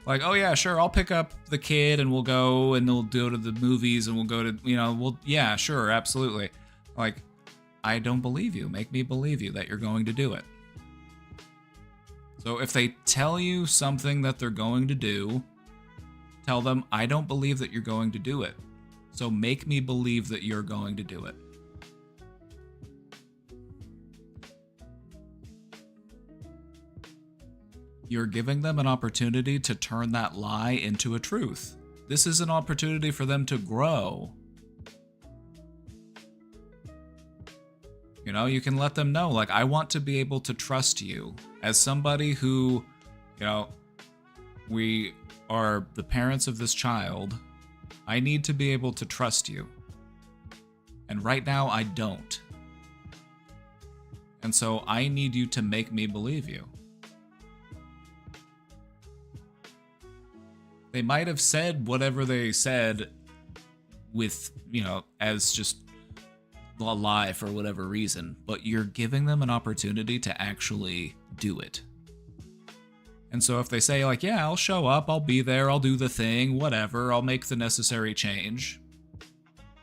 like, oh yeah, sure, I'll pick up the kid and we'll go and we'll go to the movies and we'll go to, yeah, sure, absolutely. Like, I don't believe you. Make me believe you that you're going to do it. So if they tell you something that they're going to do, tell them, I don't believe that you're going to do it. So make me believe that you're going to do it. You're giving them an opportunity to turn that lie into a truth. This is an opportunity for them to grow. You can let them know, like, I want to be able to trust you as somebody who, we are the parents of this child. I need to be able to trust you. And right now, I don't. And so I need you to make me believe you. They might have said whatever they said with, you know, as just a lie for whatever reason, but you're giving them an opportunity to actually do it. And so if they say, like, yeah, I'll show up, I'll be there, I'll do the thing, whatever, I'll make the necessary change,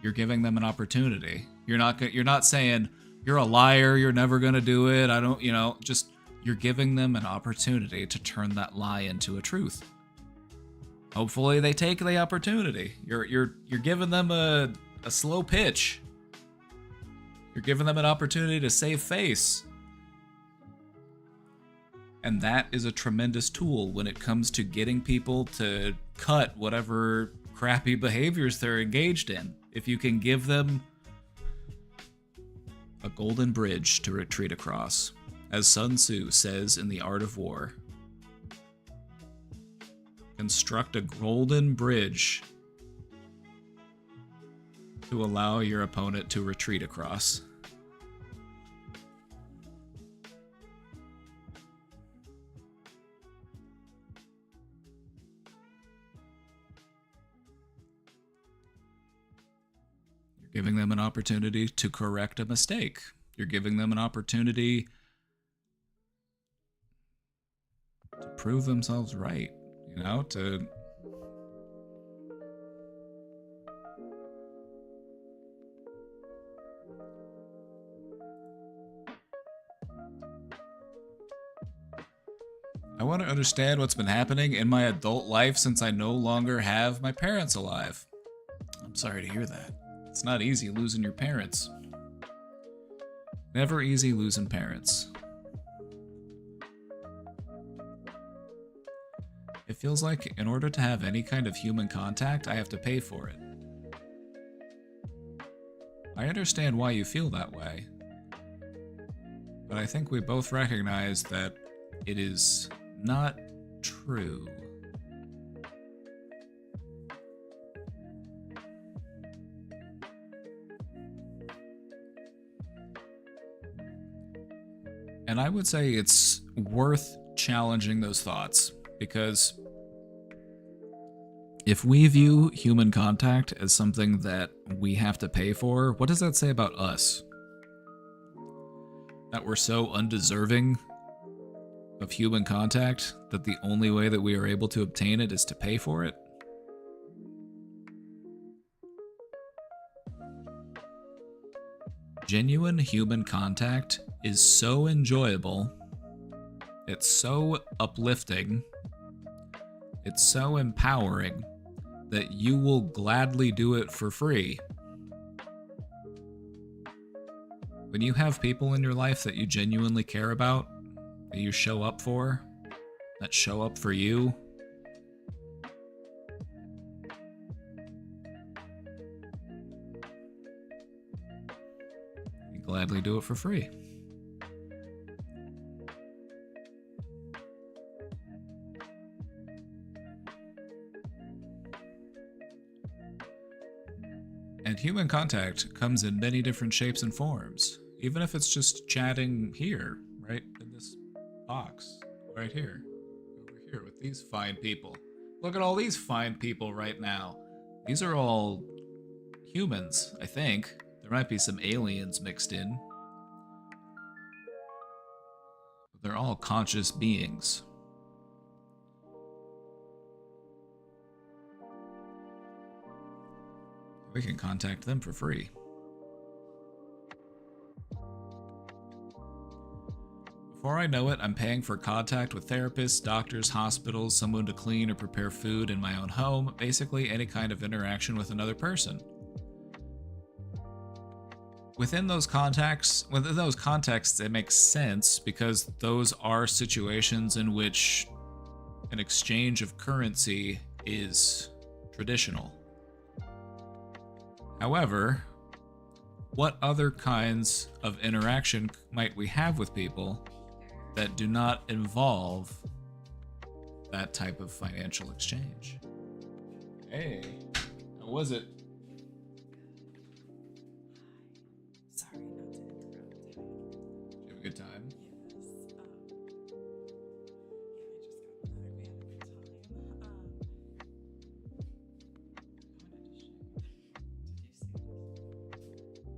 you're giving them an opportunity. You're not saying, you're a liar, you're never gonna do it, I don't, you know, just, you're giving them an opportunity to turn that lie into a truth. Hopefully they take the opportunity. You're giving them a slow pitch. You're giving them an opportunity to save face. And that is a tremendous tool when it comes to getting people to cut whatever crappy behaviors they're engaged in. If you can give them a golden bridge to retreat across, as Sun Tzu says in The Art of War. Construct a golden bridge to allow your opponent to retreat across. You're giving them an opportunity to correct a mistake. You're giving them an opportunity to prove themselves right, you know, to I want to understand what's been happening in my adult life since I no longer have my parents alive. I'm sorry to hear that. It's not easy losing your parents. Never easy losing parents. It feels like in order to have any kind of human contact, I have to pay for it. I understand why you feel that way, but I think we both recognize that it is not true. And I would say it's worth challenging those thoughts, because if we view human contact as something that we have to pay for, what does that say about us? That we're so undeserving of human contact that the only way that we are able to obtain it is to pay for it? Genuine human contact is so enjoyable, it's so uplifting, it's so empowering that you will gladly do it for free. When you have people in your life that you genuinely care about, that you show up for, that show up for you, you gladly do it for free. And human contact comes in many different shapes and forms, even if it's just chatting here, right in this box, right here, over here with these fine people. Look at all these fine people right now. These are all humans, I think. There might be some aliens mixed in. But they're all conscious beings. We can contact them for free. Before I know it, I'm paying for contact with therapists, doctors, hospitals, someone to clean or prepare food in my own home, basically any kind of interaction with another person. Within those contexts, it makes sense because those are situations in which an exchange of currency is traditional. However, what other kinds of interaction might we have with people that do not involve that type of financial exchange? Hey, how was it? Sorry not to interrupt. Did you have a good time? Yes. Yeah, I just got back. We had a good time.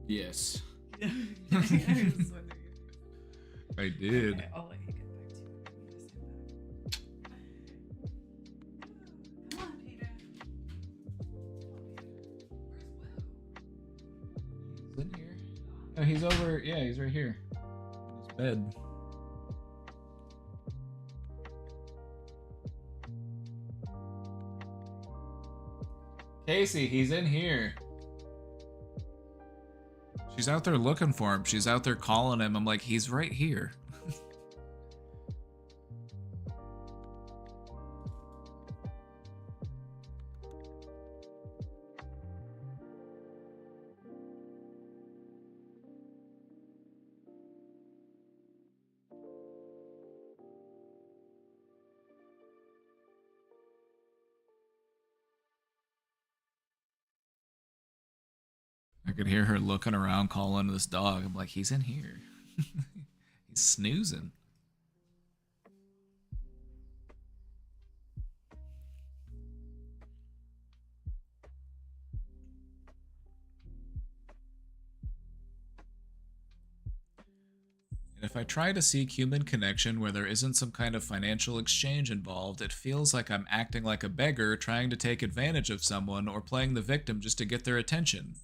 Yes. I was wondering. I did. Okay, I'll let you get back to it. I need to stand back. Come on, Peter. Where's Will? He's in here. Oh, he's over. Yeah, he's right here. In his bed. Casey, he's in here. She's out there looking for him. She's out there calling him. I'm like, he's right here. I could hear her looking around, calling this dog. I'm like, he's in here. He's snoozing. And if I try to seek human connection where there isn't some kind of financial exchange involved, it feels like I'm acting like a beggar trying to take advantage of someone or playing the victim just to get their attention.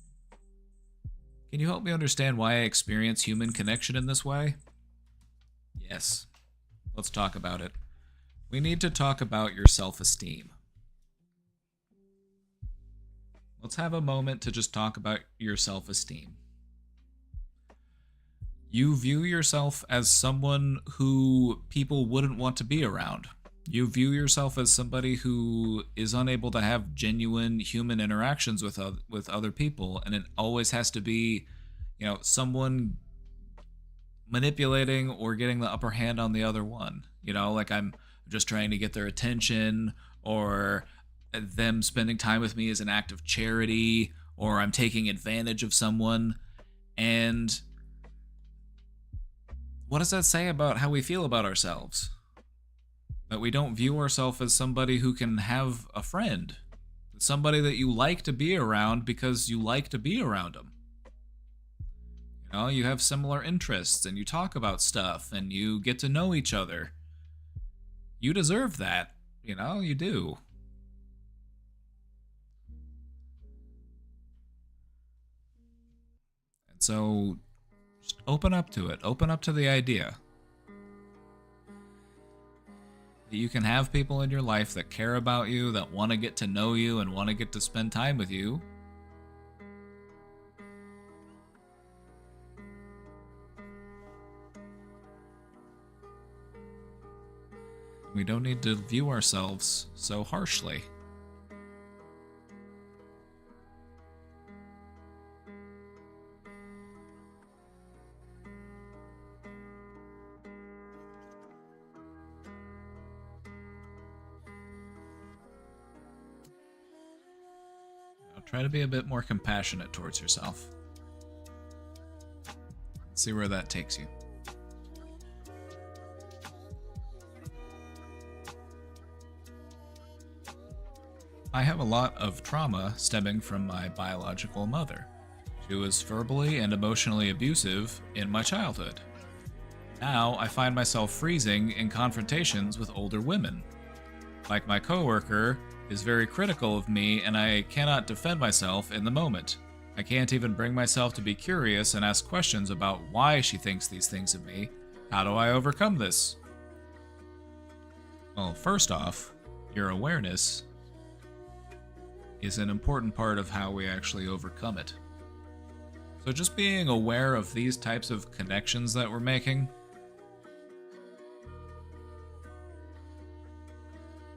Can you help me understand why I experience human connection in this way? Yes. Let's talk about it. We need to talk about your self-esteem. Let's have a moment to just talk about your self-esteem. You view yourself as someone who people wouldn't want to be around. You view yourself as somebody who is unable to have genuine human interactions with other people, and it always has to be, someone manipulating or getting the upper hand on the other one. Like I'm just trying to get their attention, or them spending time with me as an act of charity, or I'm taking advantage of someone. And what does that say about how we feel about ourselves? That we don't view ourselves as somebody who can have a friend, somebody that you like to be around because you like to be around them. You have similar interests and you talk about stuff and you get to know each other. You deserve that, you do. And so just open up to it. Open up to the idea that you can have people in your life that care about you, that want to get to know you and want to get to spend time with you. We don't need to view ourselves so harshly. Try to be a bit more compassionate towards yourself. See where that takes you. I have a lot of trauma stemming from my biological mother. She was verbally and emotionally abusive in my childhood. Now I find myself freezing in confrontations with older women. Like my coworker is very critical of me and I cannot defend myself in the moment. I can't even bring myself to be curious and ask questions about why she thinks these things of me. How do I overcome this? Well, first off, your awareness is an important part of how we actually overcome it. So just being aware of these types of connections that we're making,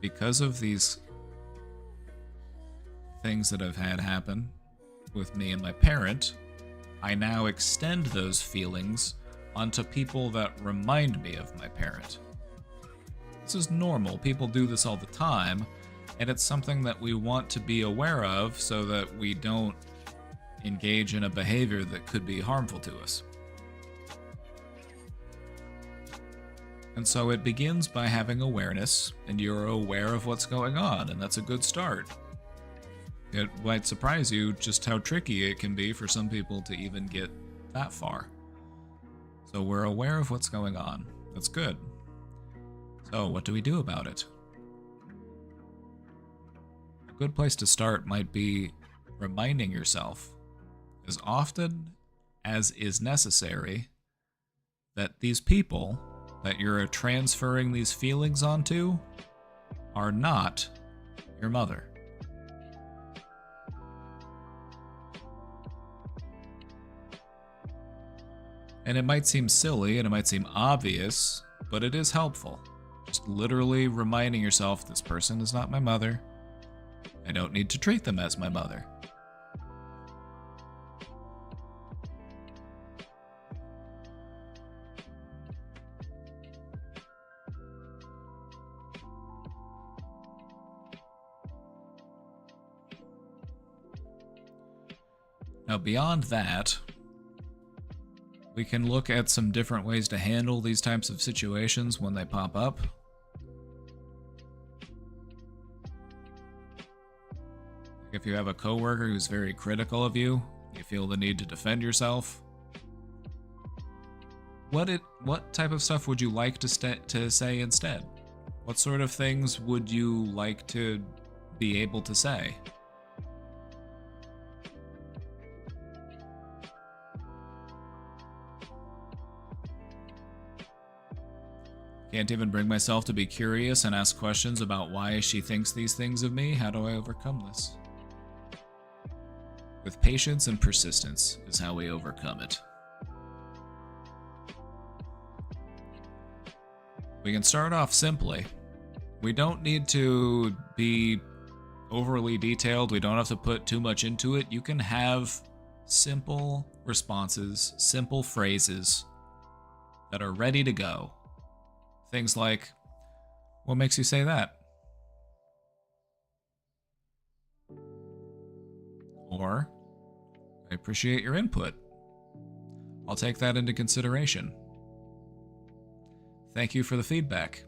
because of these things that I've had happen with me and my parent, I now extend those feelings onto people that remind me of my parent. This is normal. People do this all the time, and it's something that we want to be aware of so that we don't engage in a behavior that could be harmful to us. And so it begins by having awareness, and you're aware of what's going on, and that's a good start. It might surprise you just how tricky it can be for some people to even get that far. So we're aware of what's going on. That's good. So what do we do about it? A good place to start might be reminding yourself, as often as is necessary, that these people that you're transferring these feelings onto are not your mother. And it might seem silly and it might seem obvious, but it is helpful. Just literally reminding yourself, this person is not my mother. I don't need to treat them as my mother. Now, beyond that, we can look at some different ways to handle these types of situations when they pop up. If you have a coworker who's very critical of you, you feel the need to defend yourself. What type of stuff would you like to say instead? What sort of things would you like to be able to say? Can't even bring myself to be curious and ask questions about why she thinks these things of me? How do I overcome this? With patience and persistence is how we overcome it. We can start off simply. We don't need to be overly detailed. We don't have to put too much into it. You can have simple responses, simple phrases that are ready to go. Things like, what makes you say that? Or, I appreciate your input. I'll take that into consideration. Thank you for the feedback.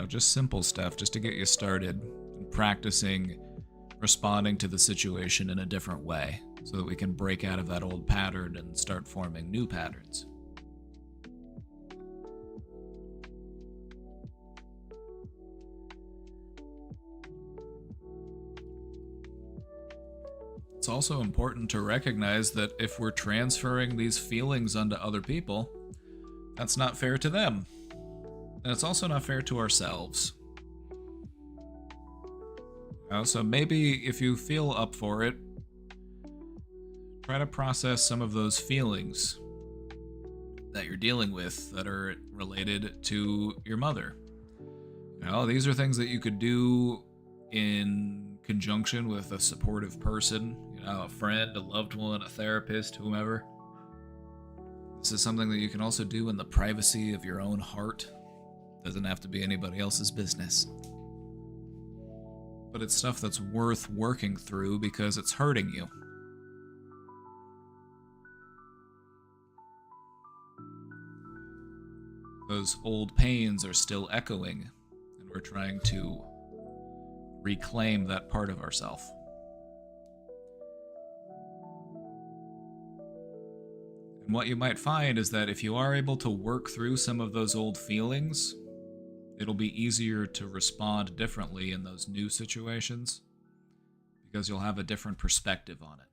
Just simple stuff just to get you started and practicing responding to the situation in a different way so that we can break out of that old pattern and start forming new patterns. It's also important to recognize that if we're transferring these feelings onto other people, that's not fair to them. And it's also not fair to ourselves. So maybe if you feel up for it, try to process some of those feelings that you're dealing with that are related to your mother. These are things that you could do in conjunction with a supportive person, a friend, a loved one, a therapist, whomever. This is something that you can also do in the privacy of your own heart. Doesn't have to be anybody else's business. But it's stuff that's worth working through because it's hurting you. Those old pains are still echoing, and we're trying to reclaim that part of ourselves. And what you might find is that if you are able to work through some of those old feelings, it'll be easier to respond differently in those new situations because you'll have a different perspective on it.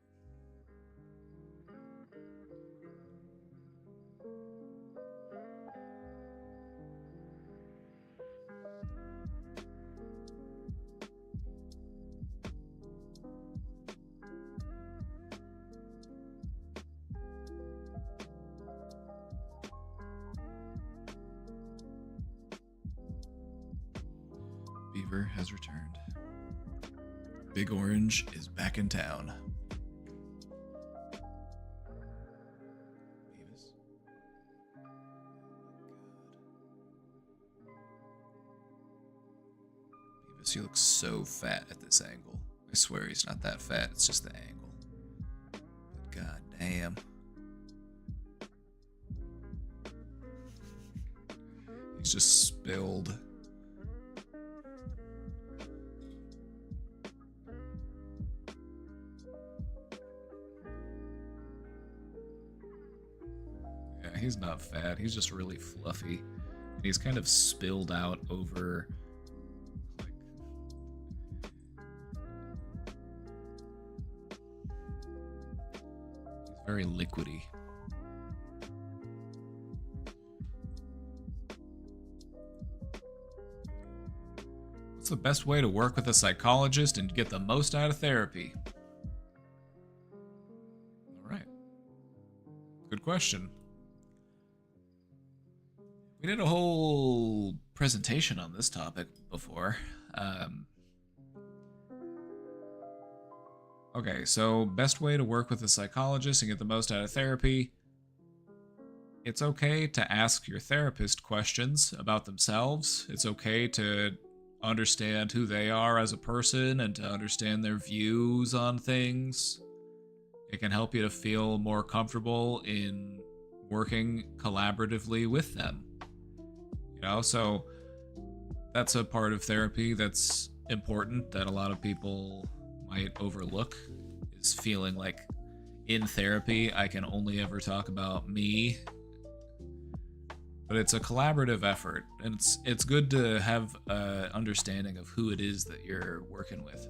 Beaver has returned. Big Orange is back in town. Beavis? Beavis, you look so fat at this angle. I swear he's not that fat, it's just the angle. But god damn. He's just spilled. Yeah, he's not fat. He's just really fluffy. And he's kind of spilled out over, like, he's very liquidy. What's the best way to work with a psychologist and get the most out of therapy? All right. Good question. We did a whole presentation on this topic before. Okay, so best way to work with a psychologist and get the most out of therapy. It's okay to ask your therapist questions about themselves. It's okay to understand who they are as a person and to understand their views on things. It can help you to feel more comfortable in working collaboratively with them. You know, so that's a part of therapy that's important that a lot of people might overlook, is feeling like in therapy I can only ever talk about me. But it's a collaborative effort, and it's good to have an understanding of who it is that you're working with.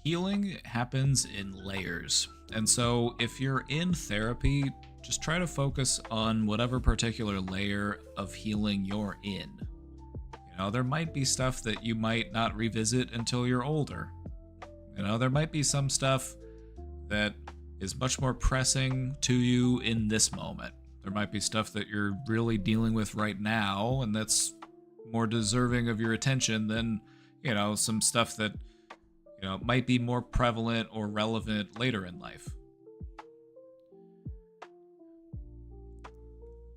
Healing happens in layers, and so if you're in therapy, just try to focus on whatever particular layer of healing you're in. You know, there might be stuff that you might not revisit until you're older. You know, there might be some stuff that is much more pressing to you in this moment. There might be stuff that you're really dealing with right now, and that's more deserving of your attention than, you know, some stuff that, you know, might be more prevalent or relevant later in life.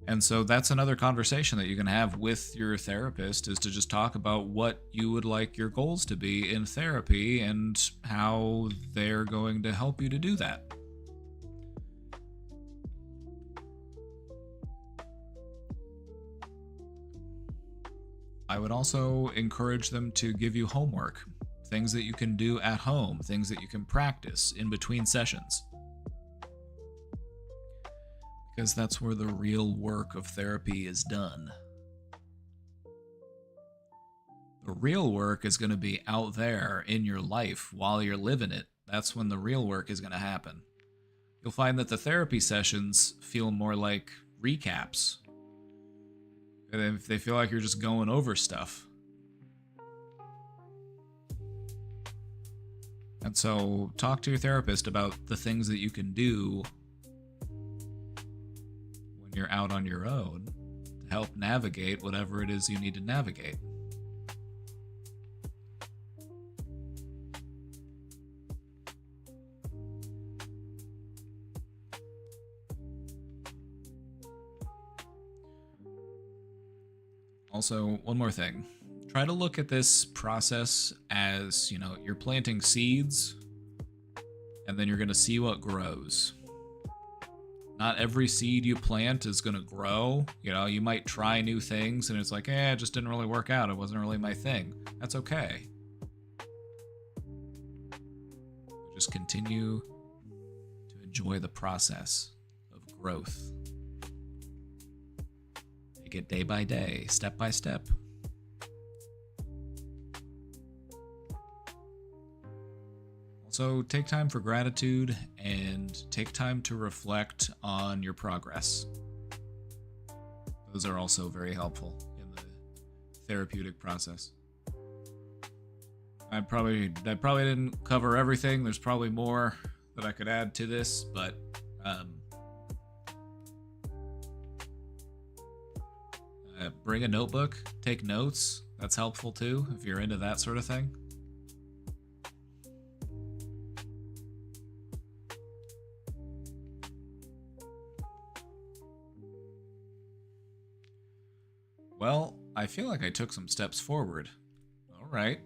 And so that's another conversation that you can have with your therapist, is to just talk about what you would like your goals to be in therapy and how they're going to help you to do that. I would also encourage them to give you homework, things that you can do at home, things that you can practice in between sessions. Because that's where the real work of therapy is done. The real work is going to be out there in your life while you're living it. That's when the real work is going to happen. You'll find that the therapy sessions feel more like recaps. And they feel like you're just going over stuff. And so talk to your therapist about the things that you can do you're out on your own to help navigate whatever it is you need to navigate. Also, one more thing. Try to look at this process as, you know, you're planting seeds and then you're going to see what grows. Not every seed you plant is going to grow. You know, you might try new things and it's like, it just didn't really work out. It wasn't really my thing. That's okay. Just continue to enjoy the process of growth. Take it day by day, step by step. So take time for gratitude and take time to reflect on your progress. Those are also very helpful in the therapeutic process. I probably didn't cover everything. There's probably more that I could add to this, but bring a notebook, take notes. That's helpful too if you're into that sort of thing. Well, I feel like I took some steps forward. All right.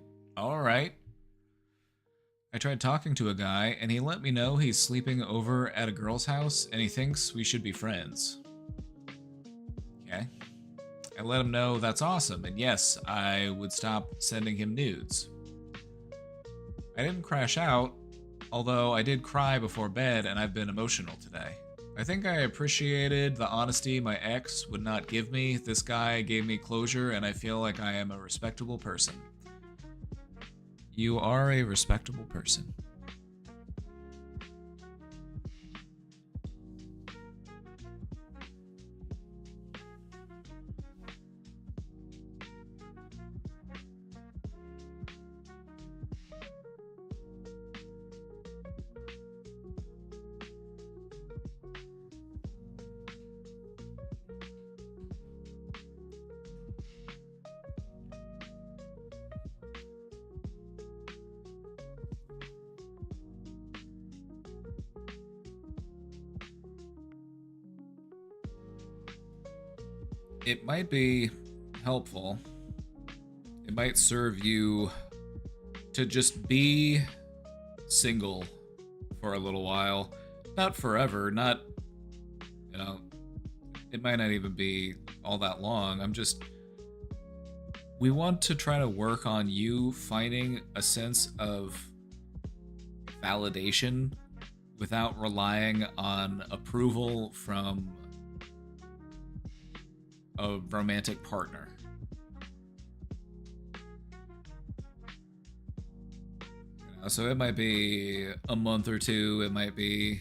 I tried talking to a guy, and he let me know he's sleeping over at a girl's house, and he thinks we should be friends. Okay. I let him know that's awesome, and yes, I would stop sending him nudes. I didn't crash out, although I did cry before bed, and I've been emotional today. I think I appreciated the honesty my ex would not give me. This guy gave me closure, and I feel like I am a respectable person. You are a respectable person. It might be helpful. It might serve you to just be single for a little while. Not forever, not, you know, it might not even be all that long. We want to try to work on you finding a sense of validation without relying on approval from a romantic partner. So it might be a month or two, it might be,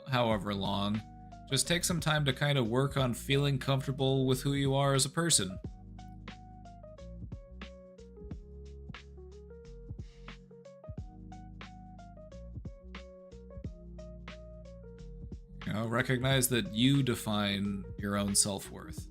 however long. Just take some time to kind of work on feeling comfortable with who you are as a person. Recognize that you define your own self-worth.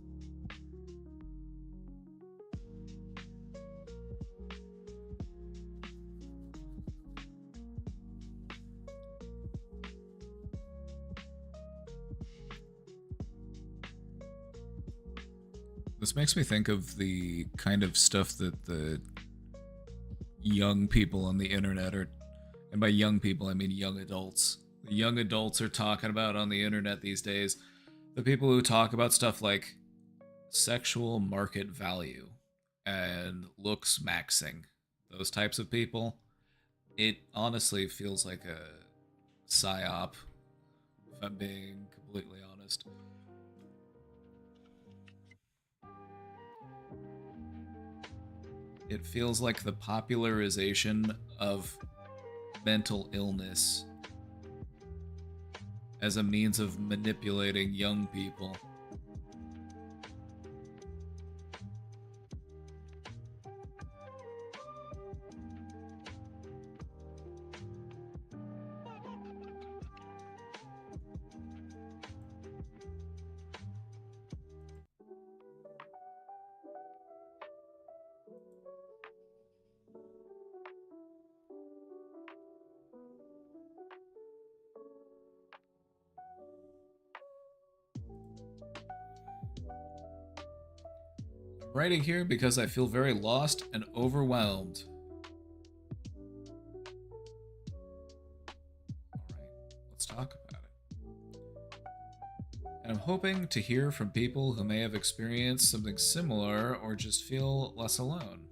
This makes me think of the kind of stuff that the young people on the internet are, and by young people I mean young adults. The young adults are talking about on the internet these days. The people who talk about stuff like sexual market value and looks maxing. Those types of people. It honestly feels like a psyop, if I'm being completely honest. It feels like the popularization of mental illness as a means of manipulating young people. I'm writing here because I feel very lost and overwhelmed. Alright, let's talk about it. And I'm hoping to hear from people who may have experienced something similar or just feel less alone.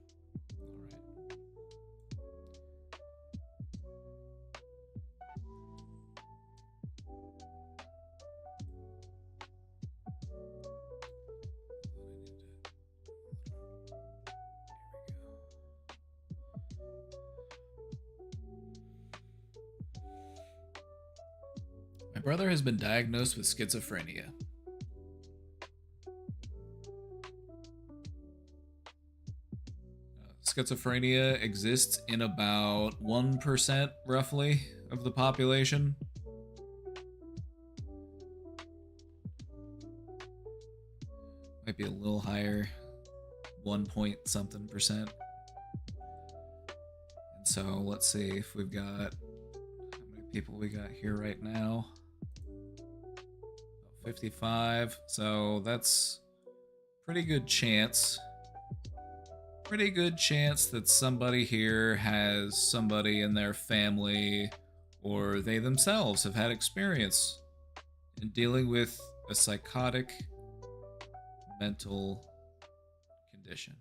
My brother has been diagnosed with schizophrenia. Schizophrenia exists in about 1% roughly of the population. Might be a little higher, 1 point something percent. And so let's see if we've got how many people we got here right now. 55, so that's pretty good chance pretty good chance that somebody here has somebody in their family or they themselves have had experience in dealing with a psychotic mental condition.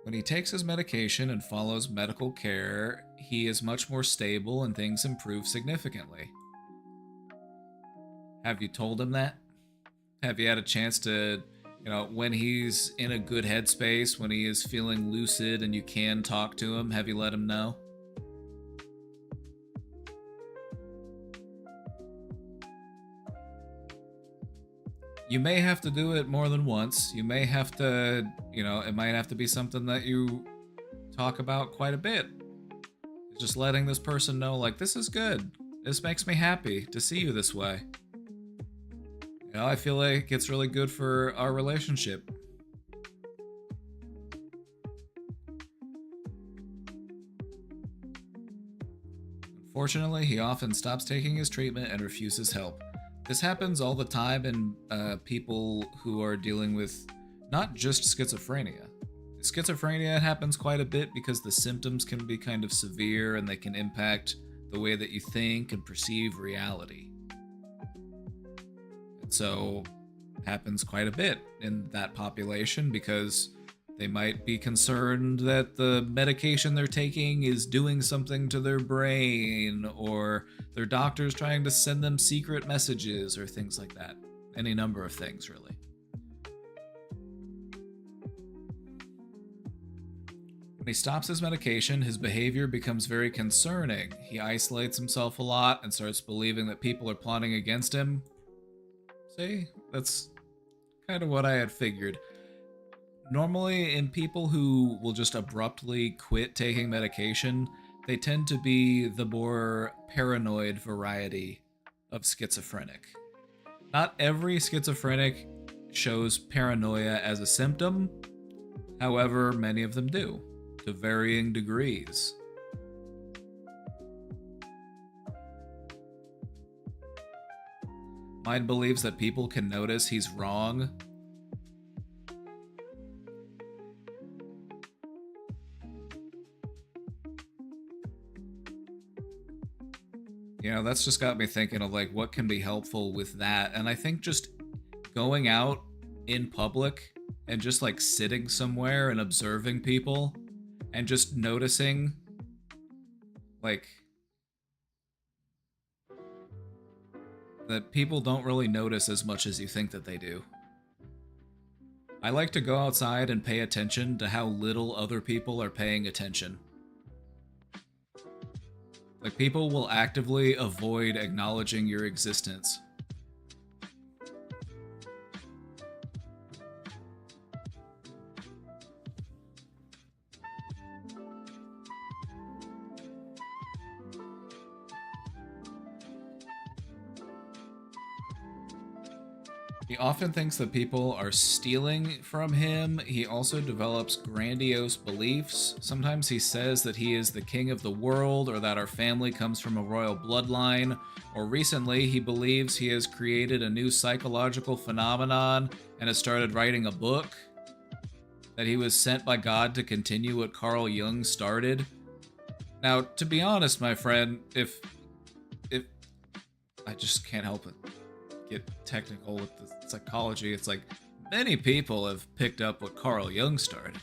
When he takes his medication and follows medical care, he is much more stable and things improve significantly. Have you told him that? Have you had a chance to, when he's in a good headspace, when he is feeling lucid and you can talk to him, have you let him know? You may have to do it more than once. You may have to, it might have to be something that you talk about quite a bit. Just letting this person know, like, this is good. This makes me happy to see you this way. I feel like it's really good for our relationship. Unfortunately, he often stops taking his treatment and refuses help. This happens all the time in people who are dealing with not just schizophrenia. Schizophrenia happens quite a bit because the symptoms can be kind of severe and they can impact the way that you think and perceive reality. And so it happens quite a bit in that population because they might be concerned that the medication they're taking is doing something to their brain, or their doctor's trying to send them secret messages or things like that. Any number of things, really. When he stops his medication, his behavior becomes very concerning. He isolates himself a lot and starts believing that people are plotting against him. See, that's kind of what I had figured. Normally, in people who will just abruptly quit taking medication, they tend to be the more paranoid variety of schizophrenic. Not every schizophrenic shows paranoia as a symptom, however, many of them do, to varying degrees. Mine believes that people can notice he's wrong. That's just got me thinking of like what can be helpful with that. And I think just going out in public and just like sitting somewhere and observing people and just noticing like that people don't really notice as much as you think that they do. I like to go outside and pay attention to how little other people are paying attention. Like, people will actively avoid acknowledging your existence. He often thinks that people are stealing from him. He also develops grandiose beliefs. Sometimes he says that he is the king of the world, or that our family comes from a royal bloodline. Or recently, he believes he has created a new psychological phenomenon and has started writing a book. That he was sent by God to continue what Carl Jung started. Now, to be honest, my friend, if I just can't help it. Get technical with the psychology, it's like many people have picked up what Carl Jung started.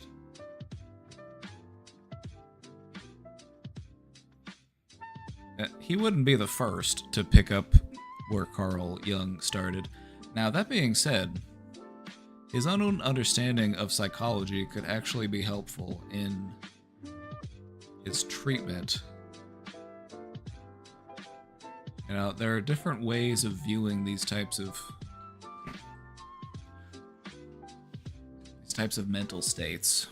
He wouldn't be the first to pick up where Carl Jung started. Now, that being said, his own understanding of psychology could actually be helpful in his treatment. There are different ways of viewing these types of mental states.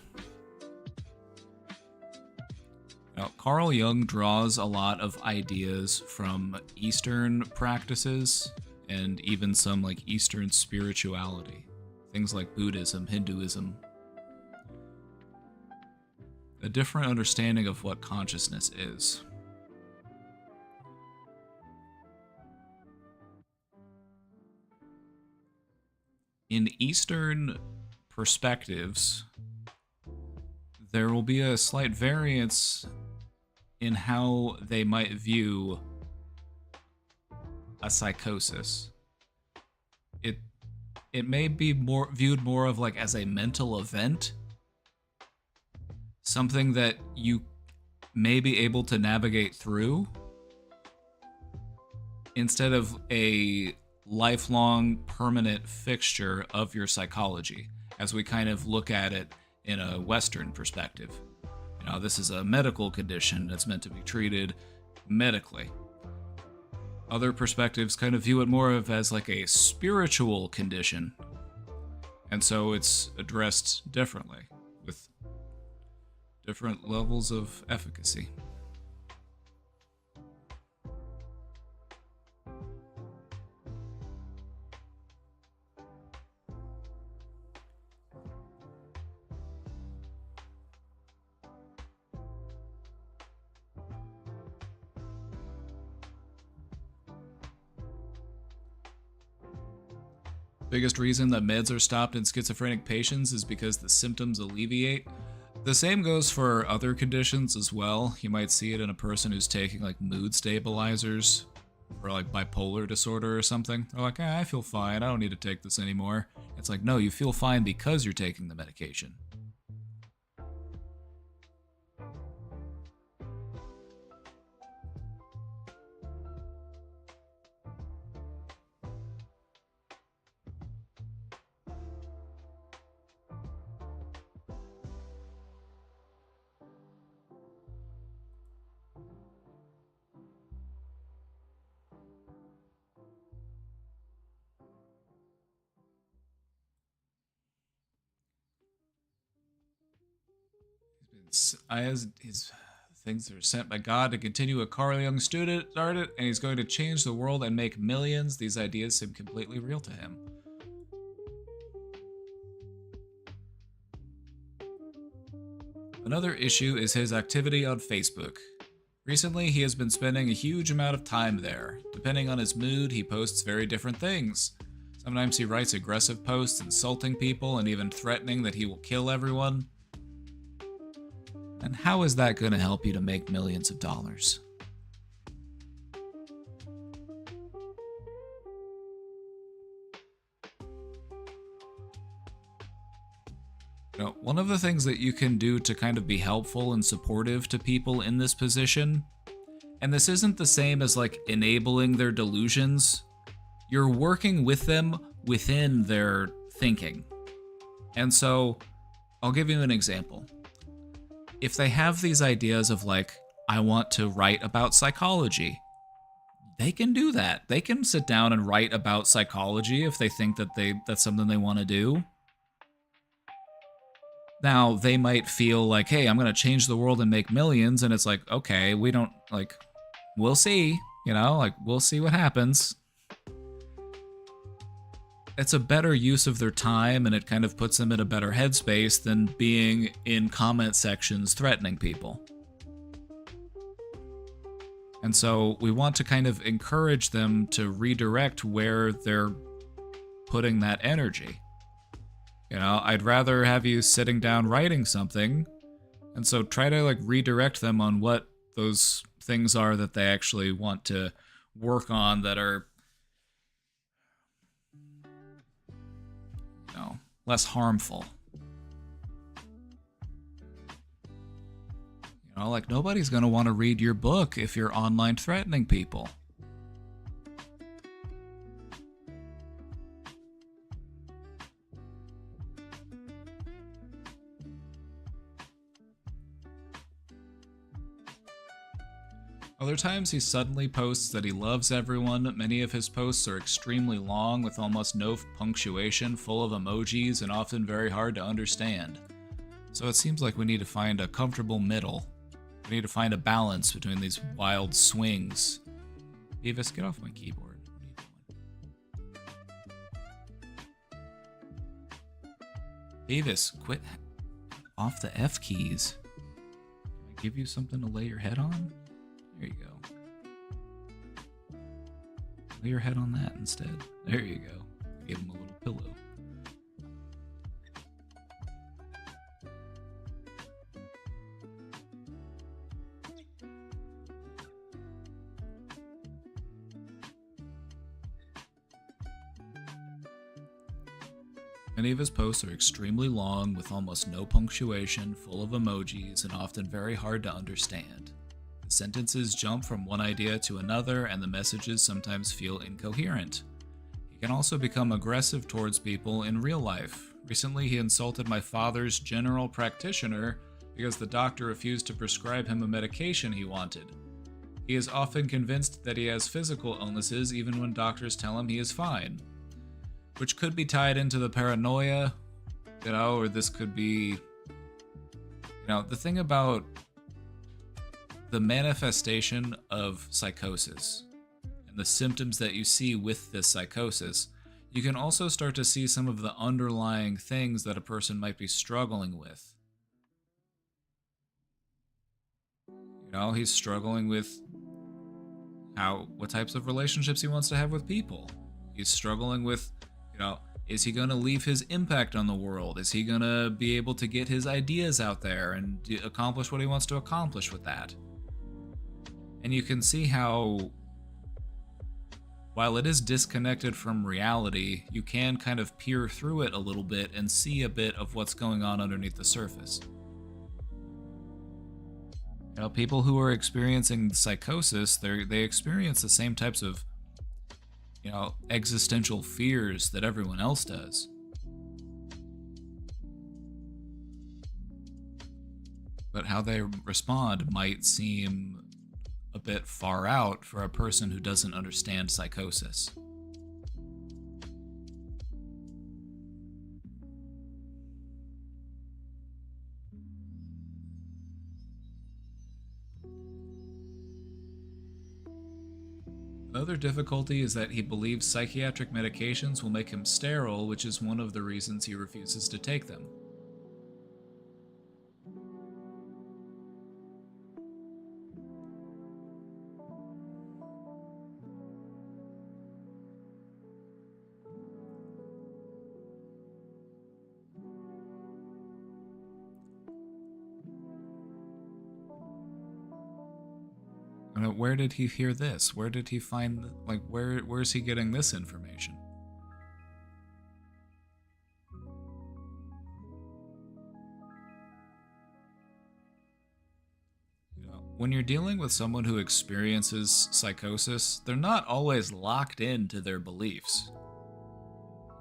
Now, Carl Jung draws a lot of ideas from Eastern practices and even some like Eastern spirituality. Things like Buddhism, Hinduism. A different understanding of what consciousness is. in Eastern perspectives, there will be a slight variance in how they might view a psychosis. It may be more viewed more of like as a mental event, something that you may be able to navigate through, instead of a lifelong permanent fixture of your psychology, as we kind of look at it in a Western perspective. You know, this is a medical condition that's meant to be treated medically. Other perspectives kind of view it more of as like a spiritual condition, and so it's addressed differently with different levels of efficacy. Biggest reason that meds are stopped in schizophrenic patients is because the symptoms alleviate. The same goes for other conditions as well. You might see it in a person who's taking like mood stabilizers for like bipolar disorder or something. They're like, I feel fine. I don't need to take this anymore. It's like, no, you feel fine because you're taking the medication. His things are sent by God to continue a Carl Jung student started, and he's going to change the world and make millions. These ideas seem completely real to him. Another issue is his activity on Facebook. Recently, he has been spending a huge amount of time there. Depending on his mood, he posts very different things. Sometimes he writes aggressive posts insulting people and even threatening that he will kill everyone. And how is that going to help you to make millions of dollars? You know, one of the things that you can do to kind of be helpful and supportive to people in this position, and this isn't the same as like enabling their delusions, you're working with them within their thinking. And so, I'll give you an example. If they have these ideas of like, I want to write about psychology, they can do that. They can sit down and write about psychology if they think that that's something they want to do. Now, they might feel like, hey, I'm going to change the world and make millions, and it's like, okay, we don't, like, we'll see, you know, like, we'll see what happens. It's a better use of their time, and it kind of puts them in a better headspace than being in comment sections threatening people. And so we want to kind of encourage them to redirect where they're putting that energy. You know, I'd rather have you sitting down writing something, and so try to like redirect them on what those things are that they actually want to work on that are, you know, less harmful. You know, like nobody's going to want to read your book if you're online threatening people. Other times he suddenly posts that he loves everyone. Many of his posts are extremely long with almost no punctuation, full of emojis, and often very hard to understand. So it seems like we need to find a comfortable middle. We need to find a balance between these wild swings. Beavis, get off my keyboard. What are you doing? Beavis, quit off the F keys. Can I give you something to lay your head on? There you go. Lay your head on that instead. There you go. Give him a little pillow. Many of his posts are extremely long, with almost no punctuation, full of emojis, and often very hard to understand. The sentences jump from one idea to another, and the messages sometimes feel incoherent. He can also become aggressive towards people in real life. Recently, he insulted my father's general practitioner because the doctor refused to prescribe him a medication he wanted. He is often convinced that he has physical illnesses even when doctors tell him he is fine, which could be tied into the paranoia, or this could be, the thing about the manifestation of psychosis and the symptoms that you see with this psychosis. You can also start to see some of the underlying things that a person might be struggling with. He's struggling with what types of relationships he wants to have with people. He's struggling with, is he going to leave his impact on the world? Is he going to be able to get his ideas out there and accomplish what he wants to accomplish with that? And you can see how, while it is disconnected from reality, you can kind of peer through it a little bit and see a bit of what's going on underneath the surface. People who are experiencing psychosis, they experience the same types of, existential fears that everyone else does. But how they respond might seem a bit far out for a person who doesn't understand psychosis. Another difficulty is that he believes psychiatric medications will make him sterile, which is one of the reasons he refuses to take them. Where did he hear this? Where did he find, where's he getting this information? When you're dealing with someone who experiences psychosis, they're not always locked into their beliefs.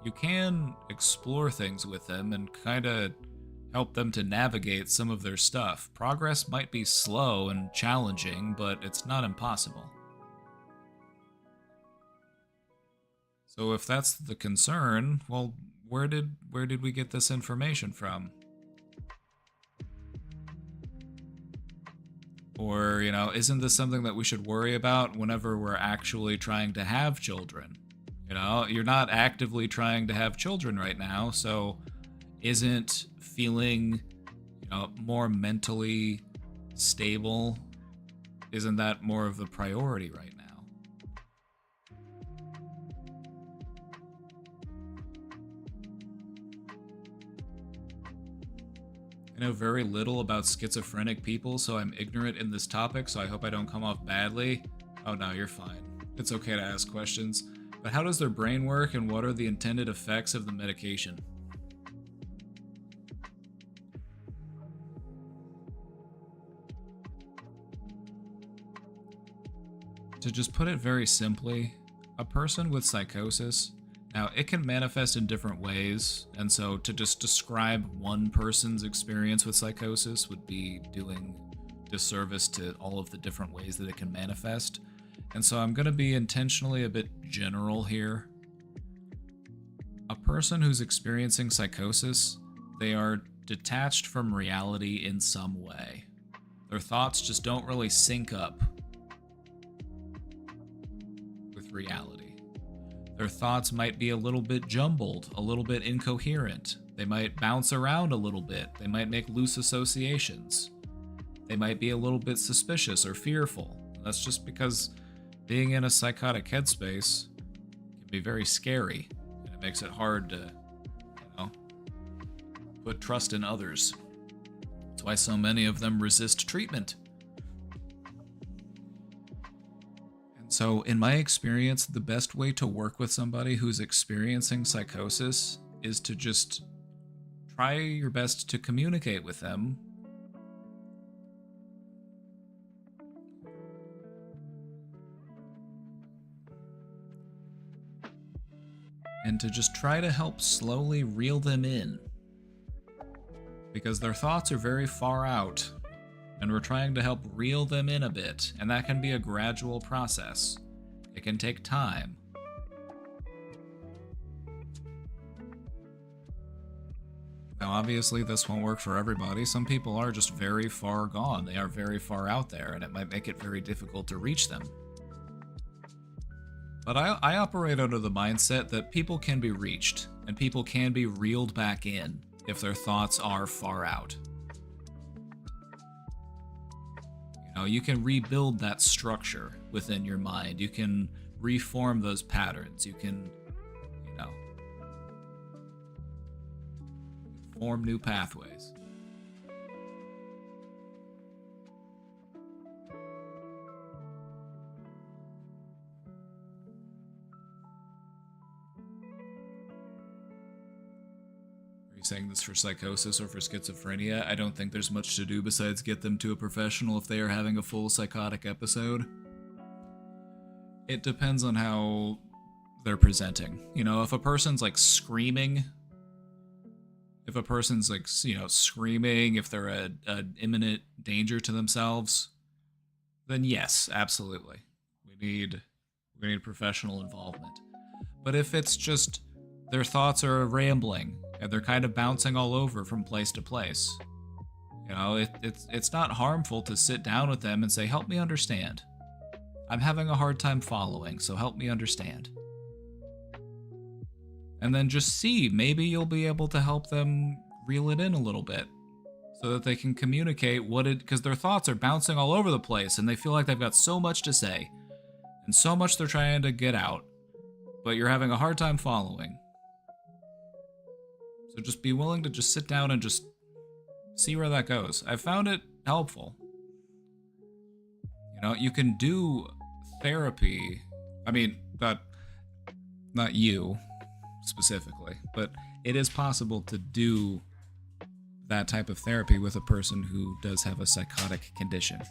You can explore things with them and kind of help them to navigate some of their stuff. Progress might be slow and challenging, but it's not impossible. So if that's the concern, well, where did we get this information from? Or, isn't this something that we should worry about whenever we're actually trying to have children? You're not actively trying to have children right now, so isn't feeling, more mentally stable, isn't that more of the priority right now? I know very little about schizophrenic people, so I'm ignorant in this topic, so I hope I don't come off badly. Oh no, you're fine. It's okay to ask questions. But how does their brain work, and what are the intended effects of the medication? To just put it very simply, a person with psychosis, now it can manifest in different ways, and so to just describe one person's experience with psychosis would be doing disservice to all of the different ways that it can manifest. And so I'm going to be intentionally a bit general here. A person who's experiencing psychosis, they are detached from reality in some way. Their thoughts just don't really sync up with reality. Their thoughts might be a little bit jumbled, a little bit incoherent. They might bounce around a little bit. They might make loose associations. They might be a little bit suspicious or fearful. That's just because being in a psychotic headspace can be very scary, and it makes it hard to, put trust in others. That's why so many of them resist treatment. And so, in my experience, the best way to work with somebody who's experiencing psychosis is to just try your best to communicate with them. And to just try to help slowly reel them in. Because their thoughts are very far out, and we're trying to help reel them in a bit, and that can be a gradual process. It can take time. Now, obviously, this won't work for everybody. Some people are just very far gone. They are very far out there, and it might make it very difficult to reach them. But I operate out of the mindset that people can be reached, and people can be reeled back in if their thoughts are far out. You know, you can rebuild that structure within your mind. You can reform those patterns. You can, you know, form new pathways. Saying this for psychosis or for schizophrenia, I don't think there's much to do besides get them to a professional if they are having a full psychotic episode. It depends on how they're presenting. You know, if a person's like screaming, if a person's like, you know, screaming, if they're an imminent danger to themselves, then yes, absolutely. We need professional involvement. But if it's just their thoughts are rambling, and they're kind of bouncing all over from place to place, you know, it's not harmful to sit down with them and say, help me understand. I'm having a hard time following, so help me understand. And then just see, maybe you'll be able to help them reel it in a little bit so that they can communicate because their thoughts are bouncing all over the place and they feel like they've got so much to say and so much they're trying to get out, but you're having a hard time following. So just be willing to just sit down and just see where that goes. I found it helpful. You know, you can do therapy. I mean, not you specifically, but it is possible to do that type of therapy with a person who does have a psychotic condition.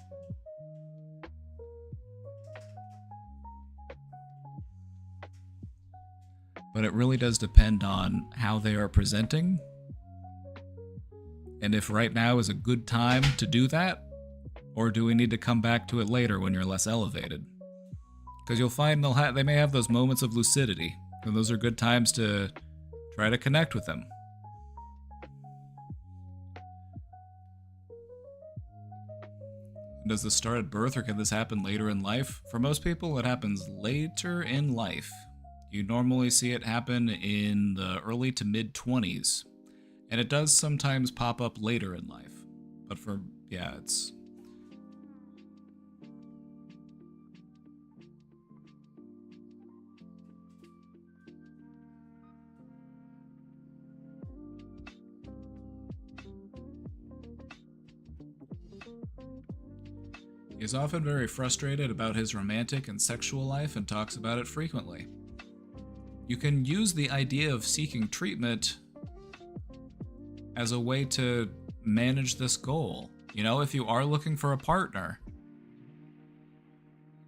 But it really does depend on how they are presenting, and if right now is a good time to do that, or do we need to come back to it later when you're less elevated? Because you'll find they may have those moments of lucidity, and those are good times to try to connect with them. Does this start at birth, or can this happen later in life? For most people, it happens later in life. You normally see it happen in the early to mid-20s, and it does sometimes pop up later in life. But it's... He is often very frustrated about his romantic and sexual life and talks about it frequently. You can use the idea of seeking treatment as a way to manage this goal. You know, if you are looking for a partner,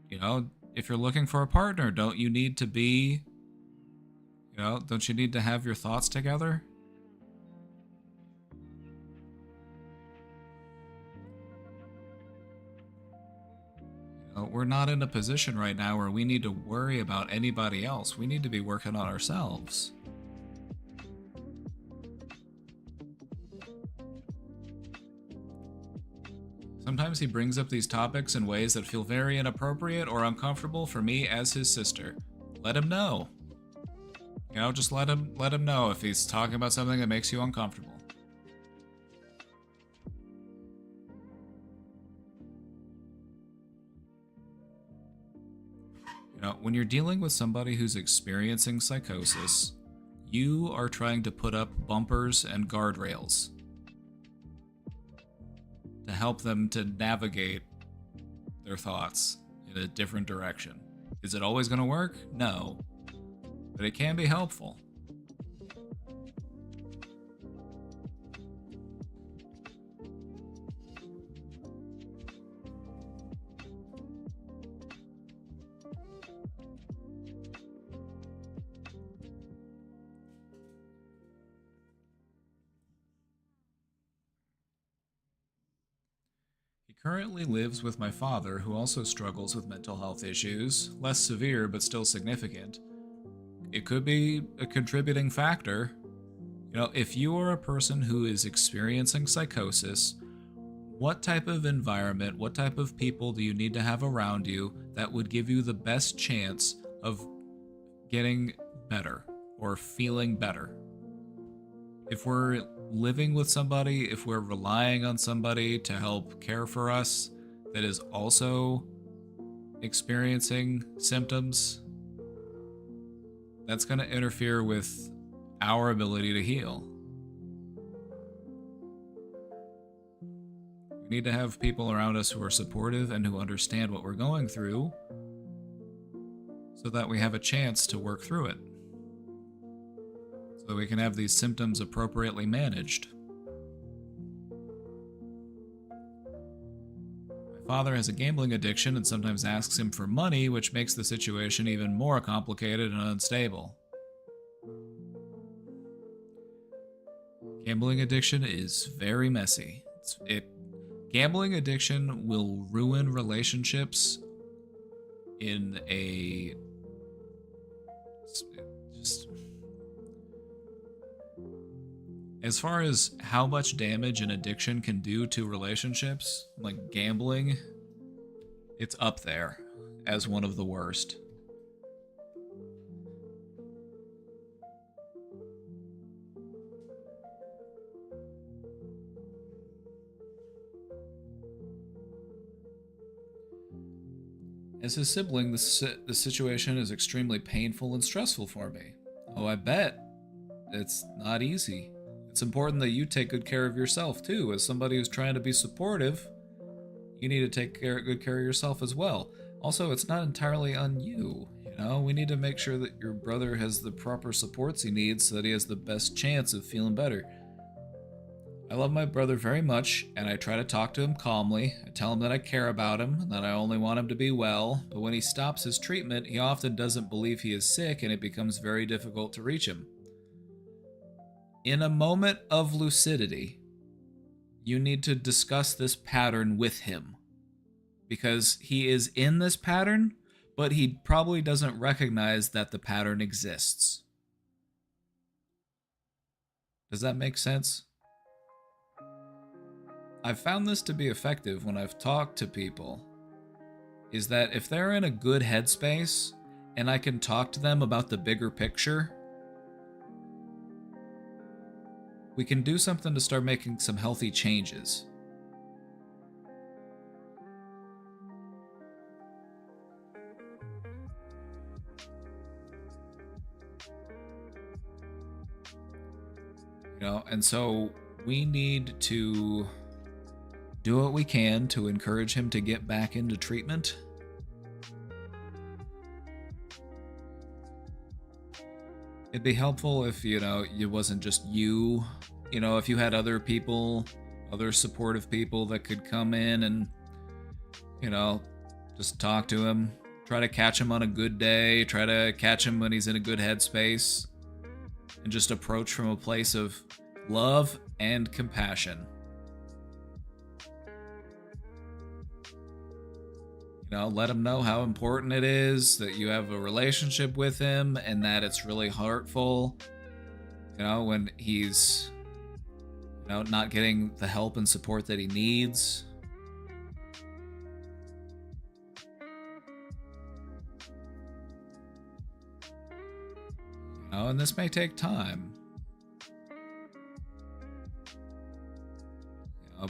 you know, if you're looking for a partner, don't you need to have your thoughts together? We're not in a position right now where we need to worry about anybody else. We need to be working on ourselves. Sometimes he brings up these topics in ways that feel very inappropriate or uncomfortable for me as his sister. Let him know. You know, just let him know if he's talking about something that makes you uncomfortable. You know, when you're dealing with somebody who's experiencing psychosis, you are trying to put up bumpers and guardrails to help them to navigate their thoughts in a different direction. Is it always going to work? No. But it can be helpful. currently lives with my father, who also struggles with mental health issues, less severe but still significant. It could be a contributing factor. You know, if you are a person who is experiencing psychosis, what type of environment, what type of people do you need to have around you that would give you the best chance of getting better or feeling better? If we're living with somebody, if we're relying on somebody to help care for us that is also experiencing symptoms, that's going to interfere with our ability to heal. We need to have people around us who are supportive and who understand what we're going through so that we have a chance to work through it. So we can have these symptoms appropriately managed. My father has a gambling addiction and sometimes asks him for money, which makes the situation even more complicated and unstable. Gambling addiction is very messy. Gambling addiction will ruin relationships in a just as far as how much damage an addiction can do to relationships, like gambling, it's up there as one of the worst. As his sibling, the situation is extremely painful and stressful for me. Oh, I bet. It's not easy. It's important that you take good care of yourself, too. As somebody who's trying to be supportive, you need to take good care of yourself as well. Also, it's not entirely on you. You know, we need to make sure that your brother has the proper supports he needs so that he has the best chance of feeling better. I love my brother very much, and I try to talk to him calmly. I tell him that I care about him, and that I only want him to be well, but when he stops his treatment, he often doesn't believe he is sick, and it becomes very difficult to reach him. In a moment of lucidity, you need to discuss this pattern with him, because he is in this pattern, but he probably doesn't recognize that the pattern exists. Does that make sense? I've found this to be effective when I've talked to people, is that if they're in a good headspace and I can talk to them about the bigger picture, we can do something to start making some healthy changes. You know, and so we need to do what we can to encourage him to get back into treatment. It'd be helpful if, you know, it wasn't just you. You know, if you had other people, other supportive people that could come in and, you know, just talk to him. Try to catch him on a good day. Try to catch him when he's in a good headspace. And just approach from a place of love and compassion. You know, let him know how important it is that you have a relationship with him and that it's really hurtful, you know, when he's, you know, not getting the help and support that he needs. You know, and this may take time.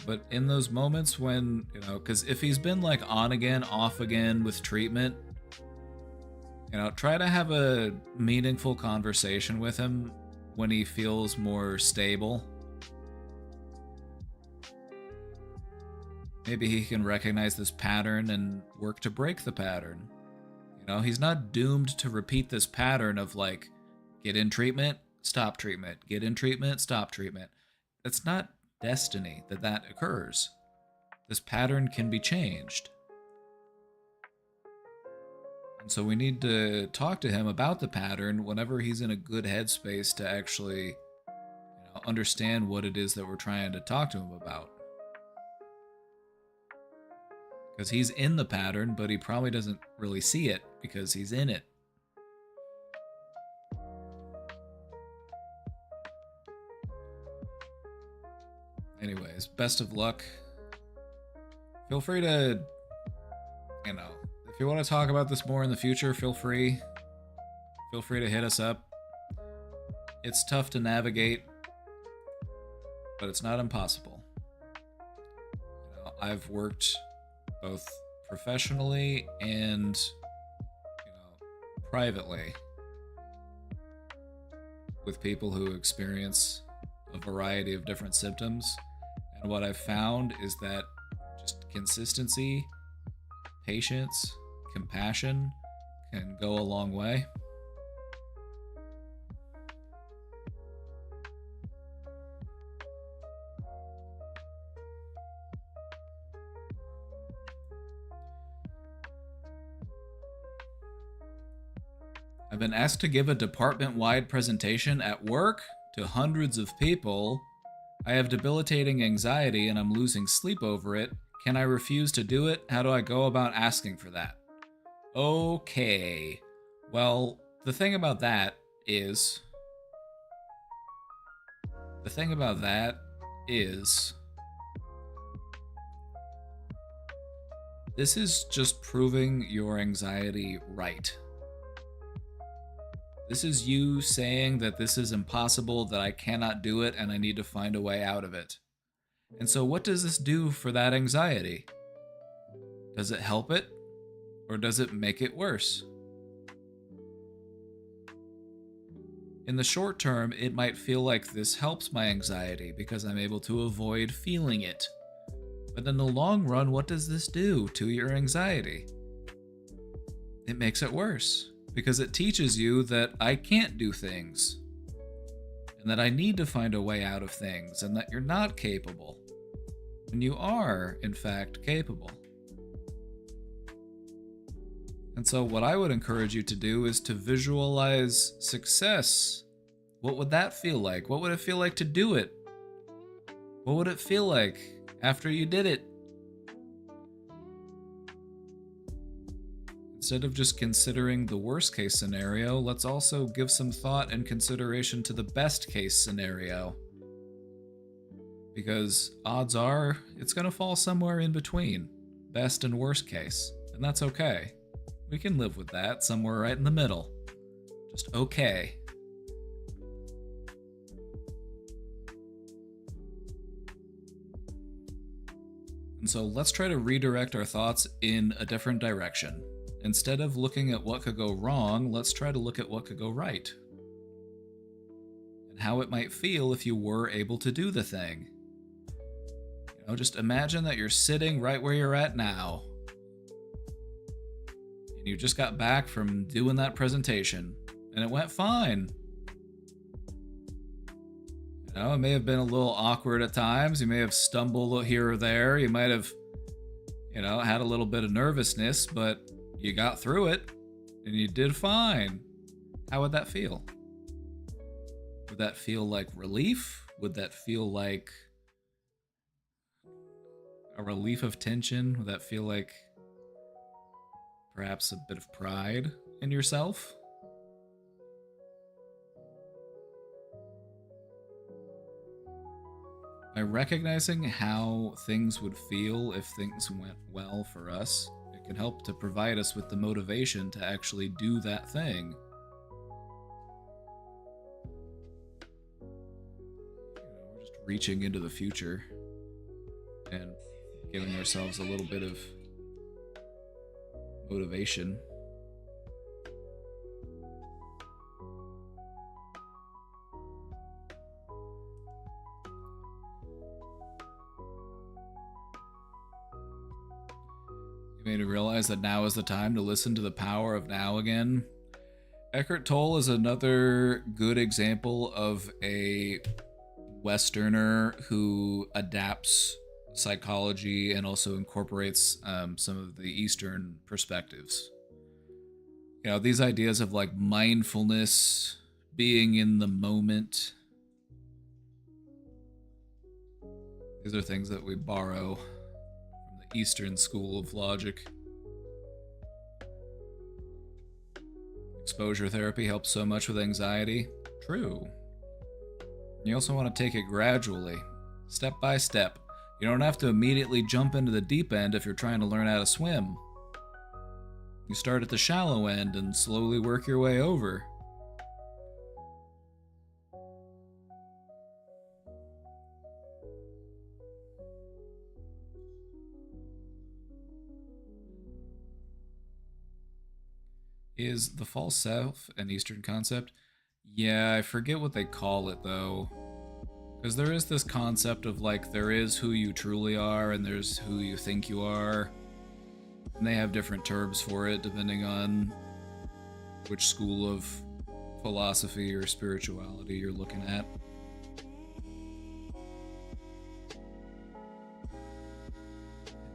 But in those moments when, you know, because if he's been like on again, off again with treatment, you know, try to have a meaningful conversation with him when he feels more stable. Maybe he can recognize this pattern and work to break the pattern. You know, he's not doomed to repeat this pattern of like, get in treatment, stop treatment, get in treatment, stop treatment. That's not destiny that occurs. This pattern can be changed. And so we need to talk to him about the pattern whenever he's in a good headspace to actually, you know, understand what it is that we're trying to talk to him about. Because he's in the pattern, but he probably doesn't really see it because he's in it. Anyways, best of luck. Feel free to, you know, if you want to talk about this more in the future, feel free. Feel free to hit us up. It's tough to navigate, but it's not impossible. You know, I've worked both professionally and, you know, privately with people who experience a variety of different symptoms. And what I've found is that just consistency, patience, compassion can go a long way. I've been asked to give a department-wide presentation at work to hundreds of people. I have debilitating anxiety and I'm losing sleep over it. Can I refuse to do it? How do I go about asking for that? Okay. Well, the thing about that is this is just proving your anxiety right. This is you saying that this is impossible, that I cannot do it, and I need to find a way out of it. And so what does this do for that anxiety? Does it help it? Or does it make it worse? In the short term, it might feel like this helps my anxiety because I'm able to avoid feeling it. But in the long run, what does this do to your anxiety? It makes it worse. Because it teaches you that I can't do things, and that I need to find a way out of things, and that you're not capable, when you are, in fact, capable. And so what I would encourage you to do is to visualize success. What would that feel like? What would it feel like to do it? What would it feel like after you did it? Instead of just considering the worst case scenario, let's also give some thought and consideration to the best case scenario. Because odds are, it's going to fall somewhere in between, best and worst case, and that's okay. We can live with that, somewhere right in the middle. Just okay. And so let's try to redirect our thoughts in a different direction. Instead of looking at what could go wrong, let's try to look at what could go right. And how it might feel if you were able to do the thing. You know, just imagine that you're sitting right where you're at now. And you just got back from doing that presentation. And it went fine. You know, it may have been a little awkward at times. You may have stumbled here or there. You might have, you know, had a little bit of nervousness, but you got through it, and you did fine. How would that feel? Would that feel like relief? Would that feel like a relief of tension? Would that feel like perhaps a bit of pride in yourself? By recognizing how things would feel if things went well for us, can help to provide us with the motivation to actually do that thing. We're just reaching into the future and giving ourselves a little bit of motivation. Made me realize that now is the time to listen to the power of now again. Eckhart Tolle is another good example of a Westerner who adapts psychology and also incorporates some of the Eastern perspectives. You know, these ideas of like mindfulness, being in the moment. These are things that we borrow from Eastern school of logic. Exposure therapy helps so much with anxiety. True. You also want to take it gradually, step by step. You don't have to immediately jump into the deep end if you're trying to learn how to swim. You start at the shallow end and slowly work your way over. Is the false self an Eastern concept? Yeah, I forget what they call it though. Because there is this concept of like, there is who you truly are and there's who you think you are. And they have different terms for it depending on which school of philosophy or spirituality you're looking at.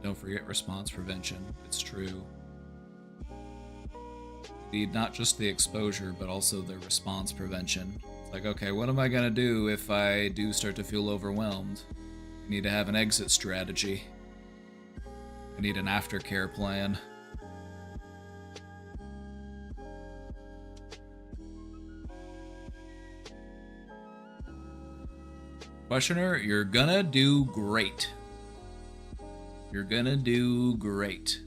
Don't forget response prevention. It's true. You need not just the exposure, but also the response prevention. It's like, okay, what am I gonna do if I do start to feel overwhelmed? I need to have an exit strategy. I need an aftercare plan. Questioner, you're gonna do great. You're gonna do great.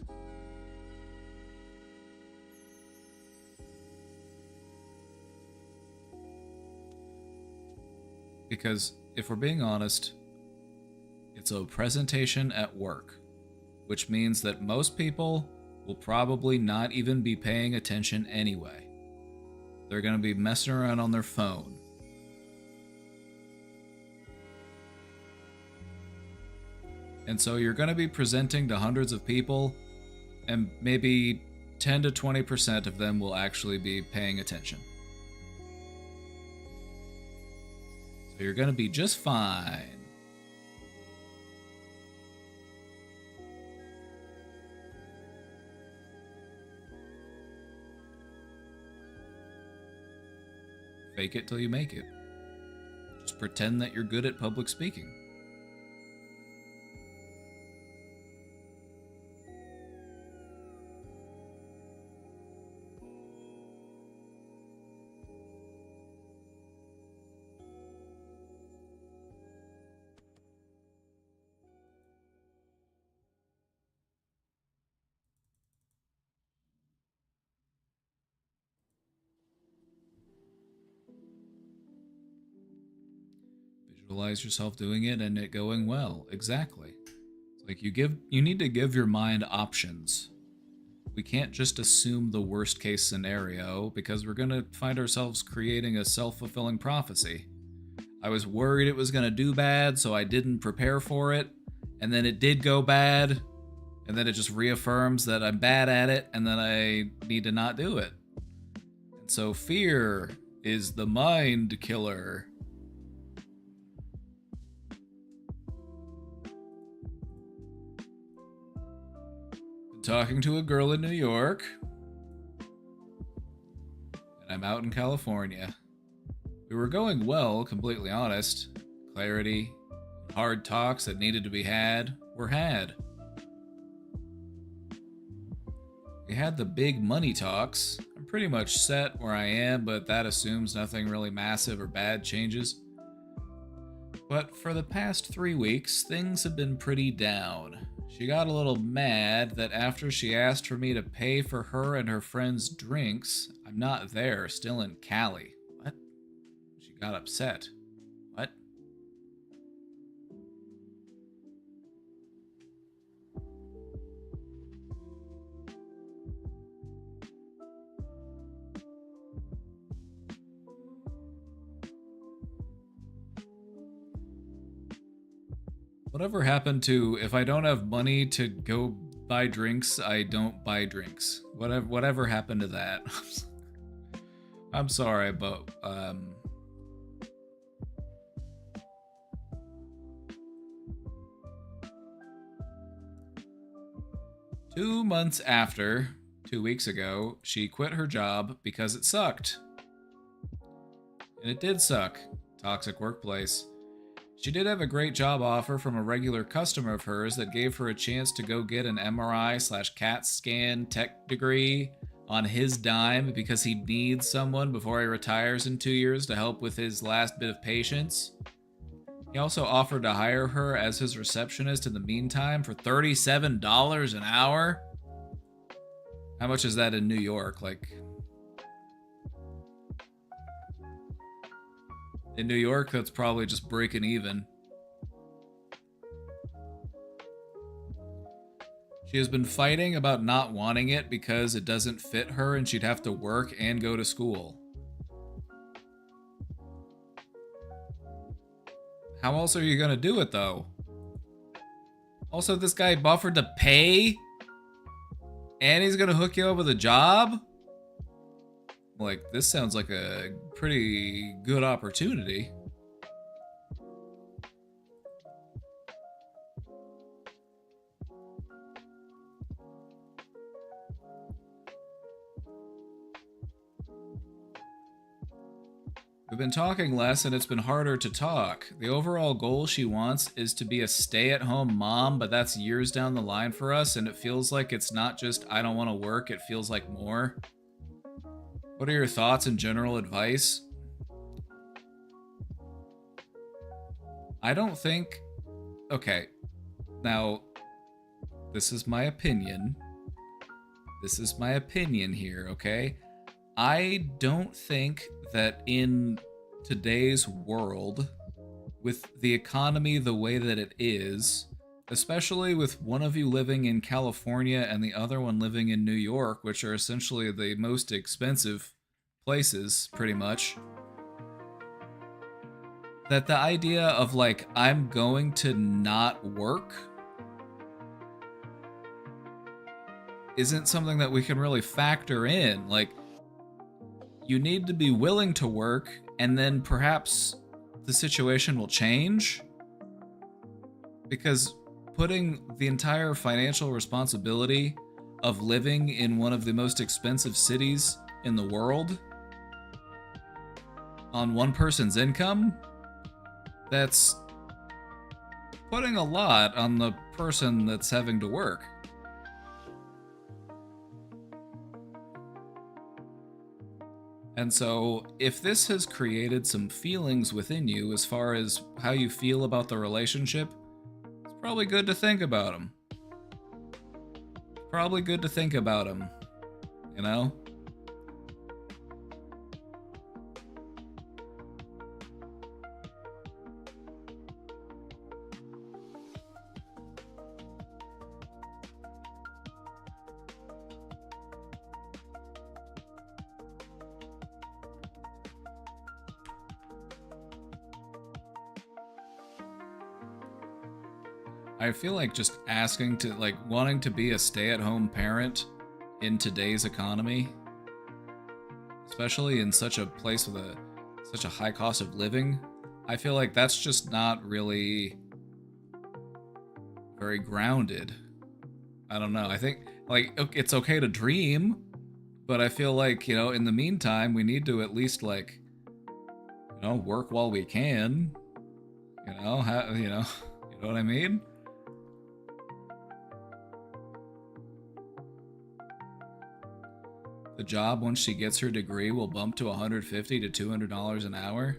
Because if we're being honest, it's a presentation at work, which means that most people will probably not even be paying attention anyway. They're going to be messing around on their phone. And so you're going to be presenting to hundreds of people, and maybe 10 to 20% of them will actually be paying attention. So you're going to be just fine. Fake it till you make it. Just pretend that you're good at public speaking. Visualize yourself doing it and it going well. Exactly. It's like you need to give your mind options. We can't just assume the worst case scenario because we're going to find ourselves creating a self-fulfilling prophecy. I was worried it was going to do bad, so I didn't prepare for it, and then it did go bad, and then it just reaffirms that I'm bad at it and that I need to not do it. And so fear is the mind killer. Talking to a girl in New York, and I'm out in California. We were going well, completely honest. Clarity, hard talks that needed to be had were had. We had the big money talks. I'm pretty much set where I am, but that assumes nothing really massive or bad changes. But for the past 3 weeks, things have been pretty down. She got a little mad that after she asked for me to pay for her and her friends' drinks, I'm not there, still in Cali. What? She got upset. What? Whatever happened to, if I don't have money to go buy drinks, I don't buy drinks? Whatever happened to that? I'm sorry, but 2 months after, 2 weeks ago, she quit her job because it sucked. And it did suck. Toxic workplace. She did have a great job offer from a regular customer of hers that gave her a chance to go get an MRI slash CAT scan tech degree on his dime because he needs someone before he retires in 2 years to help with his last bit of patience. He also offered to hire her as his receptionist in the meantime for $37 an hour. How much is that in New York? Like, in New York, that's probably just breaking even. She has been fighting about not wanting it because it doesn't fit her and she'd have to work and go to school. How else are you gonna do it though? Also, this guy offered to pay and he's gonna hook you up with a job? Like, this sounds like a pretty good opportunity. We've been talking less and it's been harder to talk. The overall goal she wants is to be a stay-at-home mom, but that's years down the line for us, and it feels like it's not just I don't want to work, it feels like more. What are your thoughts and general advice? I don't think... Okay, now, this is my opinion. This is my opinion here, okay? I don't think that in today's world, with the economy the way that it is, especially with one of you living in California and the other one living in New York, which are essentially the most expensive places, pretty much, that the idea of like, I'm going to not work isn't something that we can really factor in. Like, you need to be willing to work, and then perhaps the situation will change. Because putting the entire financial responsibility of living in one of the most expensive cities in the world on one person's income, that's putting a lot on the person that's having to work. And so, if this has created some feelings within you as far as how you feel about the relationship, it's probably good to think about them. Probably good to think about them, you know? I feel like just asking to, like, wanting to be a stay-at-home parent in today's economy, especially in such a place with such a high cost of living, I feel like that's just not really very grounded. I don't know. I think, like, it's okay to dream, but I feel like, you know, in the meantime, we need to at least, like, you know, work while we can. You know, you know what I mean? The job, once she gets her degree, will bump to $150 to $200 an hour.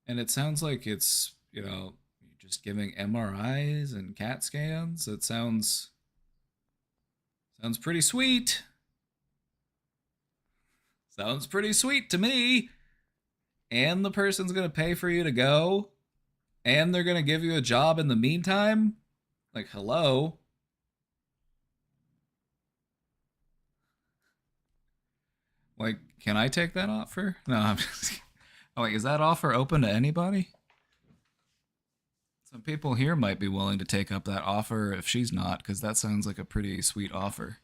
And it sounds like it's, you know, just giving MRIs and CAT scans. It sounds pretty sweet. Sounds pretty sweet to me. And the person's going to pay for you to go. And they're going to give you a job in the meantime. Like, hello. Like, can I take that offer? No, I'm just... Like, is that offer open to anybody? Some people here might be willing to take up that offer if she's not, because that sounds like a pretty sweet offer.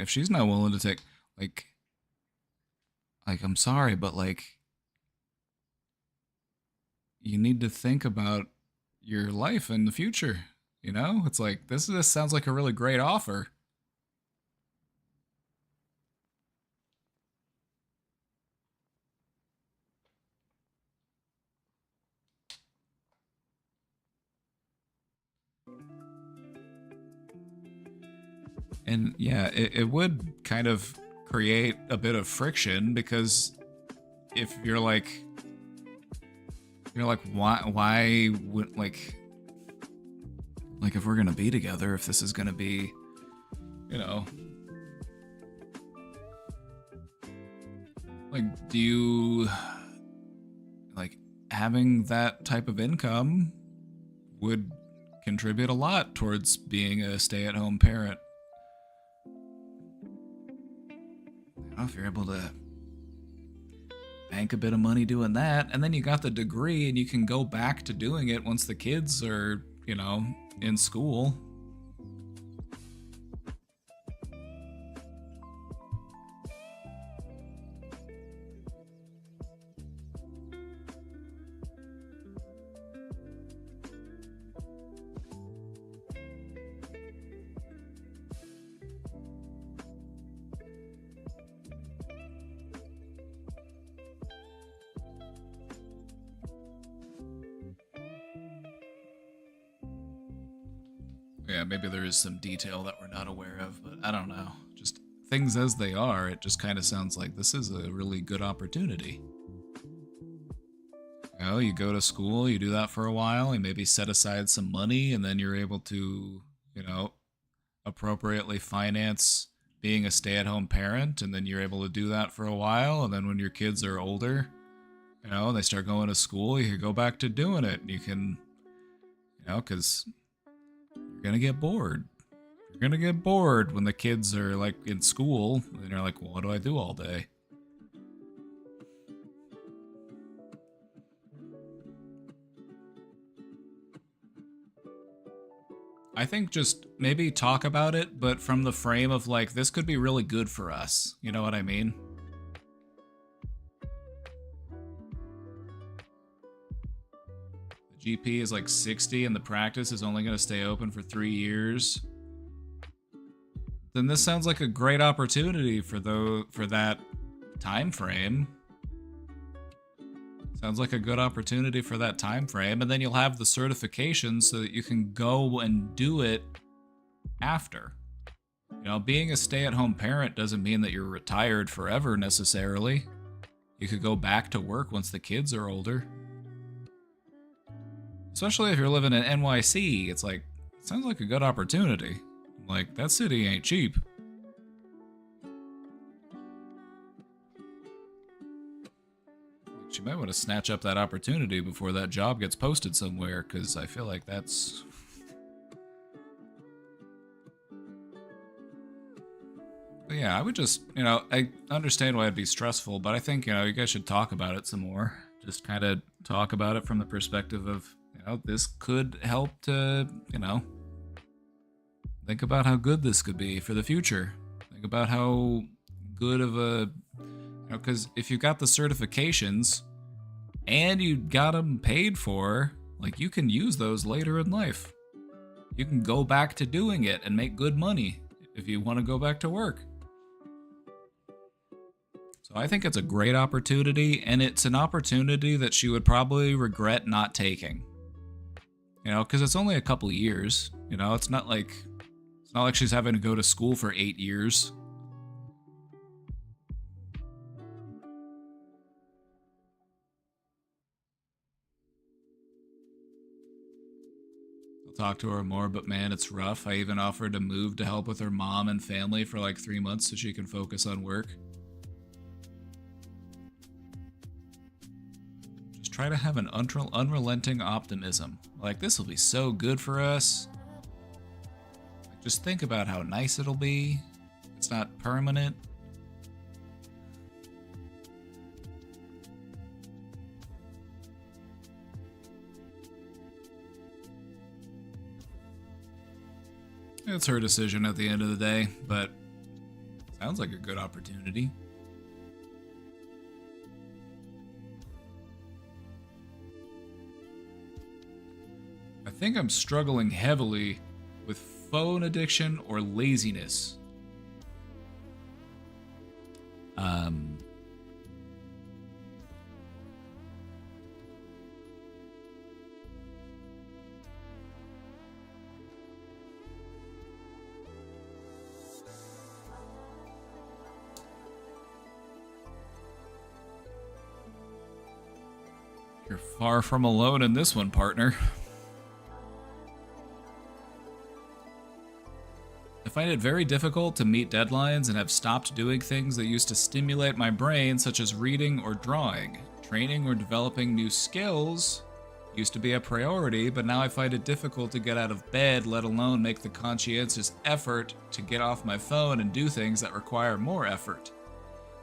if she's not willing to take, like, I'm sorry, but like, you need to think about your life in the future. You know, it's like this sounds like a really great offer. And yeah, it would kind of create a bit of friction because if you're like why would like if we're gonna be together, if this is gonna be, you know, like, do you like having that type of income would contribute a lot towards being a stay-at-home parent. You know, if you're able to bank a bit of money doing that, and then you got the degree and you can go back to doing it once the kids are, you know, in school. Yeah, maybe there is some detail that we're not aware of, but I don't know. Just things as they are, it just kind of sounds like this is a really good opportunity. You know, you go to school, you do that for a while, you maybe set aside some money, and then you're able to, you know, appropriately finance being a stay-at-home parent, and then you're able to do that for a while, and then when your kids are older, you know, they start going to school, you can go back to doing it. You can, you know, because you're gonna get bored. You're gonna get bored when the kids are like in school, and you're like, well, what do I do all day? I think just maybe talk about it, but from the frame of like, this could be really good for us. You know what I mean? The GP is like 60 and the practice is only going to stay open for 3 years. Then this sounds like a great opportunity for that time frame. Sounds like a good opportunity for that time frame, and then you'll have the certification so that you can go and do it after. You know, being a stay-at-home parent doesn't mean that you're retired forever necessarily. You could go back to work once the kids are older. Especially if you're living in NYC, it's like, it sounds like a good opportunity. Like, that city ain't cheap. She might want to snatch up that opportunity before that job gets posted somewhere, because I feel like that's... But yeah, I would just, you know, I understand why it'd be stressful, but I think, you know, you guys should talk about it some more. Just kind of talk about it from the perspective of, you know, this could help to, you know, think about how good this could be for the future. Think about how good of a... You know, because if you got the certifications and you got them paid for, like, you can use those later in life. You can go back to doing it and make good money if you want to go back to work. So I think it's a great opportunity, and it's an opportunity that she would probably regret not taking. You know, because it's only a couple years. You know, it's not like she's having to go to school for 8 years. Talk to her more, but man, it's rough. I even offered to move to help with her mom and family for like 3 months so she can focus on work. Just try to have an unrelenting optimism. Like, this will be so good for us. Like, just think about how nice it'll be. It's not permanent. It's her decision at the end of the day, but Sounds like a good opportunity. I think I'm struggling heavily with phone addiction or laziness. You're far from alone in this one, partner. I find it very difficult to meet deadlines and have stopped doing things that used to stimulate my brain, such as reading or drawing. Training or developing new skills used to be a priority, but now I find it difficult to get out of bed, let alone make the conscientious effort to get off my phone and do things that require more effort.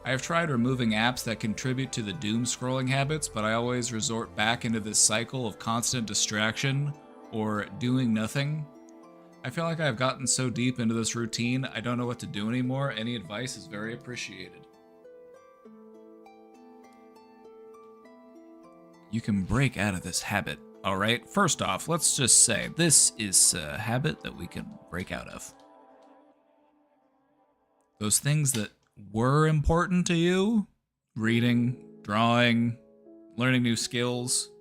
I have tried removing apps that contribute to the doom scrolling habits, but I always resort back into this cycle of constant distraction or doing nothing. I feel like I've gotten so deep into this routine, I don't know what to do anymore. Any advice is very appreciated. You can break out of this habit, alright? First off, let's just say this is a habit that we can break out of. Those things that were important to you, reading, drawing, learning new skills,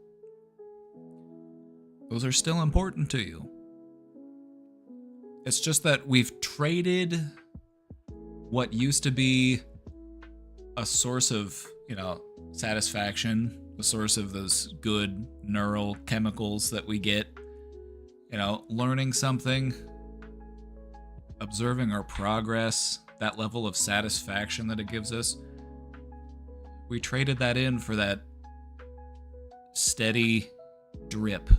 those are still important to you. It's just that we've traded what used to be a source of, satisfaction, the source of those good neural chemicals that we get, learning something, observing our progress, that level of satisfaction that it gives us. We traded that in for that steady drip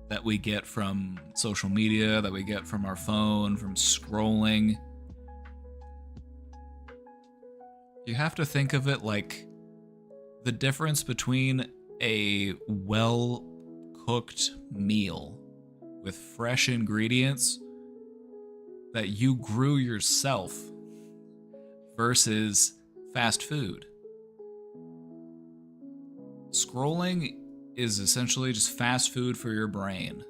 that we get from social media, that we get from our phone, from scrolling. You have to think of it like the difference between a well-cooked meal with fresh ingredients that you grew yourself versus fast food. Scrolling is essentially just fast food for your brain.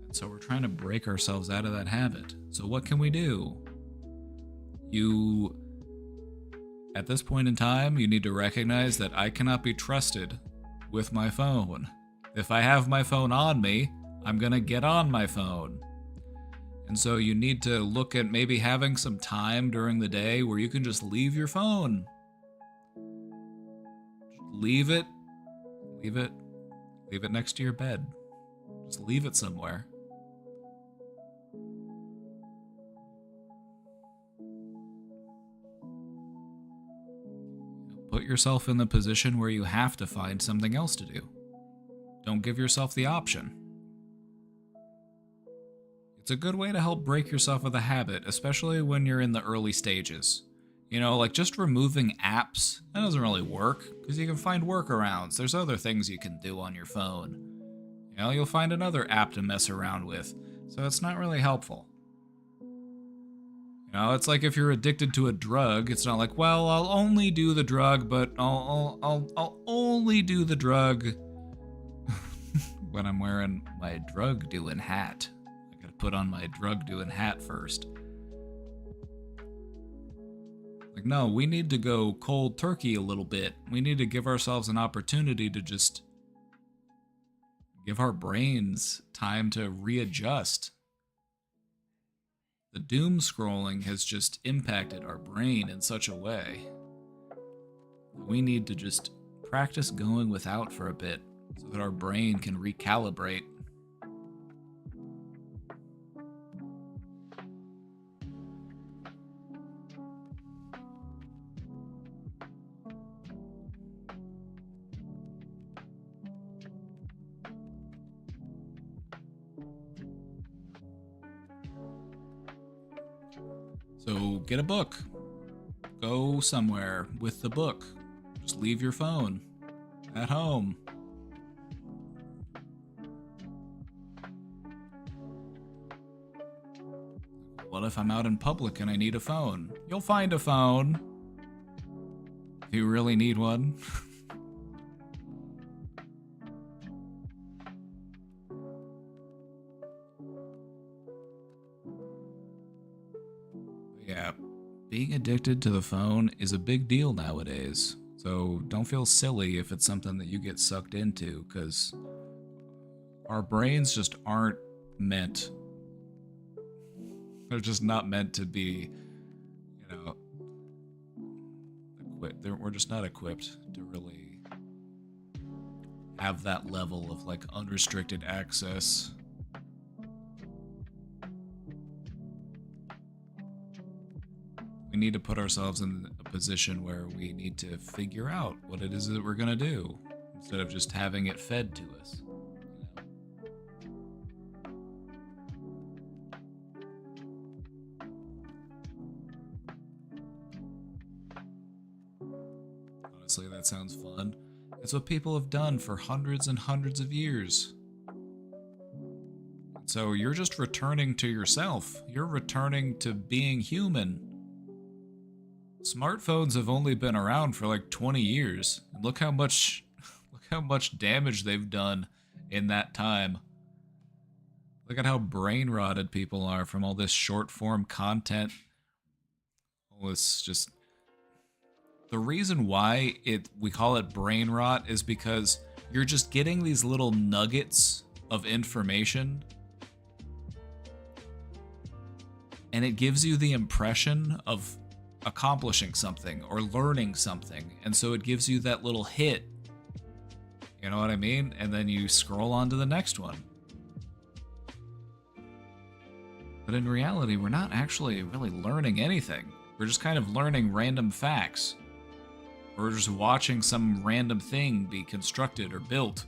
And so we're trying to break ourselves out of that habit. So what can we do? At this point in time, you need to recognize that I cannot be trusted with my phone. If I have my phone on me, I'm gonna get on my phone. And so you need to look at maybe having some time during the day where you can just leave your phone. Leave it next to your bed. Just leave it somewhere. Put yourself in the position where you have to find something else to do. Don't give yourself the option. It's a good way to help break yourself of the habit, especially when you're in the early stages. Like just removing apps, that doesn't really work, because you can find workarounds. There's other things you can do on your phone. You'll find another app to mess around with, so it's not really helpful. It's like if you're addicted to a drug, it's not like, well, I'll only do the drug, but I'll only do the drug when I'm wearing my drug doing hat. Put on my drug doing hat first. Like, no, we need to go cold turkey a little bit. We need to give ourselves an opportunity to just give our brains time to readjust. The doom scrolling has just impacted our brain in such a way. We need to just practice going without for a bit so that our brain can recalibrate. So get a book. Go somewhere with the book. Just leave your phone at home. What if I'm out in public and I need a phone? You'll find a phone. If you really need one. Yeah, being addicted to the phone is a big deal nowadays. So don't feel silly if it's something that you get sucked into, because our brains just aren't meant. They're just not meant to be, you know, equipped. We're just not equipped to really have that level of like unrestricted access. We need to put ourselves in a position where we need to figure out what it is that we're gonna do instead of just having it fed to us. Honestly, that sounds fun. It's what people have done for hundreds and hundreds of years. So you're just returning to yourself. You're returning to being human. Smartphones have only been around for like 20 years. And look how much damage they've done in that time. Look at how brain rotted people are from all this short form content. All this just... The reason why we call it brain rot is because you're just getting these little nuggets of information, and it gives you the impression of accomplishing something or learning something, and so it gives you that little hit, you know what I mean? And then you scroll on to the next one. But in reality, we're not actually really learning anything. We're just kind of learning random facts. Or just watching some random thing be constructed or built.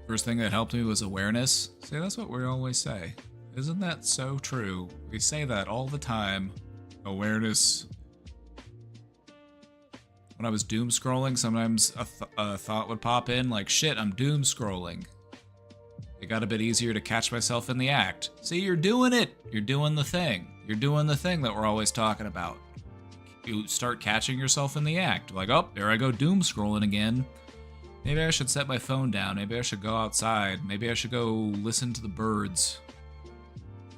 First thing that helped me was awareness. See, that's what we always say. Isn't that so true? We say that all the time. Awareness. When I was doom scrolling, sometimes a thought would pop in like, shit, I'm doom scrolling. It got a bit easier to catch myself in the act. See, you're doing it. You're doing the thing. You're doing the thing that we're always talking about. You start catching yourself in the act. Like, oh, there I go doom scrolling again. Maybe I should set my phone down. Maybe I should go outside. Maybe I should go listen to the birds.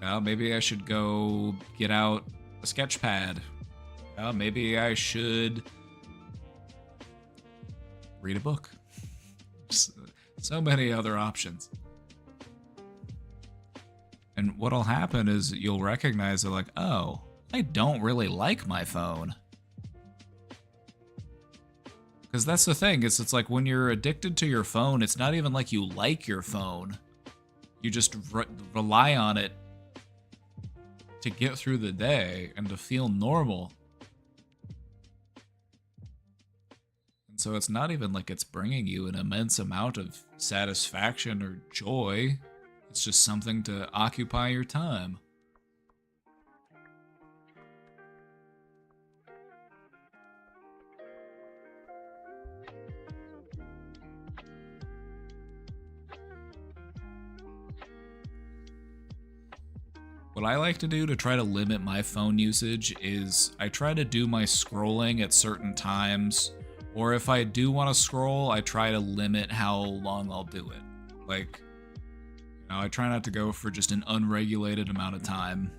Well, maybe I should go get out a sketch pad. Well, maybe I should read a book. So many other options. And what'll happen is you'll recognize that, like, oh, I don't really like my phone. Because that's the thing, it's like when you're addicted to your phone, it's not even like you like your phone. You just rely on it to get through the day and to feel normal. And so it's not even like it's bringing you an immense amount of satisfaction or joy. It's just something to occupy your time. What I like to do to try to limit my phone usage is I try to do my scrolling at certain times, or if I do want to scroll, I try to limit how long I'll do it. Like, you know, I try not to go for just an unregulated amount of time.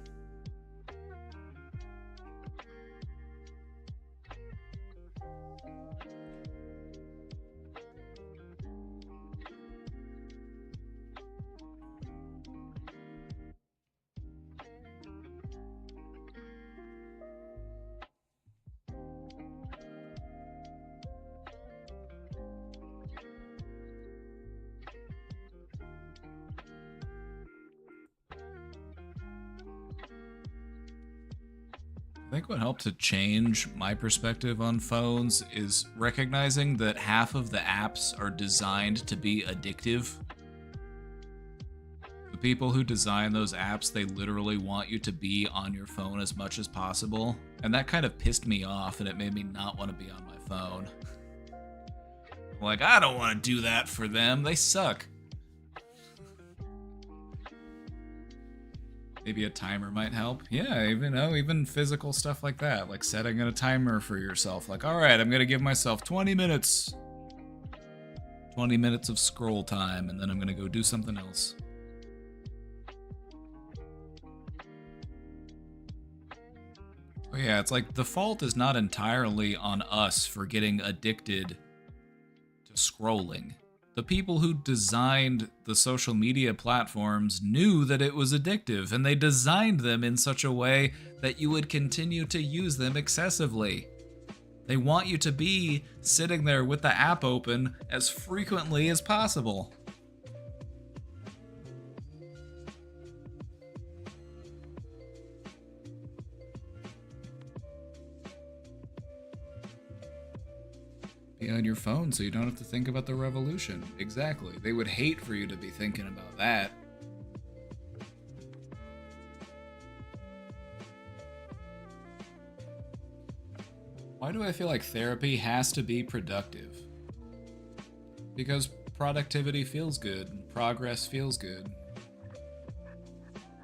I think what helped to change my perspective on phones is recognizing that half of the apps are designed to be addictive. people who design those apps, they literally want you to be on your phone as much as possible. And that kind of pissed me off, and it made me not want to be on my phone. Like, I don't want to do that for them. They suck. Maybe a timer might help. Yeah, even physical stuff like that. Like setting a timer for yourself. Like, all right, I'm going to give myself 20 minutes. 20 minutes of scroll time, and then I'm going to go do something else. But yeah, it's like the fault is not entirely on us for getting addicted to scrolling. The people who designed the social media platforms knew that it was addictive, and they designed them in such a way that you would continue to use them excessively. They want you to be sitting there with the app open as frequently as possible. Be on your phone so you don't have to think about the revolution. Exactly. They would hate for you to be thinking about that. Why do I feel like therapy has to be productive? Because productivity feels good, and progress feels good.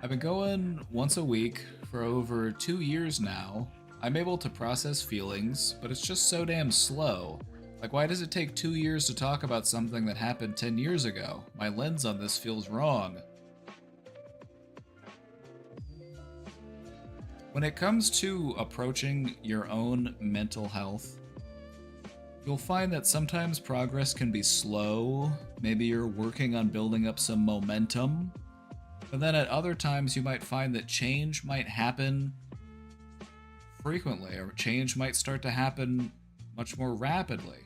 I've been going once a week for over 2 years now. I'm able to process feelings, but it's just so damn slow. Like, why does it take 2 years to talk about something that happened 10 years ago? My lens on this feels wrong. When it comes to approaching your own mental health, you'll find that sometimes progress can be slow. Maybe you're working on building up some momentum. But then at other times you might find that change might happen frequently, or change might start to happen much more rapidly,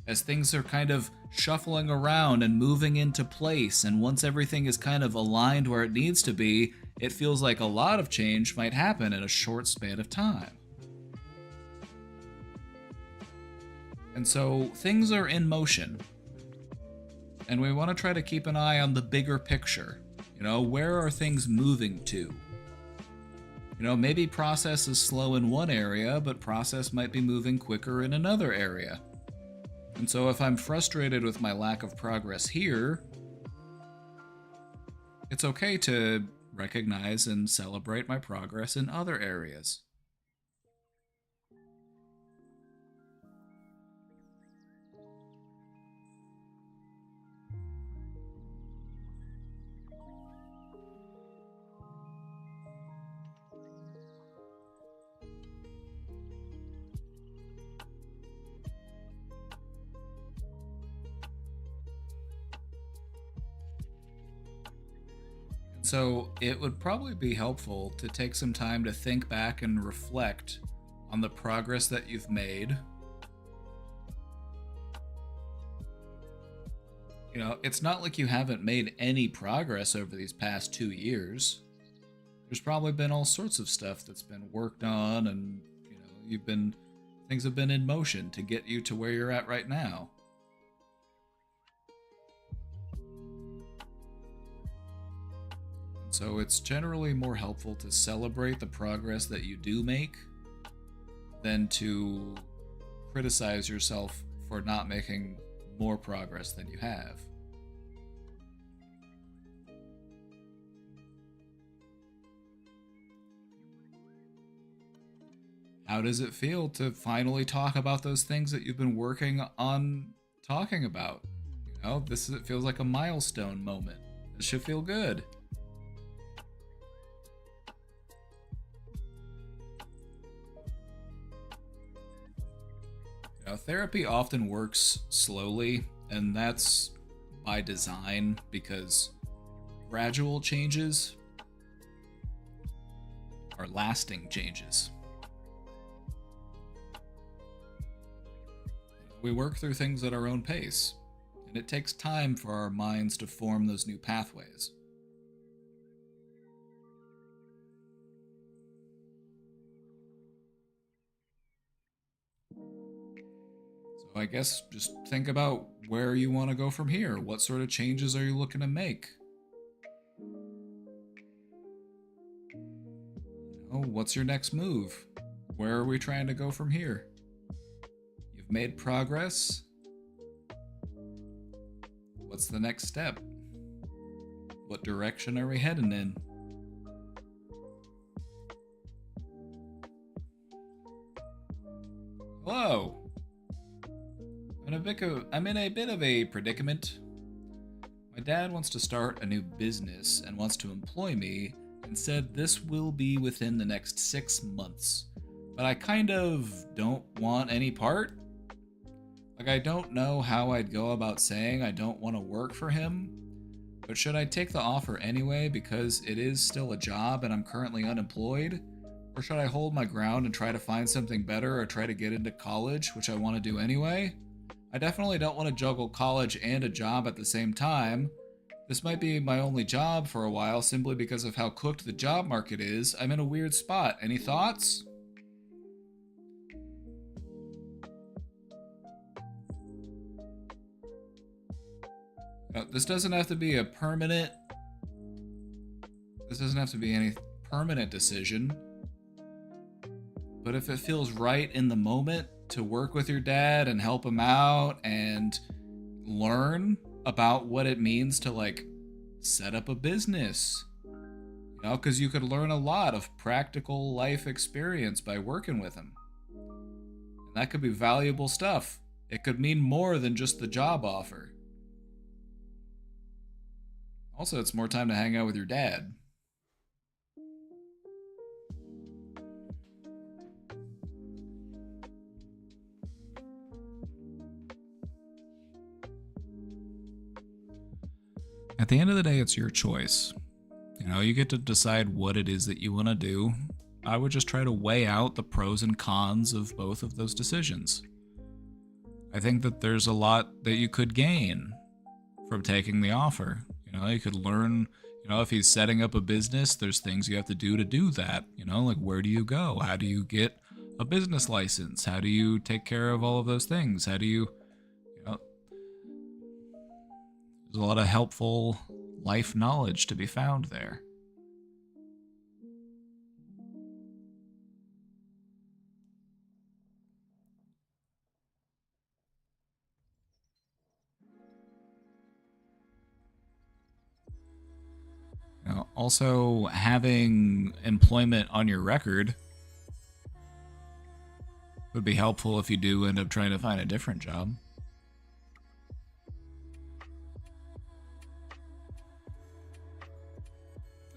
as things are kind of shuffling around and moving into place, and once everything is kind of aligned where it needs to be, it feels like a lot of change might happen in a short span of time. And so things are in motion, and we want to try to keep an eye on the bigger picture. Where are things moving to? Maybe process is slow in one area, but process might be moving quicker in another area. And so if I'm frustrated with my lack of progress here, it's okay to recognize and celebrate my progress in other areas. So it would probably be helpful to take some time to think back and reflect on the progress that you've made. It's not like you haven't made any progress over these past 2 years. There's probably been all sorts of stuff that's been worked on, and things have been in motion to get you to where you're at right now. So it's generally more helpful to celebrate the progress that you do make than to criticize yourself for not making more progress than you have. How does it feel to finally talk about those things that you've been working on talking about? It feels like a milestone moment. This should feel good. Therapy often works slowly, and that's by design, because gradual changes are lasting changes. We work through things at our own pace, and it takes time for our minds to form those new pathways. I guess just think about where you want to go from here. What sort of changes are you looking to make? know, what's your next move? Where are we trying to go from here? You've made progress. What's the next step? What direction are we heading in? Hello. I'm in a bit of a predicament. My dad wants to start a new business and wants to employ me and said this will be within the next 6 months. But I kind of don't want any part. Like, I don't know how I'd go about saying I don't want to work for him. But should I take the offer anyway because it is still a job and I'm currently unemployed? Or should I hold my ground and try to find something better or try to get into college, which I want to do anyway? I definitely don't want to juggle college and a job at the same time. This might be my only job for a while simply because of how cooked the job market is. I'm in a weird spot. Any thoughts? This doesn't have to be a permanent... This doesn't have to be any permanent decision. But if it feels right in the moment to work with your dad and help him out and learn about what it means to, like, set up a business. You know, because you could learn a lot of practical life experience by working with him. And that could be valuable stuff. It could mean more than just the job offer. Also, it's more time to hang out with your dad. At the end of the day, it's your choice. You know, you get to decide what it is that you want to do. I would just try to weigh out the pros and cons of both of those decisions. I think that there's a lot that you could gain from taking the offer. You know, you could learn, you know, if he's setting up a business, there's things you have to do that. You know, like, where do you go? How do you get a business license? How do you take care of all of those things? How do you know, there's a lot of helpful life knowledge to be found there. You know, also, having employment on your record would be helpful if you do end up trying to find a different job.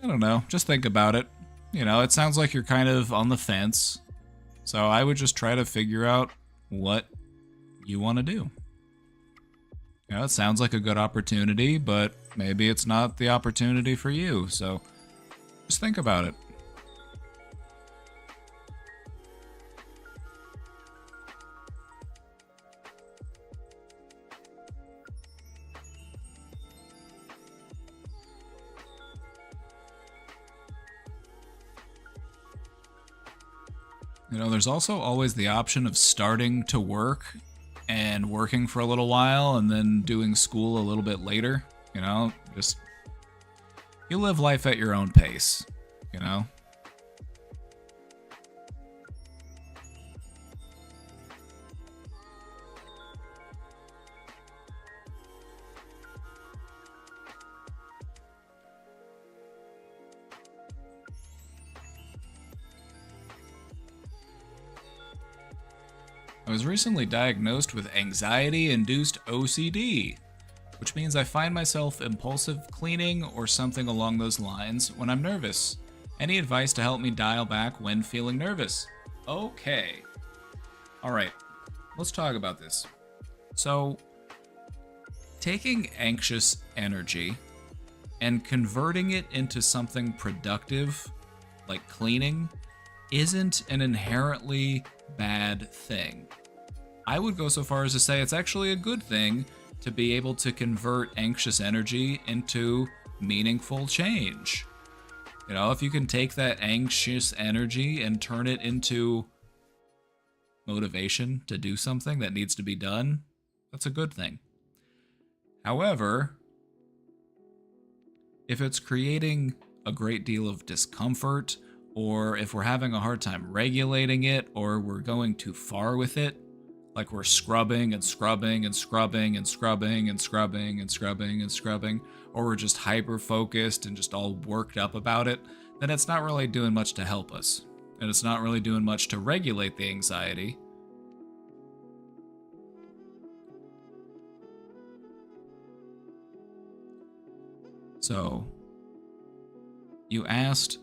I don't know, just think about it. You know, it sounds like you're kind of on the fence. So I would just try to figure out what you want to do. You know, it sounds like a good opportunity, but maybe it's not the opportunity for you. So just think about it. You know, there's also always the option of starting to work and working for a little while and then doing school a little bit later. You know, just, you live life at your own pace, you know? I was recently diagnosed with anxiety-induced OCD, which means I find myself impulsive cleaning or something along those lines when I'm nervous. Any advice to help me dial back when feeling nervous? Okay. Alright, let's talk about this. So, taking anxious energy and converting it into something productive, like cleaning, isn't an inherently bad thing. I would go so far as to say it's actually a good thing to be able to convert anxious energy into meaningful change. You know, if you can take that anxious energy and turn it into motivation to do something that needs to be done, that's a good thing. However, if it's creating a great deal of discomfort or if we're having a hard time regulating it, or we're going too far with it, like we're scrubbing and scrubbing and scrubbing and scrubbing and scrubbing and scrubbing and scrubbing, or we're just hyper focused and just all worked up about it, then it's not really doing much to help us. And it's not really doing much to regulate the anxiety. So, you asked,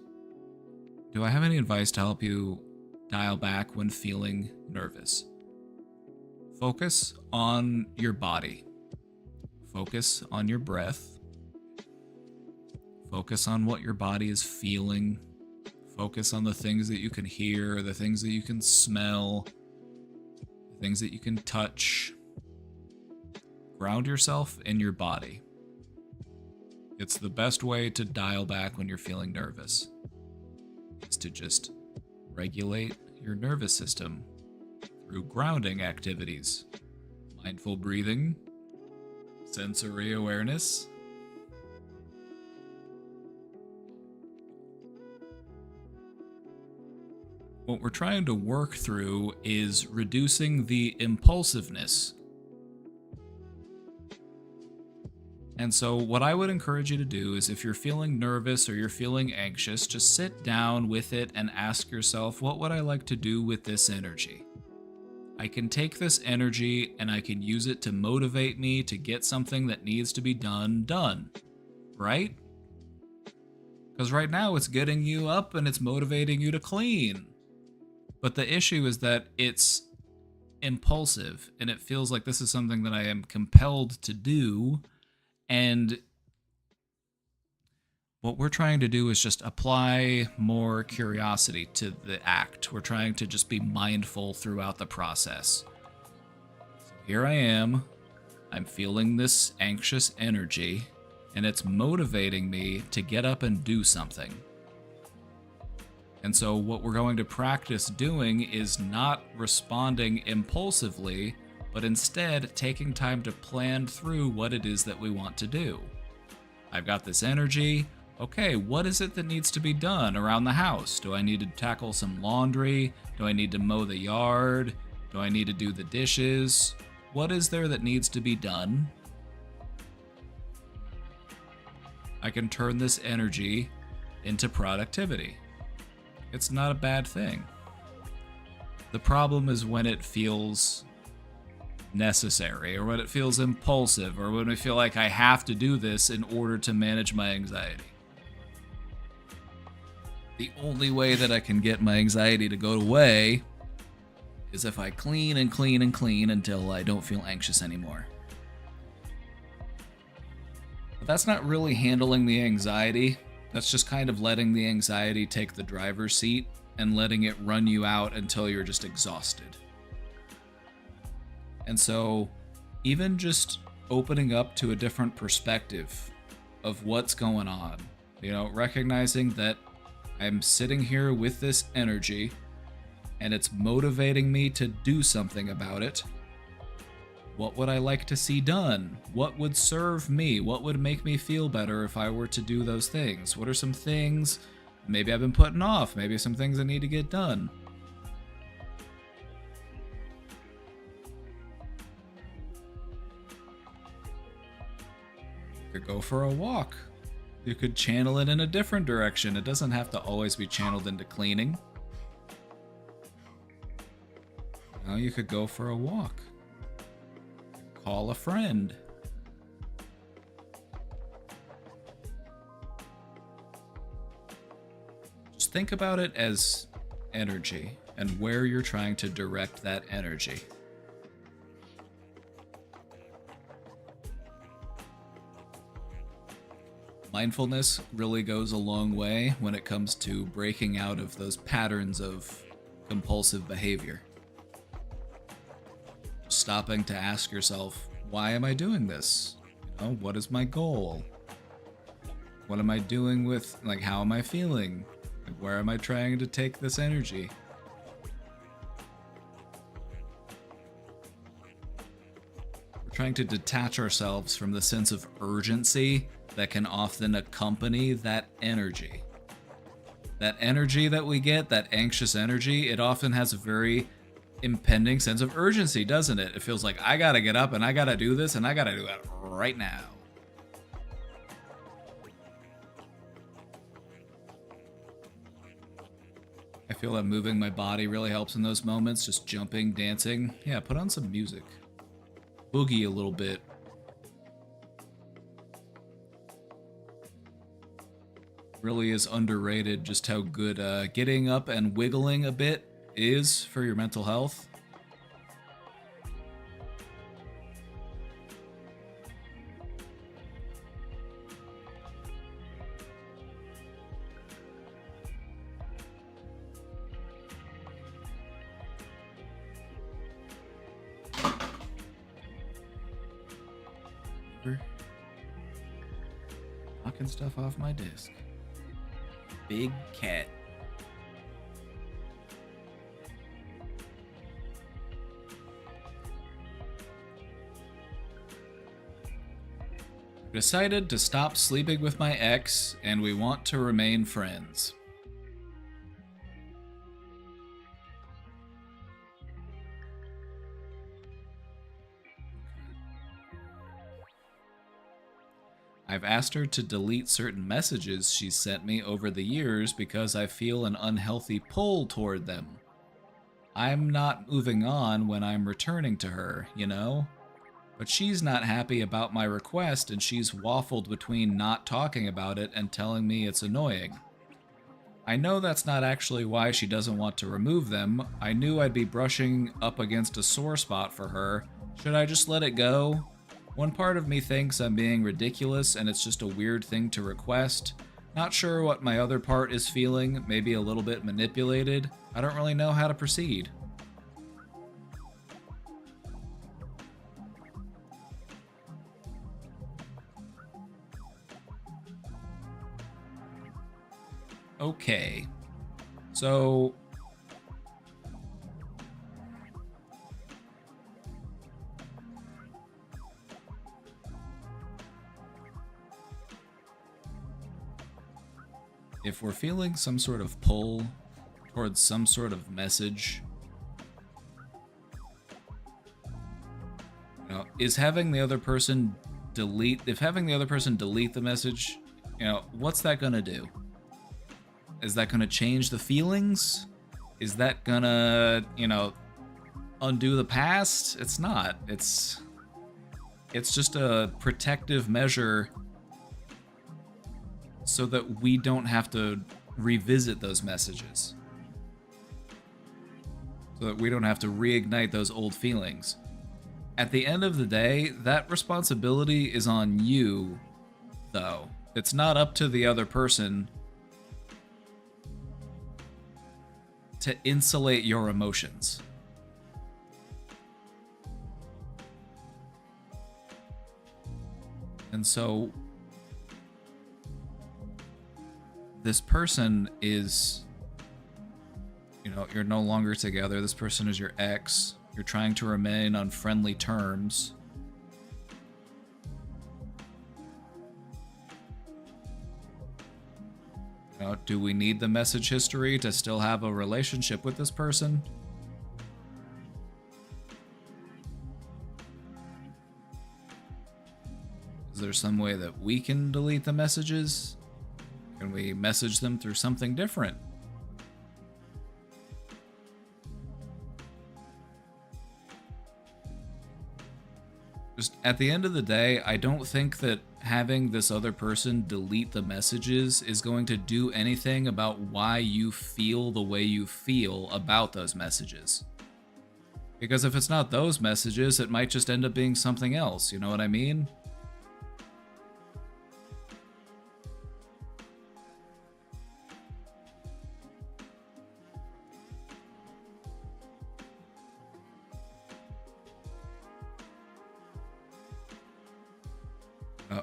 do I have any advice to help you dial back when feeling nervous? Focus on your body. Focus on your breath. Focus on what your body is feeling. Focus on the things that you can hear, the things that you can smell, the things that you can touch. Ground yourself in your body. It's the best way to dial back when you're feeling nervous. Is to just regulate your nervous system through grounding activities. Mindful breathing, sensory awareness. What we're trying to work through is reducing the impulsiveness. And so what I would encourage you to do is, if you're feeling nervous or you're feeling anxious, just sit down with it and ask yourself, what would I like to do with this energy? I can take this energy and I can use it to motivate me to get something that needs to be done, right? Because right now it's getting you up and it's motivating you to clean. But the issue is that it's impulsive and it feels like this is something that I am compelled to do. And what we're trying to do is just apply more curiosity to the act. We're trying to just be mindful throughout the process. So here I am. I'm feeling this anxious energy, and it's motivating me to get up and do something. And so what we're going to practice doing is not responding impulsively, but instead taking time to plan through what it is that we want to do. I've got this energy. Okay, what is it that needs to be done around the house? Do I need to tackle some laundry? Do I need to mow the yard? Do I need to do the dishes? What is there that needs to be done? I can turn this energy into productivity. It's not a bad thing. The problem is when it feels necessary, or when it feels impulsive, or when I feel like I have to do this in order to manage my anxiety. The only way that I can get my anxiety to go away is if I clean and clean and clean until I don't feel anxious anymore. But that's not really handling the anxiety. That's just kind of letting the anxiety take the driver's seat and letting it run you out until you're just exhausted. And so, even just opening up to a different perspective of what's going on, recognizing that I'm sitting here with this energy and it's motivating me to do something about it. What would I like to see done? What would serve me? What would make me feel better if I were to do those things? What are some things maybe I've been putting off? Maybe some things that need to get done. You could go for a walk. You could channel it in a different direction. It doesn't have to always be channeled into cleaning. Now you could go for a walk. Call a friend. Just think about it as energy and where you're trying to direct that energy. Mindfulness really goes a long way when it comes to breaking out of those patterns of compulsive behavior. Stopping to ask yourself, why am I doing this? What is my goal? What am I doing with, how am I feeling? Where am I trying to take this energy? We're trying to detach ourselves from the sense of urgency that can often accompany that energy. that energy that we get, that anxious energy, it often has a very impending sense of urgency, doesn't it? It feels like I gotta get up and I gotta do this and I gotta do it right now. I feel that moving my body really helps in those moments, just jumping, dancing. Yeah, put on some music. Boogie a little bit. Really is underrated just how good getting up and wiggling a bit is for your mental health. Knocking stuff off my desk. Big cat. Decided to stop sleeping with my ex, and we want to remain friends. I've asked her to delete certain messages she's sent me over the years because I feel an unhealthy pull toward them. I'm not moving on when I'm returning to her, you know? But she's not happy about my request and she's waffled between not talking about it and telling me it's annoying. I know that's not actually why she doesn't want to remove them. I knew I'd be brushing up against a sore spot for her. Should I just let it go? One part of me thinks I'm being ridiculous and it's just a weird thing to request. Not sure what my other part is feeling, maybe a little bit manipulated. I don't really know how to proceed. Okay. So if we're feeling some sort of pull towards some sort of message, you know, is having the other person delete, if having the other person delete the message, you know, what's that gonna do? Is that gonna change the feelings? Is that gonna, you know, undo the past? It's not. It's just a protective measure so that we don't have to revisit those messages. So that we don't have to reignite those old feelings. At the end of the day, that responsibility is on you, though. It's not up to the other person to insulate your emotions. And so this person is, you know, you're no longer together. This person is your ex. You're trying to remain on friendly terms. You know, do we need the message history to still have a relationship with this person? Is there some way that we can delete the messages? Can we message them through something different? Just at the end of the day, I don't think that having this other person delete the messages is going to do anything about why you feel the way you feel about those messages. Because if it's not those messages, it might just end up being something else, you know what I mean?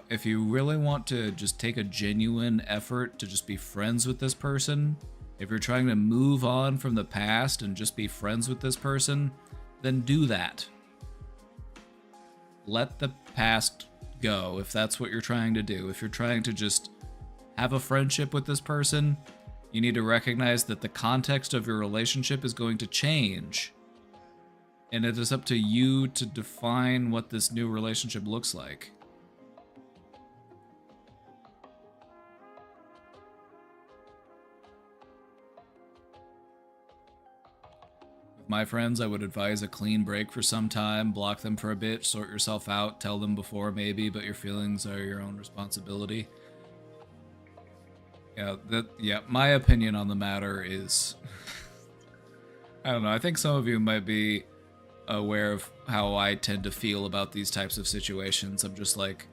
If you really want to just take a genuine effort to just be friends with this person, if you're trying to move on from the past and just be friends with this person, then do that. Let the past go if that's what you're trying to do. If you're trying to just have a friendship with this person, You need to recognize that the context of your relationship is going to change. And it is up to you to define what this new relationship looks like. With my friends, I would advise a clean break for some time, block them for a bit, sort yourself out, tell them before maybe, but your feelings are your own responsibility. Yeah, my opinion on the matter is I don't know, I think some of you might be aware of how I tend to feel about these types of situations. I'm just like,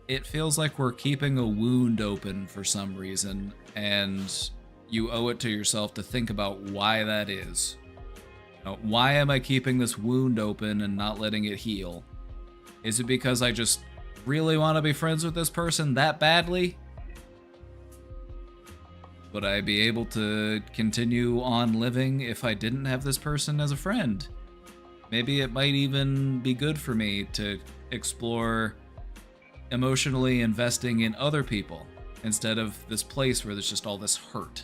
it feels like we're keeping a wound open for some reason, and you owe it to yourself to think about why that is. Why am I keeping this wound open and not letting it heal? Is it because I just really want to be friends with this person that badly? Would I be able to continue on living if I didn't have this person as a friend? Maybe it might even be good for me to explore emotionally investing in other people instead of this place where there's just all this hurt.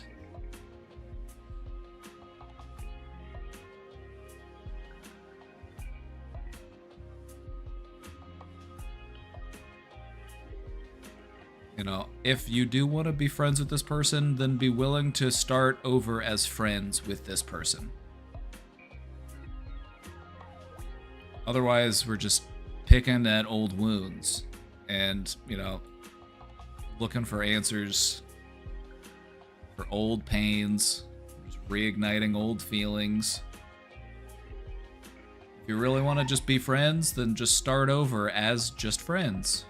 You know, if you do want to be friends with this person, then be willing to start over as friends with this person. Otherwise, we're just picking at old wounds and, you know, looking for answers for old pains, just reigniting old feelings. If you really want to just be friends, then just start over as just friends.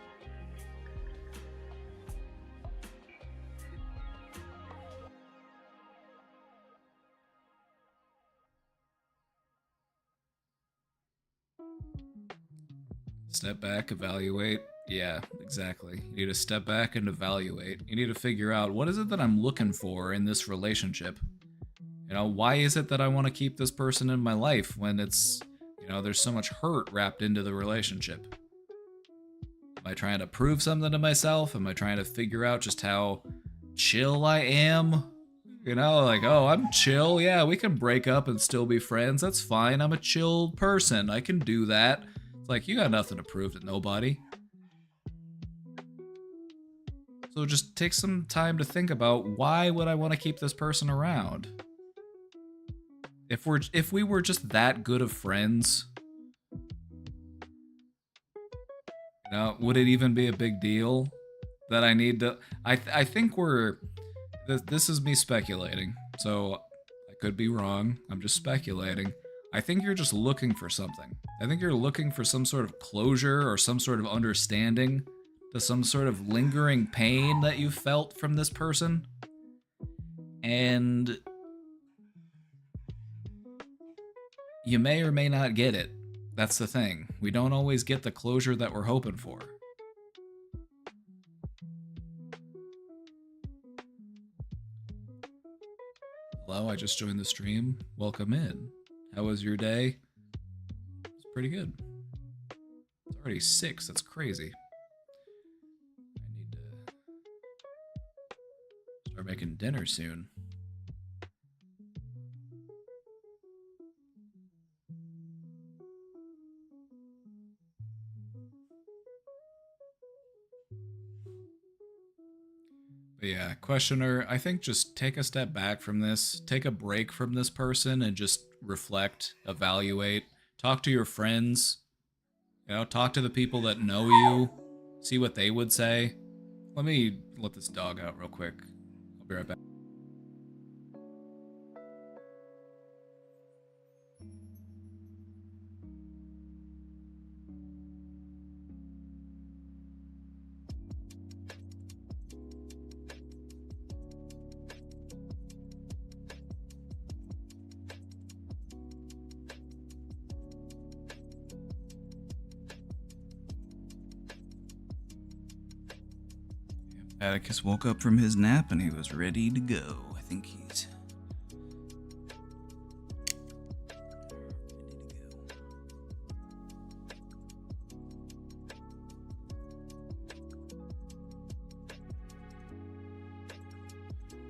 Step back, evaluate. Yeah, exactly. You need to step back and evaluate. You need to figure out, what is it that I'm looking for in this relationship? You know, why is it that I want to keep this person in my life when it's, you know, there's so much hurt wrapped into the relationship? Am I trying to prove something to myself? Am I trying to figure out just how chill I am? You know, like, oh, I'm chill. Yeah, we can break up and still be friends. That's fine. I'm a chill person. I can do that. It's like, you got nothing to prove to nobody. So just take some time to think about, why would I want to keep this person around? If we were just that good of friends, you know, would it even be a big deal that I need to? I think we're. This is me speculating, so I could be wrong. I'm just speculating. I think you're just looking for something. I think you're looking for some sort of closure or some sort of understanding to some sort of lingering pain that you felt from this person. And you may or may not get it. That's the thing. We don't always get the closure that we're hoping for. Hello, I just joined the stream. Welcome in. How was your day? It's pretty good. It's already 6. That's crazy. I need to start making dinner soon. But yeah, questioner, I think just take a step back from this, take a break from this person, and just reflect, evaluate, talk to your friends, you know, talk to the people that know you, see what they would say. Let me let this dog out real quick. I'll be right back. Atticus woke up from his nap and he was ready to go. I think he's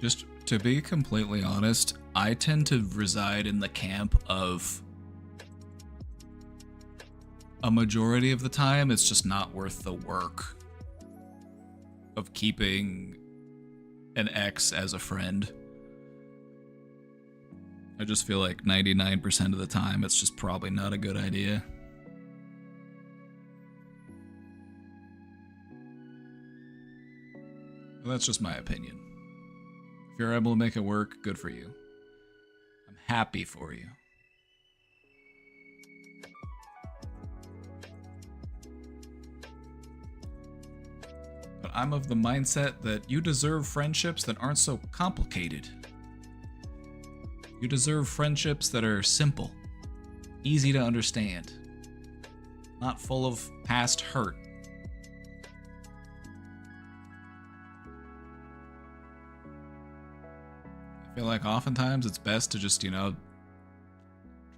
Just to be completely honest, I tend to reside in the camp of a majority of the time it's just not worth the work of keeping an ex as a friend. I just feel like 99% of the time it's just probably not a good idea. Well, that's just my opinion. If you're able to make it work, good for you. I'm happy for you. But I'm of the mindset that you deserve friendships that aren't so complicated. You deserve friendships that are simple, easy to understand, not full of past hurt. I feel like oftentimes it's best to just, try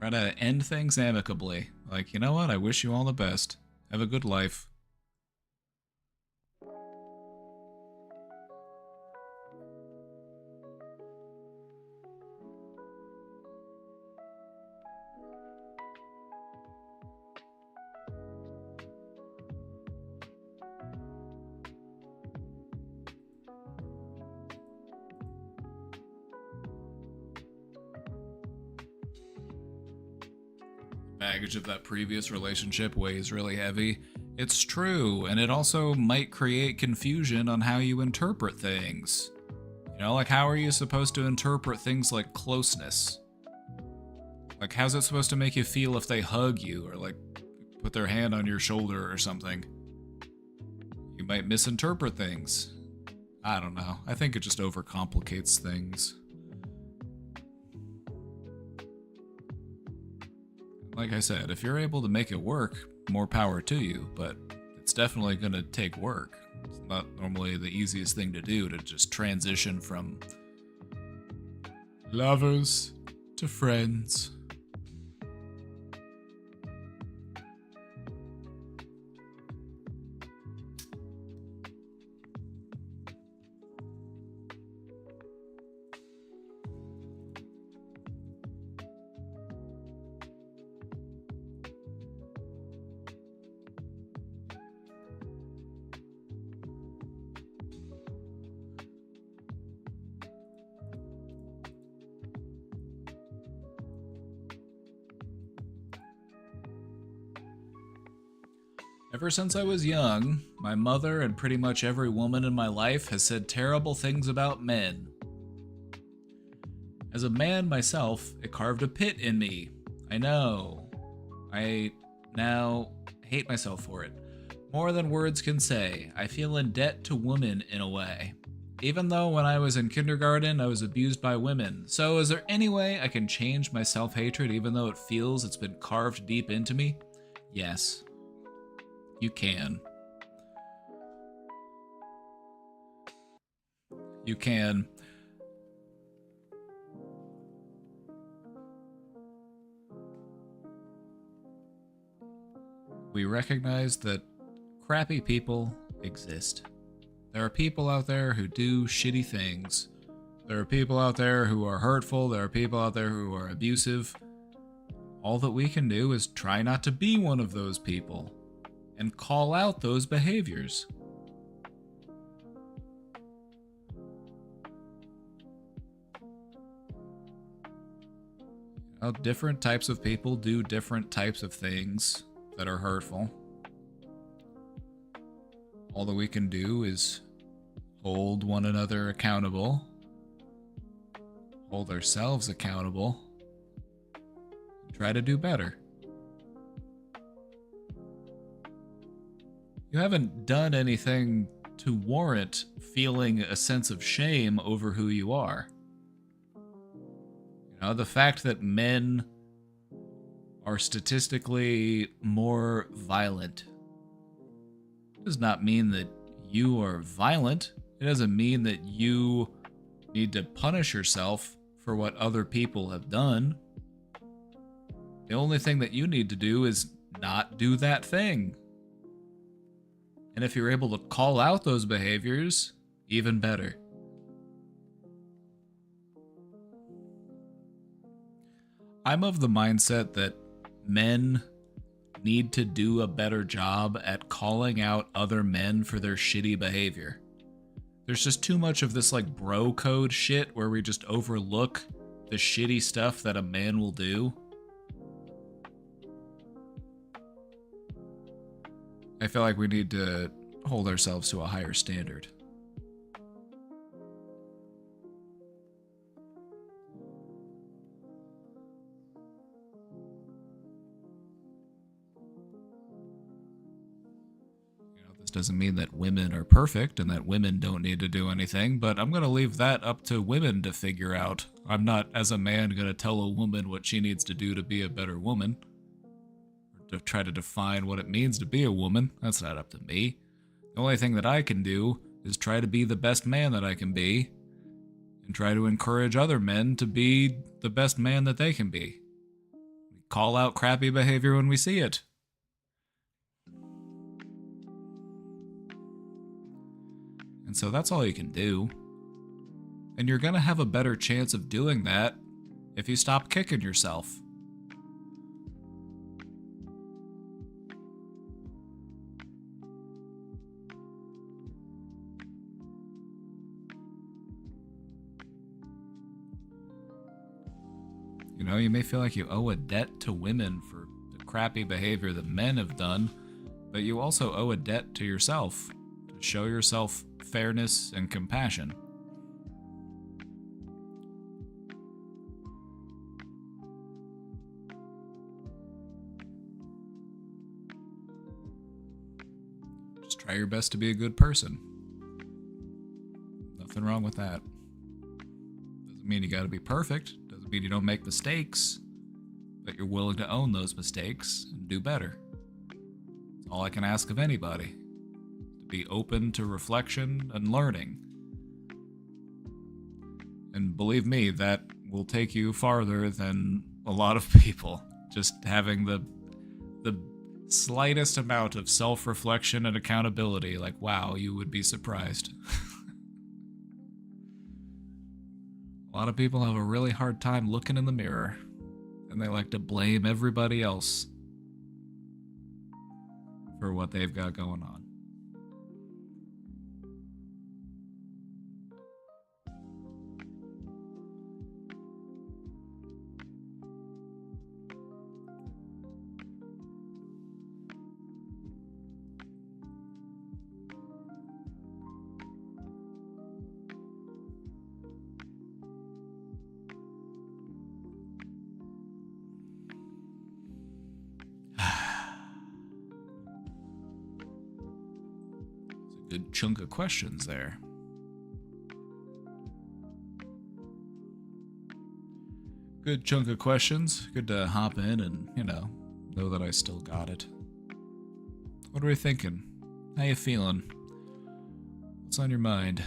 to end things amicably. Like, you know what? I wish you all the best. Have a good life. Baggage of that previous relationship weighs really heavy. It's true, and it also might create confusion on how you interpret things. Like how are you supposed to interpret things like closeness? Like how's it supposed to make you feel if they hug you or like put their hand on your shoulder or something? You might misinterpret things. I don't know. I think it just overcomplicates things. Like I said, if you're able to make it work, more power to you, but it's definitely going to take work. It's not normally the easiest thing to do to just transition from lovers to friends. Ever since I was young, my mother and pretty much every woman in my life has said terrible things about men. As a man myself, it carved a pit in me. I know. I now hate myself for it. More than words can say, I feel in debt to women in a way. Even though when I was in kindergarten, I was abused by women. So is there any way I can change my self-hatred even though it feels it's been carved deep into me? Yes. You can. You can. We recognize that crappy people exist. There are people out there who do shitty things. There are people out there who are hurtful. There are people out there who are abusive. All that we can do is try not to be one of those people and call out those behaviors. Different types of people do different types of things that are hurtful. All that we can do is hold one another accountable, hold ourselves accountable, and try to do better. You haven't done anything to warrant feeling a sense of shame over who you are. The fact that men are statistically more violent does not mean that you are violent. It doesn't mean that you need to punish yourself for what other people have done. The only thing that you need to do is not do that thing. And if you're able to call out those behaviors, even better. I'm of the mindset that men need to do a better job at calling out other men for their shitty behavior. There's just too much of this like bro code shit where we just overlook the shitty stuff that a man will do. I feel like we need to hold ourselves to a higher standard. This doesn't mean that women are perfect and that women don't need to do anything, but I'm going to leave that up to women to figure out. I'm not, as a man, going to tell a woman what she needs to do to be a better woman, or to try to define what it means to be a woman. That's not up to me. The only thing that I can do is try to be the best man that I can be, and try to encourage other men to be the best man that they can be. We call out crappy behavior when we see it. And so that's all you can do. And you're gonna have a better chance of doing that if you stop kicking yourself. You know, you may feel like you owe a debt to women for the crappy behavior that men have done, but you also owe a debt to yourself to show yourself fairness and compassion. Just try your best to be a good person. Nothing wrong with that. Doesn't mean you gotta be perfect. Doesn't mean you don't make mistakes. But you're willing to own those mistakes and do better. That's all I can ask of anybody. To be open to reflection and learning. And believe me, that will take you farther than a lot of people. Just having the slightest amount of self-reflection and accountability, like, wow, you would be surprised. A lot of people have a really hard time looking in the mirror, and they like to blame everybody else for what they've got going on. Good chunk of questions there. Good chunk of questions. Good to hop in and, know that I still got it. What are we thinking? How you feeling? What's on your mind?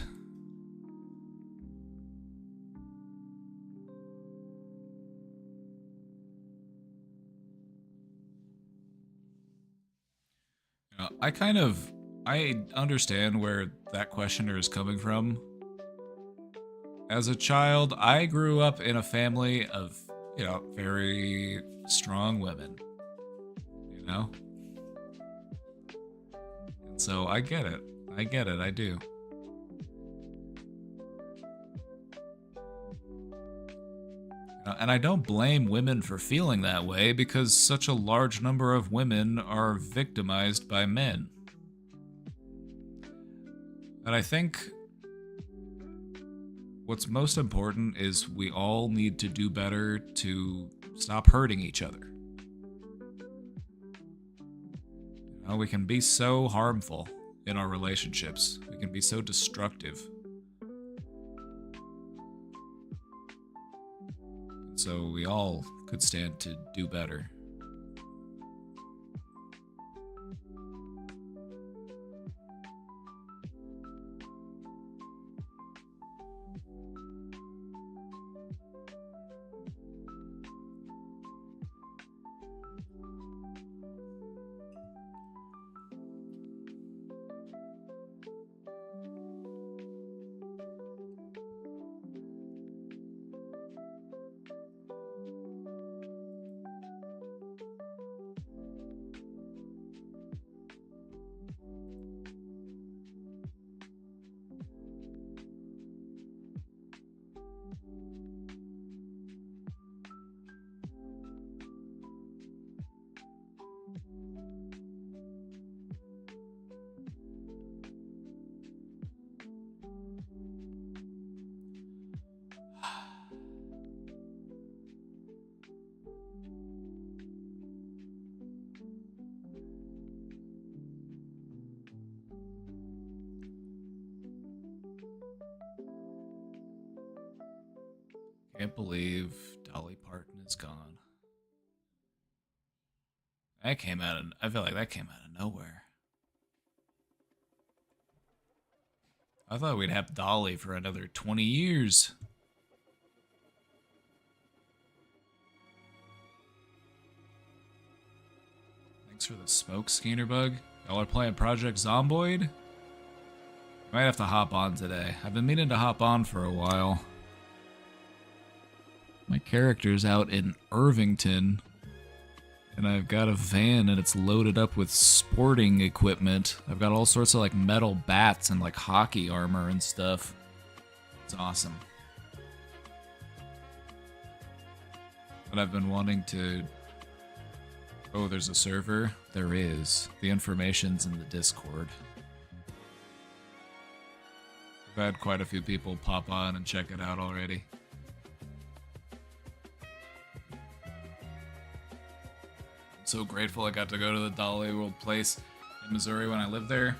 I understand where that questioner is coming from. As a child, I grew up in a family of, very strong women. And so I get it. I do. And I don't blame women for feeling that way because such a large number of women are victimized by men. And I think what's most important is we all need to do better to stop hurting each other. We can be so harmful in our relationships. We can be so destructive. So we all could stand to do better. Can't believe Dolly Parton is gone. That came out of, I feel like that came out of nowhere. I thought we'd have Dolly for another 20 years. Thanks for the smoke, Skeeter Bug. Y'all are playing Project Zomboid? Might have to hop on today. I've been meaning to hop on for a while. My character's out in Irvington, and I've got a van and it's loaded up with sporting equipment. I've got all sorts of like metal bats and like hockey armor and stuff. It's awesome. But I've been wanting to... Oh, there's a server? There is. The information's in the Discord. I've had quite a few people pop on and check it out already. I'm so grateful I got to go to the Dolly World Place in Missouri when I lived there.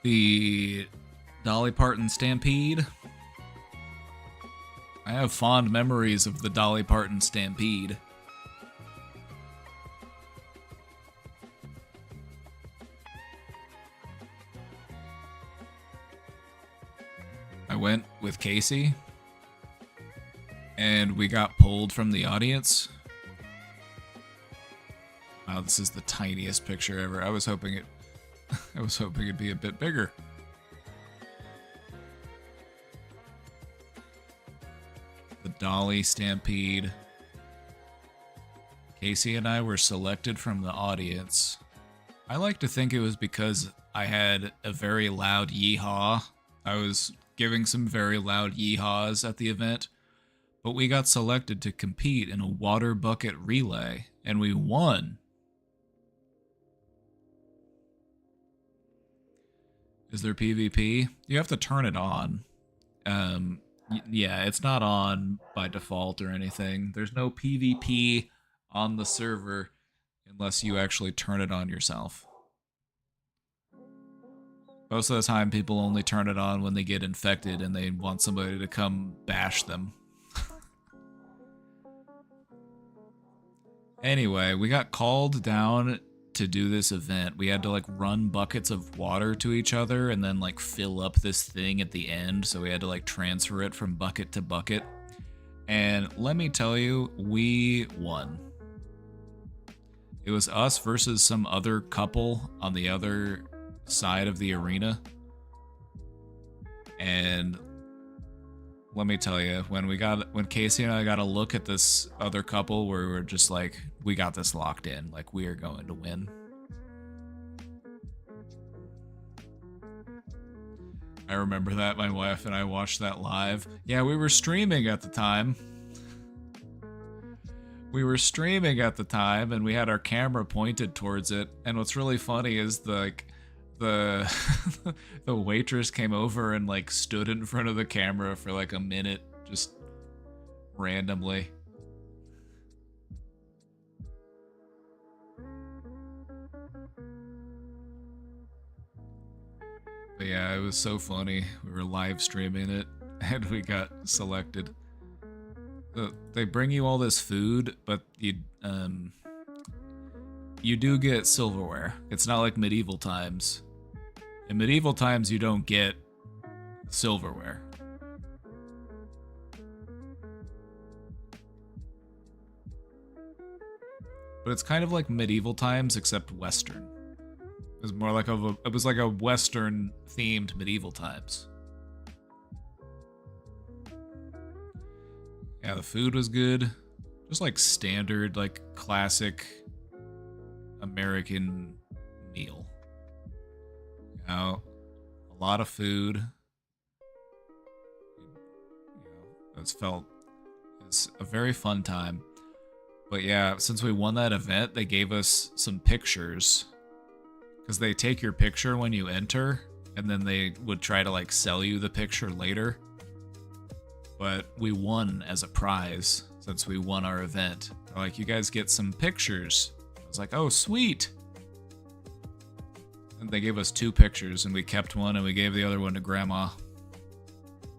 The Dolly Parton Stampede. I have fond memories of the Dolly Parton Stampede. I went with Casey, and we got pulled from the audience. Wow, this is the tiniest picture ever. I was hoping it'd be a bit bigger. The Dolly Stampede. Casey and I were selected from the audience. I like to think it was because I had a very loud yeehaw. I was giving some very loud yeehaws at the event, but we got selected to compete in a water bucket relay, and we won. Is there PvP? You have to turn it on. Yeah, it's not on by default or anything. There's no PvP on the server unless you actually turn it on yourself. Most of the time, people only turn it on when they get infected and they want somebody to come bash them. Anyway, we got called down to do this event. We had to like run buckets of water to each other and then like fill up this thing at the end. So we had to like transfer it from bucket to bucket. And let me tell you, we won. It was us versus some other couple on the other side of the arena, and let me tell you, when Casey and I got a look at this other couple, where we were just like, we got this locked in, like we are going to win. I remember that my wife and I watched that live. Yeah, we were streaming at the time. And we had our camera pointed towards it, and what's really funny is the waitress came over and like stood in front of the camera for like a minute, just randomly. But yeah, it was so funny. We were live streaming it and we got selected. They bring you all this food, but you do get silverware. It's not like medieval times. In medieval times, you don't get silverware. But it's kind of like medieval times, except Western. It was more like it was like a Western themed medieval times. Yeah, the food was good. Just like standard, like classic American meal. You know, a lot of food. It's a very fun time. But yeah, since we won that event, they gave us some pictures. Because they take your picture when you enter, and then they would try to like sell you the picture later. But we won as a prize since we won our event. They're like, you guys get some pictures. I was like, oh, sweet. And they gave us 2 pictures, and we kept one, and we gave the other one to Grandma.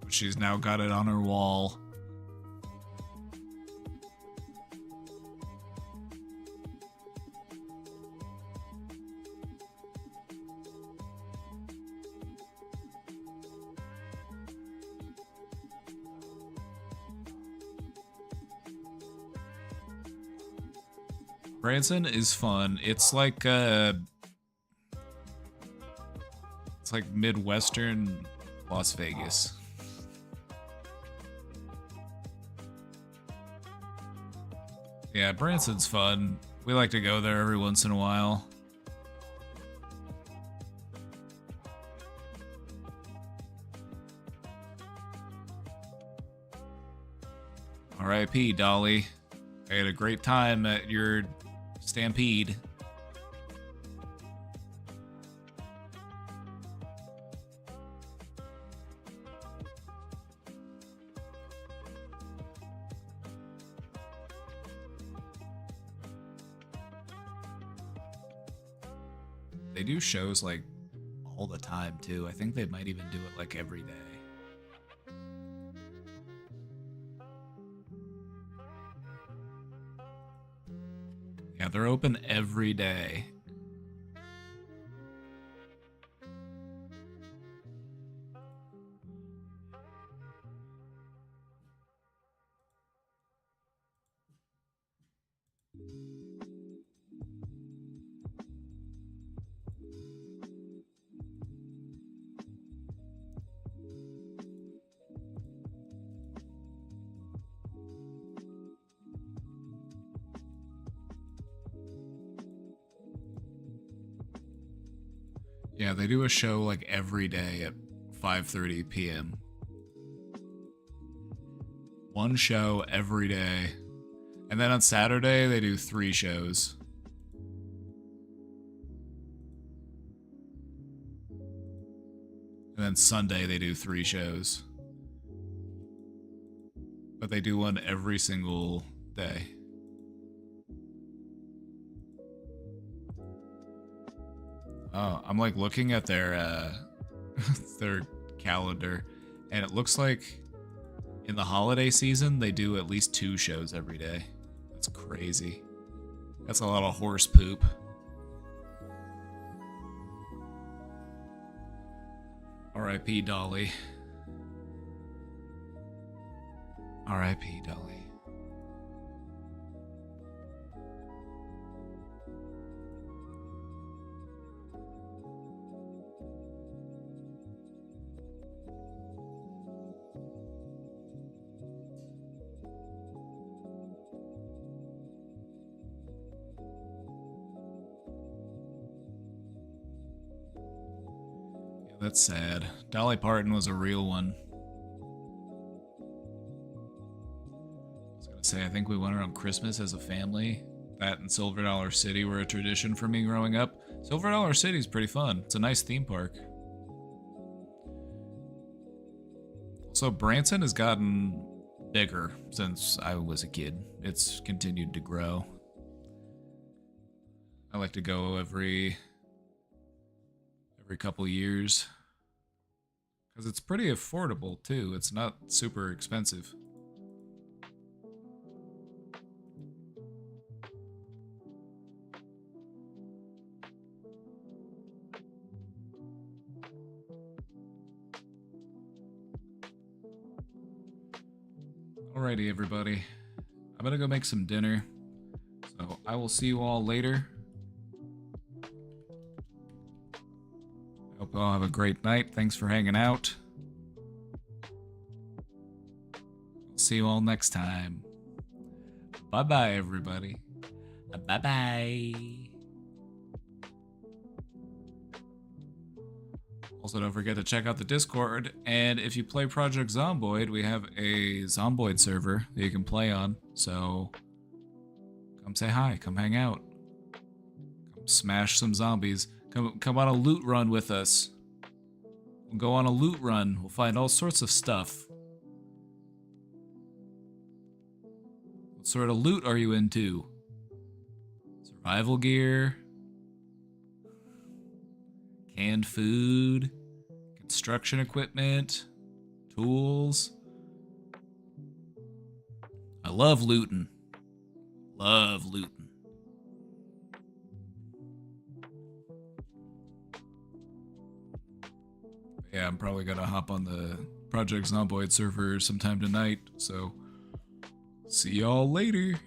She's now got it on her wall. Branson is fun. It's like Midwestern Las Vegas. Yeah, Branson's fun. We like to go there every once in a while. R.I.P. Dolly. I had a great time at your stampede. They do shows like all the time too. I think they might even do it like every day. Yeah, they're open every day. Yeah, they do a show like every day at 5:30 p.m. One show every day. And then on Saturday, they do 3 shows. And then Sunday, they do 3 shows. But they do one every single day. Oh, I'm like looking at their their calendar, and it looks like in the holiday season they do at least 2 shows every day. That's crazy. That's a lot of horse poop. R.I.P. Dolly. R.I.P. Dolly. That's sad. Dolly Parton was a real one. I was gonna say, I think we went around Christmas as a family. That and Silver Dollar City were a tradition for me growing up. Silver Dollar City is pretty fun. It's a nice theme park. Also, Branson has gotten bigger since I was a kid. It's continued to grow. I like to go every couple years. Because it's pretty affordable, too. It's not super expensive. Alrighty, everybody. I'm gonna go make some dinner. So I will see you all later. Hope you all have a great night. Thanks for hanging out. I'll see you all next time. Bye-bye, everybody. Bye-bye. Also, don't forget to check out the Discord. And if you play Project Zomboid, we have a Zomboid server that you can play on. So come say hi. Come hang out. Come smash some zombies. Come on a loot run with us. We'll go on a loot run. We'll find all sorts of stuff. What sort of loot are you into? Survival gear? Canned food? Construction equipment? Tools? I love looting. Love looting. Yeah, I'm probably gonna hop on the Project Zomboid server sometime tonight, so see y'all later.